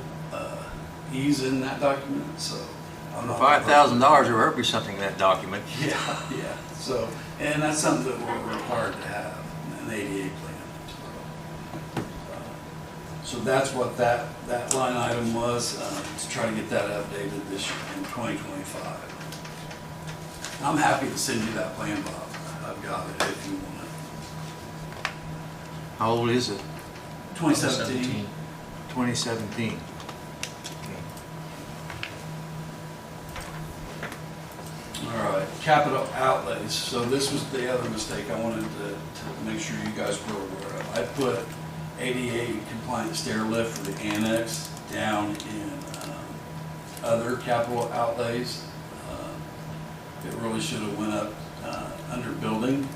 ease in that document, so.
$5,000 there would be something in that document.
Yeah. So, and that's something that we're required to have, an ADA plan. So that's what that line item was, to try to get that updated this year in 2025. I'm happy to send you that plan, Bob. I've got it if you want it.
How old is it?
2017.
2017.
All right, capital outlays. So this was the other mistake I wanted to make sure you guys were aware of. I put ADA compliant stair lift for the annex down in other capital outlays. It really should have went up under building.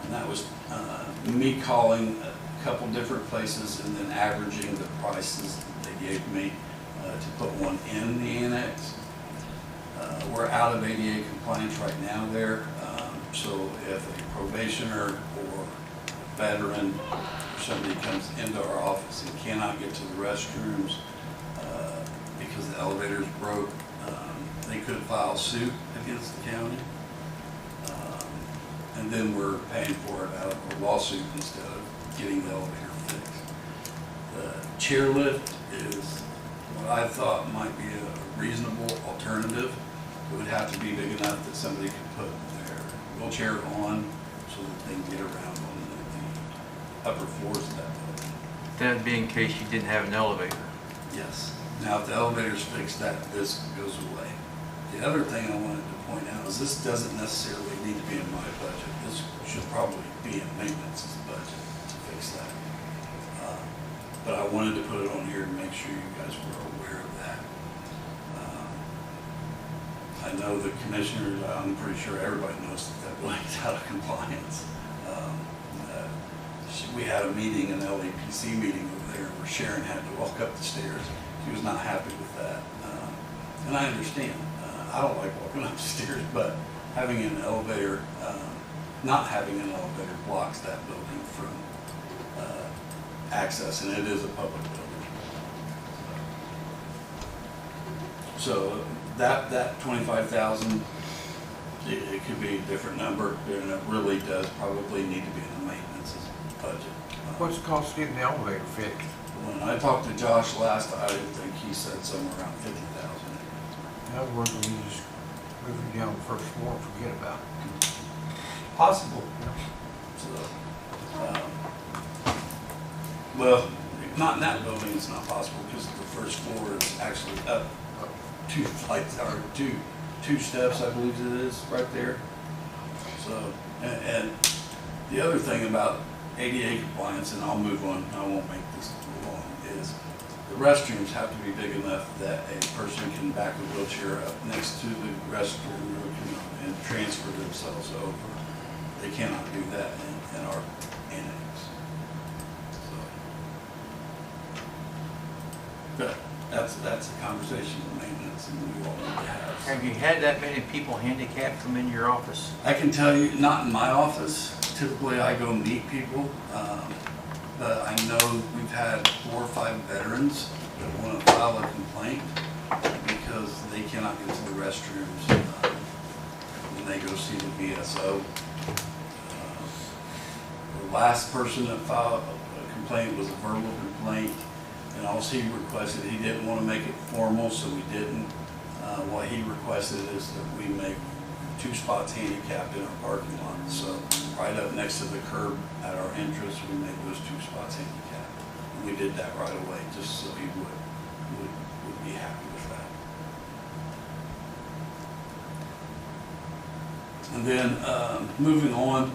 And that was me calling a couple different places and then averaging the prices that they gave me to put one in the annex. We're out of ADA compliance right now there, so if a probationer or veteran or somebody comes into our office and cannot get to the restrooms because the elevator's broke, they could file suit against the county. And then we're paying for it out of a lawsuit instead of getting the elevator fixed. The chairlift is what I thought might be a reasonable alternative. It would have to be big enough that somebody could put their wheelchair on so that they can get around on the upper floors of that building.
That'd be in case you didn't have an elevator.
Yes. Now, if the elevator's fixed, this goes away. The other thing I wanted to point out is this doesn't necessarily need to be in my budget. This should probably be in maintenance's budget to fix that. But I wanted to put it on here to make sure you guys were aware of that. I know the commissioners, I'm pretty sure everybody knows that building's out of compliance. We had a meeting, an LAPC meeting over there where Sharon had to walk up the stairs. She was not happy with that. And I understand. I don't like walking up the stairs, but having an elevator, not having an elevator blocks that building from access, and it is a public building. So that 25,000, it could be a different number, and it really does probably need to be in the maintenance budget.
What's the cost of getting the elevator fixed?
When I talked to Josh last, I think he said somewhere around 50,000.
In other words, we just move it down the first floor and forget about it. Possible.
So, well, not in that building, it's not possible because the first floor is actually up 2 flights, or two steps, I believe it is, right there. So, and the other thing about ADA compliance, and I'll move on, I won't make this too long, is the restrooms have to be big enough that a person can back a wheelchair up next to the restroom or and transfer themselves over. They cannot do that in our annex. So, but that's a conversation of maintenance and we all need to have.
Have you had that many people handicapped come into your office?
I can tell you, not in my office. Typically, I go meet people, but I know we've had 4 or 5 veterans that want to file a complaint because they cannot get to the restrooms when they go see the BSO. The last person that filed a complaint was a verbal complaint, and all he requested, he didn't want to make it formal, so we didn't. What he requested is that we make 2 spots handicapped in our parking lot. So right up next to the curb at our entrance, we made those 2 spots handicapped. And we did that right away, just so he would be happy with that. And then moving on,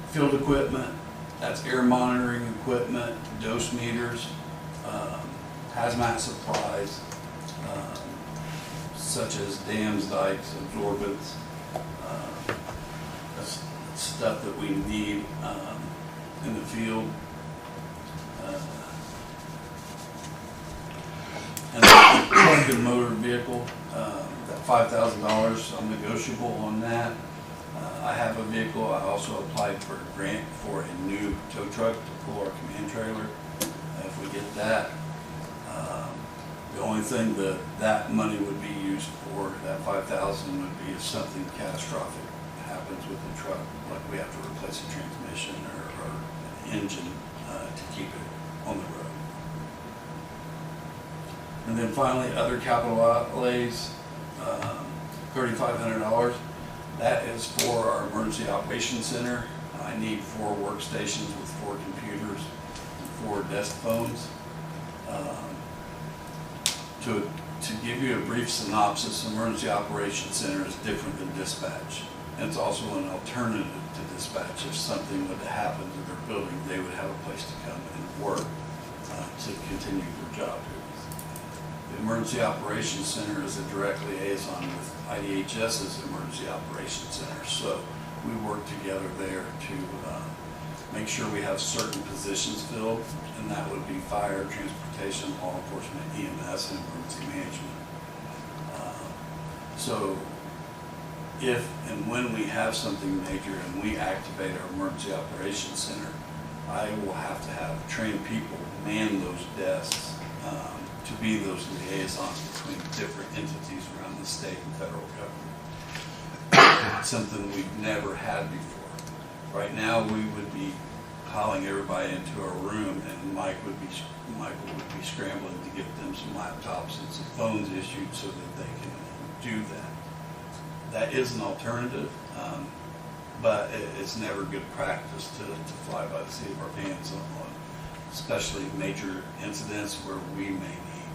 field equipment, that's air monitoring equipment, dose meters, hazmat supplies, such as dams, dikes, absorbents, that's stuff that we need in the field. And the truck and motor vehicle, that $5,000, I'm negotiable on that. I have a vehicle. I also applied for a grant for a new tow truck to pull our command trailer. If we get that, the only thing that money would be used for, that $5,000 would be if something catastrophic happens with the truck, like we have to replace a transmission or an engine to keep it on the road. And then finally, other capital outlays, $3,500. That is for our emergency operations center. I need 4 workstations with 4 computers and 4 desk phones. To give you a brief synopsis, emergency operations center is different than dispatch. And it's also an alternative to dispatch. If something would happen to their building, they would have a place to come and work to continue their job duties. The Emergency Operations Center is a direct liaison with IDHS's Emergency Operations Center. So we work together there to make sure we have certain positions filled, and that would be fire, transportation, law enforcement, EMS, and emergency management. So if and when we have something major and we activate our Emergency Operations Center, I will have to have trained people man those desks to be those liaisons between different entities around the state and federal government. Something we've never had before. Right now, we would be calling everybody into our room, and Michael would be scrambling to get them some laptops and some phones issued so that they can do that. That is an alternative, but it's never good practice to fly by the seat of our pants on especially major incidents where we may need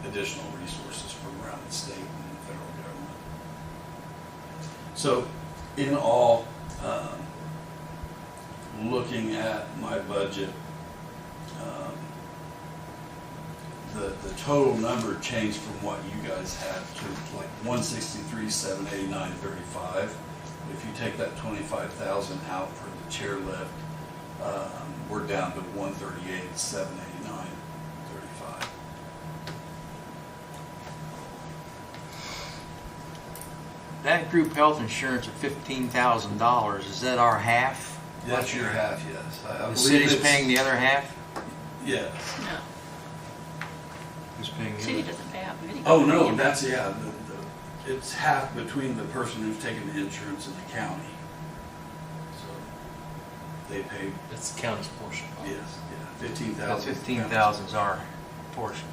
additional resources from around the state and the federal government. So, in all, looking at my budget, the total number changed from what you guys had to like 163,789.35. If you take that 25,000 out for the chairlift, we're down to 138,789.35.
That group health insurance of $15,000, is that our half?
That's your half, yes. I
The
believe
city's
it's-
paying the other half?
Yes.
No,
Who's paying the
city
other?
doesn't pay out anything.
Oh, no, that's, yeah, it's half between the person who's taking the insurance and the county. So they pay,
It's the county's portion.
yes, yeah, 15,000.
That 15,000 is our portion.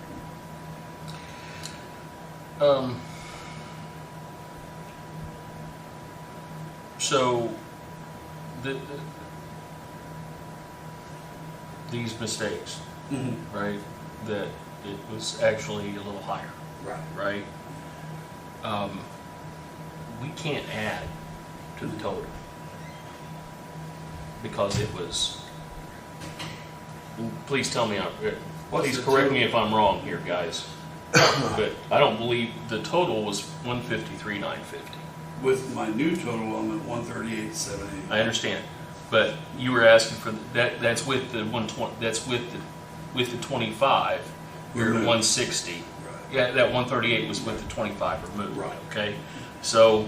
So, these mistakes,
Mhm.
right, that it was actually a little higher,
Right.
right? We can't add to the total because it was Please tell me,
What's
please
the
correct
total?
me if I'm wrong here, guys. But I don't believe the total was 153,950.
With my new total, I'm at 138,780.
I understand, but you were asking for that. That's with the 120. That's with the 25. We're at
Removed.
160.
Right.
Yeah, that 138 was with the 25 removed.
Right.
Okay, so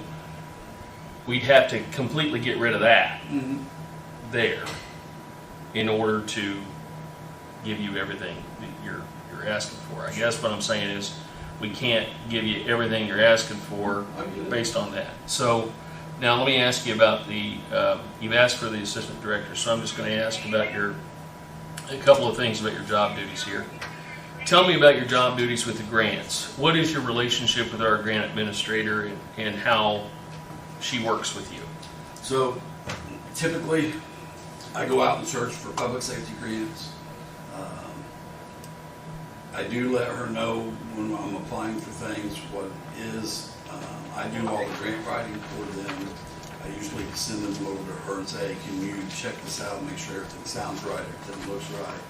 we'd have to completely get rid of that
Mhm.
there in order to give you everything that you're asking for. I guess what I'm saying is we can't give you everything you're asking for
I get it.
based on that. So now let me ask you about the, you've asked for the assistant director, so I'm just going to ask about a couple of things about your job duties here. Tell me about your job duties with the grants. What is your relationship with our grant administrator and how she works with you?
So typically, I go out and search for public safety grants. I do let her know when I'm applying for things what it is. I do all the grant writing for them. I usually send them over to her and say, can you check this out, make sure everything sounds right, everything looks right,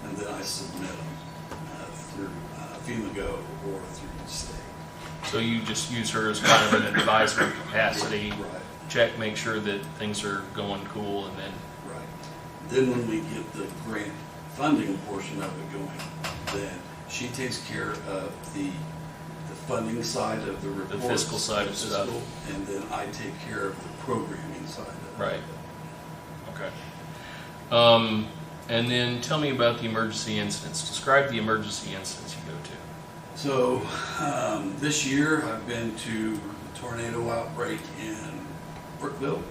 and then I submit them through FEMA Go or through the state.
So you just use her as kind of an advisory capacity,
Right.
check, make sure that things are going cool, and then,
Right. Then when we get the grant funding portion of it going, then she takes care of the funding side of the report.
fiscal side of stuff.
fiscal, And then I take care of the programming side of it.
right. Okay. And then tell me about the emergency incidents. Describe the emergency incidents you go to.
So this year I've been to the tornado outbreak in Brookville.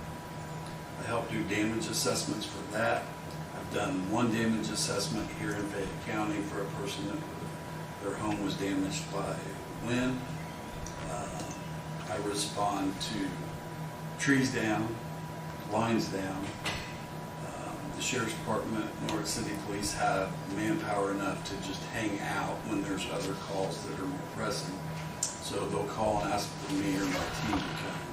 I helped do damage assessments for that. I've done one damage assessment here in Fayette County for a person that their home was damaged by wind. I respond to trees down, lines down. The Sheriff's Department, Norwood City Police have manpower enough to just hang out when there's other calls that are more pressing. So they'll call and ask for me or my team to come.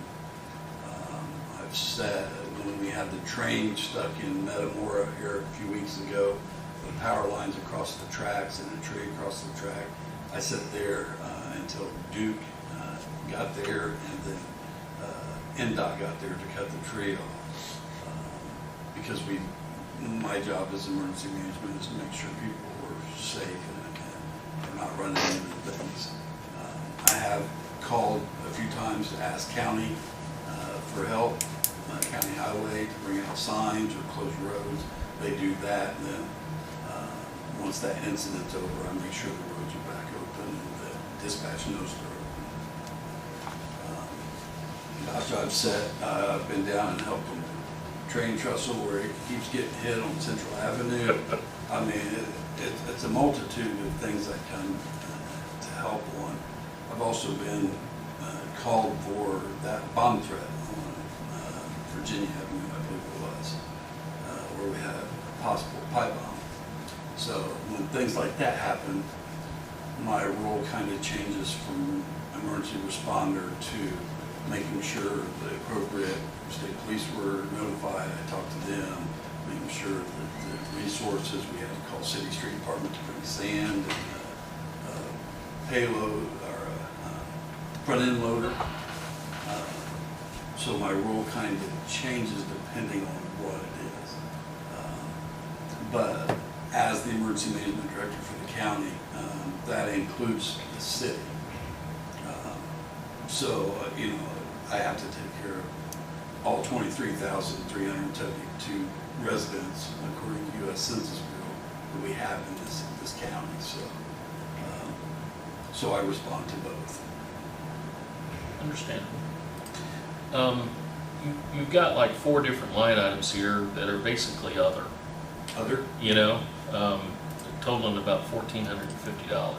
I've said when we had the train stuck in Metamora here a few weeks ago, the power lines across the tracks and a tree across the track, I sat there until Duke got there and then NDOT got there to cut the tree off. Because my job as emergency management is to make sure people are safe and are not running into things. I have called a few times to ask county for help, county highway to bring out signs or close roads. They do that, and then once that incident's over, I make sure the roads are back open and the dispatch knows they're open. Gosh, I've been down and helped them train trestle where it keeps getting hit on Central Avenue. I mean, it's a multitude of things I come to help on. I've also been called for that bomb threat on Virginia Avenue, I believe it was, where we had a possible pipe bomb. So when things like that happen, my role kind of changes from emergency responder to making sure the appropriate state police were notified. I talked to them, making sure that the resources, we had to call City Street Department to bring sand and payload or front end loader. So my role kind of changes depending on what it is. But as the emergency management director for the county, that includes the city. So, I have to take care of all 23,372 residents, according to U.S. Census Bureau, that we have in this county. So I respond to both.
Understandable. You've got like 4 different line items here that are basically other.
Other?
Totaling about $1,450.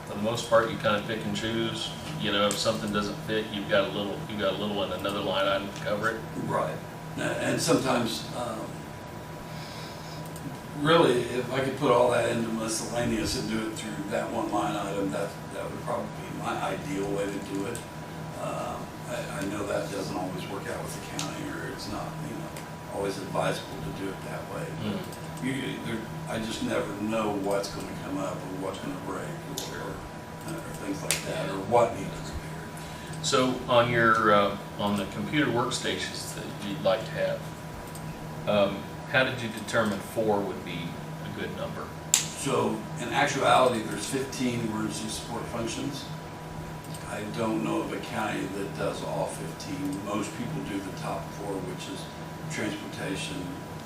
For the most part, you kind of pick and choose. If something doesn't fit, you've got a little in another line item to cover it.
Right. And sometimes, really, if I could put all that into miscellaneous and do it through that one line item, that would probably be my ideal way to do it. I know that doesn't always work out with the county, or it's not, always advisable to do it that way. But I just never know what's going to come up, or what's going to break, or things like that, or what needs repaired.
So on your, on the computer workstations that you'd like to have, how did you determine 4 would be a good number?
So in actuality, there's 15 emergency support functions. I don't know of a county that does all 15. Most people do the top 4, which is transportation,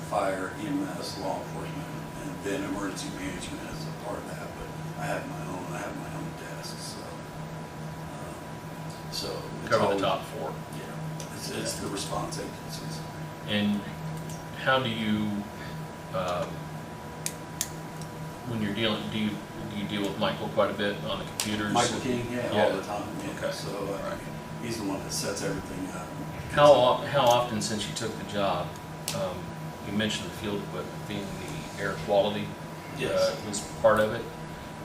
fire, EMS, law enforcement, and then emergency management is a part of that. But I have my own desk, so it's
Cover
all-
the top 4.
Yeah, it's the response agencies.
And how do you, when you're dealing, do you deal with Michael quite a bit on the computers?
Michael King, all the time. Yeah.
Okay.
So he's the one that sets everything up.
How often since you took the job, you mentioned the field equipment being the air quality was part of it.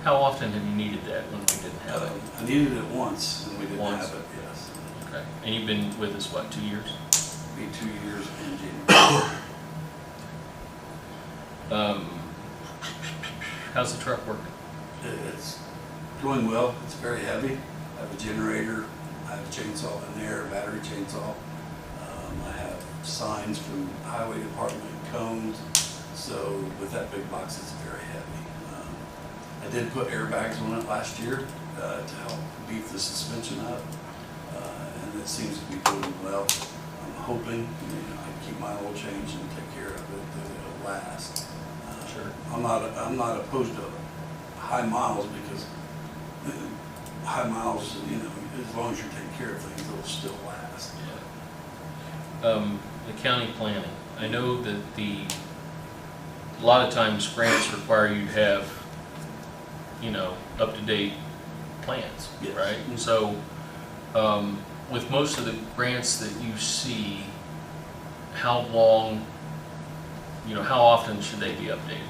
How often have you needed that when we didn't have it?
I needed it once and we didn't
Once?
have it, yes.
Okay. And you've been with us, what, 2 years?
Be 2 years in January.
How's the truck working?
It's going well. It's very heavy. I have a generator. I have a chainsaw in there, a battery chainsaw. I have signs from the highway department, cones. So with that big box, it's very heavy. I did put airbags on it last year to help beef the suspension up, and it seems to be doing well. I'm hoping I keep my oil change and take care of it, that it'll last.
Sure.
I'm not opposed to high miles, because high miles, as long as you're taking care of things, they'll still last.
The county planning. I know that a lot of times grants require you to have, up-to-date plans,
Yes.
right? And so, with most of the grants that you see, how long, how often should they be updated?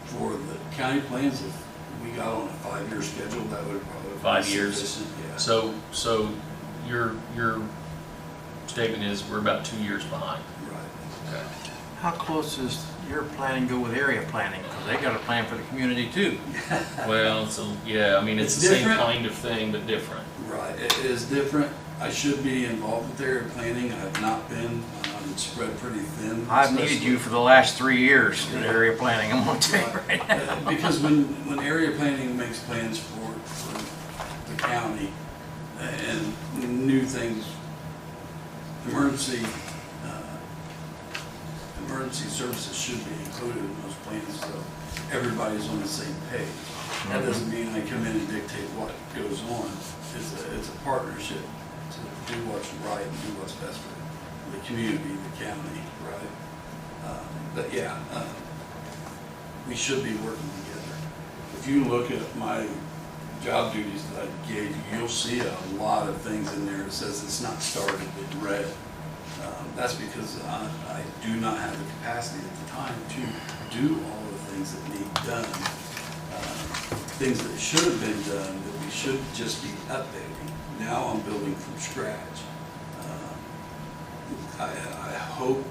For the county plans, if we got on a 5-year schedule, that would probably be
5 years?
sufficient, yeah.
So your statement is we're about 2 years behind.
Right.
Okay.
How close does your planning go with area planning? Because they got a plan for the community too.
Well, it's
It's
the same
different.
kind of thing, but different.
Right, it is different. I should be involved with area planning. I have not been. I'm spread pretty thin.
I've needed you for the last 3 years in area planning, I'm gonna tell you right now.
Because when area planning makes plans for the county and new things, emergency services should be included in those plans, so everybody's on the same page. That doesn't mean I come in and dictate what goes on. It's a partnership to do what's right and do what's best for the community, the county, right? But yeah, we should be working together. If you look at my job duties that I gave you, you'll see a lot of things in there that says it's not started in red. That's because I do not have the capacity at the time to do all the things that need done. Things that should have been done that we should just be updating. Now I'm building from scratch. I hope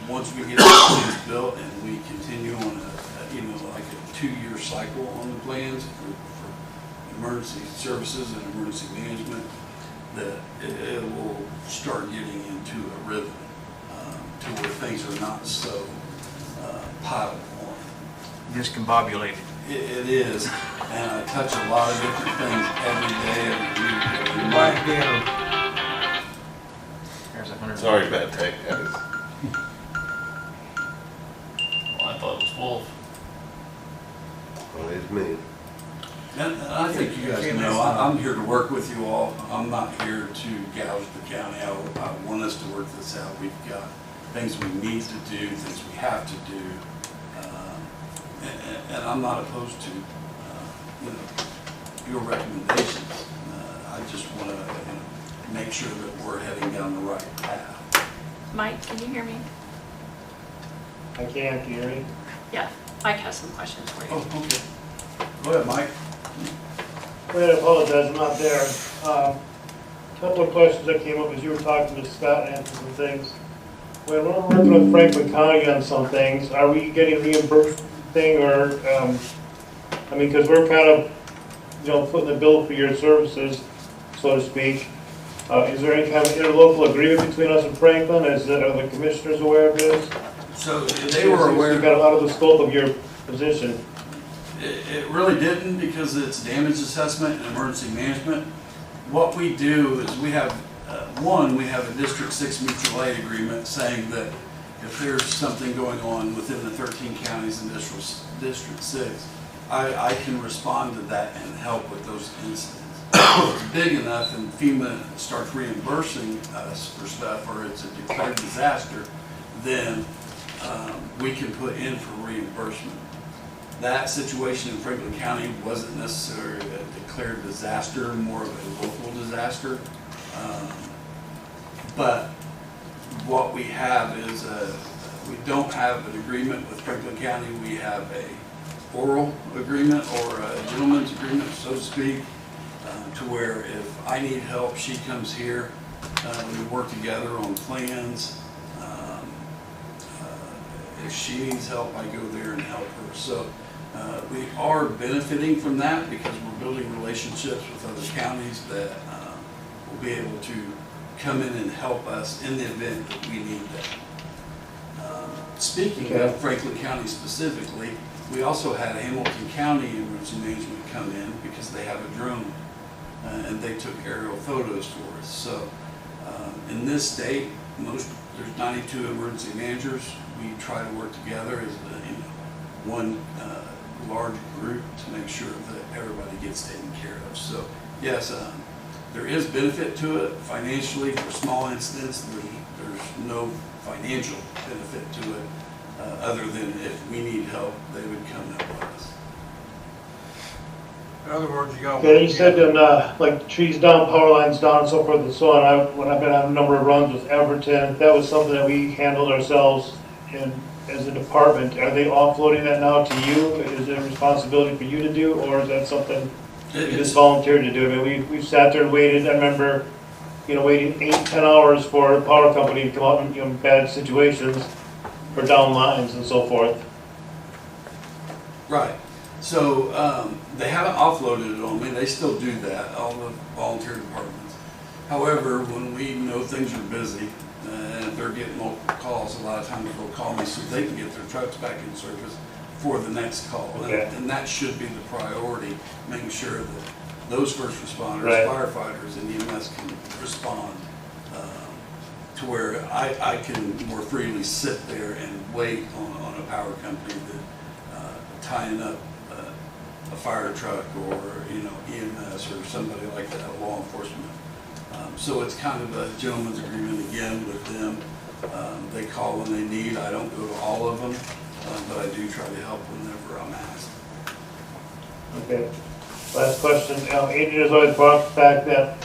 once we get the plans built and we continue on like a 2-year cycle on the plans for emergency services and emergency management, that it will start getting into a rhythm to where things are not so piled on.
Discombobulated.
It is, and I touch a lot of different things every day, every week, every
Might
month.
be
There's 100.
Sorry about that, guys.
Well, I thought it was Wolf.
Well, it's me.
And I think you guys know, I'm here to work with you all. I'm not here to gouge the county. I want us to work this out. We've got things we need to do, things we have to do. And I'm not opposed to, your recommendations. I just want to make sure that we're heading down the right path.
Mike, can you hear me?
I can hear you.
Yeah, Mike has some questions for you.
Oh, okay. Go ahead, Mike.
Well, I apologize, I'm not there. Couple of questions that came up as you were talking to Scott and answering some things. When we're working with Franklin County on some things, are we getting reimbursed thing or, I mean, because we're kind of, you know, footing the bill for your services, so to speak. Is there any kind of interlocal agreement between us and Franklin? Are the commissioners aware of this?
So they were aware.
You got out of the scope of your position.
It really didn't because it's damage assessment and emergency management. What we do is we have, we have a District 6 mutual aid agreement saying that if there's something going on within the 13 counties in District 6, I can respond to that and help with those incidents. If it's big enough and FEMA starts reimbursing us for stuff or it's a declared disaster, then we can put in for reimbursement. That situation in Franklin County wasn't necessarily a declared disaster, more of a local disaster. But what we have is we don't have an agreement with Franklin County. We have a oral agreement or a gentleman's agreement, so to speak, to where if I need help, she comes here. We work together on plans. If she needs help, I go there and help her. So we are benefiting from that because we're building relationships with other counties that will be able to come in and help us in the event that we need that. Speaking of Franklin County specifically, we also had Hamilton County Emergency Management come in because they have a drone and they took aerial photos for us. So in this state, there's 92 emergency managers. We try to work together as one large group to make sure that everybody gets taken care of. So yes, there is benefit to it financially for small incidents. There's no financial benefit to it other than if we need help, they would come help us.
In other words, you got.
Okay, you said like trees down, power lines down, and so forth and so on. When I've been on a number of runs with Everton, that was something that we handled ourselves and as a department. Are they offloading that now to you? Is it a responsibility for you to do, or is that something you just volunteered to do? I mean, we've sat there and waited. I remember, waiting 8-10 hours for a power company to come out in bad situations for down lines and so forth.
Right. So they haven't offloaded it on me. They still do that, all the volunteer departments. However, when we know things are busy and if they're getting multiple calls, a lot of times they'll call me so they can get their trucks back in service for the next call.
Okay.
And that should be the priority, making sure that those first responders,
right,
firefighters, and EMS can respond to where I can more freely sit there and wait on a power company that tying up a fire truck or EMS or somebody like that, law enforcement. So it's kind of a gentleman's agreement again with them. They call when they need. I don't go to all of them, but I do try to help whenever I'm asked.
Okay. Last question. Adrian has always brought up the fact that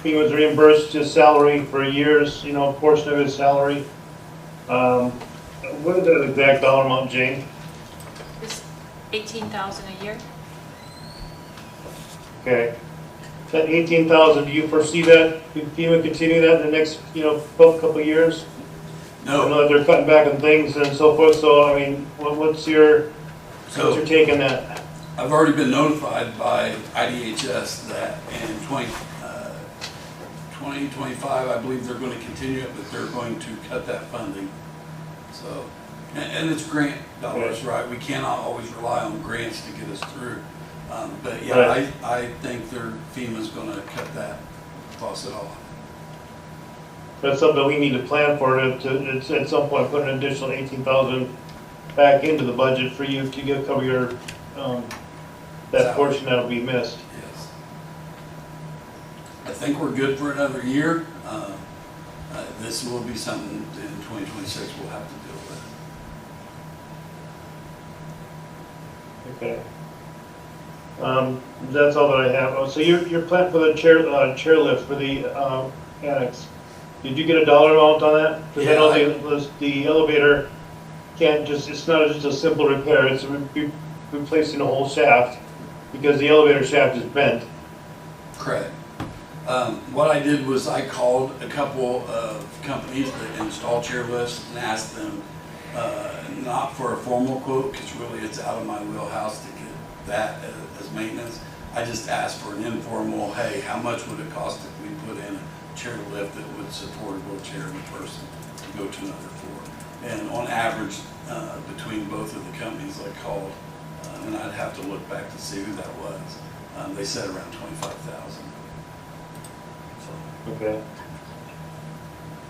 he was reimbursed his salary for years, a portion of his salary. What is that exact dollar amount, Jane?
It's $18,000 a year.
Okay. That 18,000, do you foresee that, FEMA continue that in the next, couple of years?
No.
I know that they're cutting back on things and so forth, so, I mean, what's your take on that?
I've already been notified by IDHS that in 2025, I believe they're going to continue it, but they're going to cut that funding. So, and it's grant dollars, right? We cannot always rely on grants to get us through. But yeah, right. I think FEMA's going to cut that faucet off.
That's something we need to plan for, to at some point put an additional 18,000 back into the budget for you to cover your, that portion that'll be missed.
Yes. I think we're good for another year. This will be something in 2026 we'll have to deal with.
Okay. That's all that I have. Oh, so your plan for the chairlift for the annex, did you get a dollar amount on that? Because I know the elevator can't it's not just a simple repair, it's replacing a whole shaft because the elevator shaft is bent.
Correct. What I did was I called a couple of companies that install chair lifts and asked them, not for a formal quote, because really it's out of my wheelhouse to get that as maintenance. I just asked for an informal, hey, how much would it cost if we put in a chair lift that would support a wheelchair and a person to go to another floor? And on average, between both of the companies I called, and I'd have to look back to see who that was, they said around 25,000.
Okay.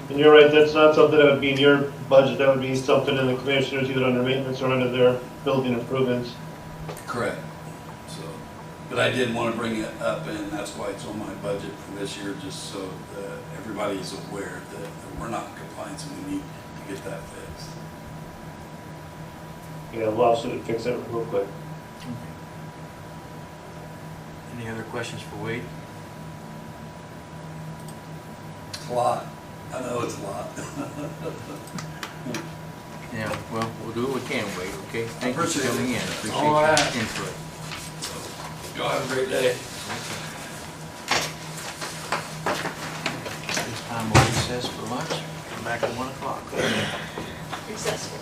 And you're right, that's not something that would be in your budget, that would be something in the commissioners, either under maintenance or under their building improvements.
Correct. So, but I did want to bring it up, and that's why it's on my budget for this year, just so that everybody is aware that we're not in compliance and we need to get that fixed.
Yeah, lawsuit would fix that real quick.
Any other questions for Wade?
It's a lot. I know it's a lot.
Yeah, well, we'll do what we can, Wade, okay? Thank you for
Appreciate it.
coming in. Appreciate
All right.
your input.
Y'all have a great day.
This time we'll recess for lunch, come back at 1 o'clock.
Recess for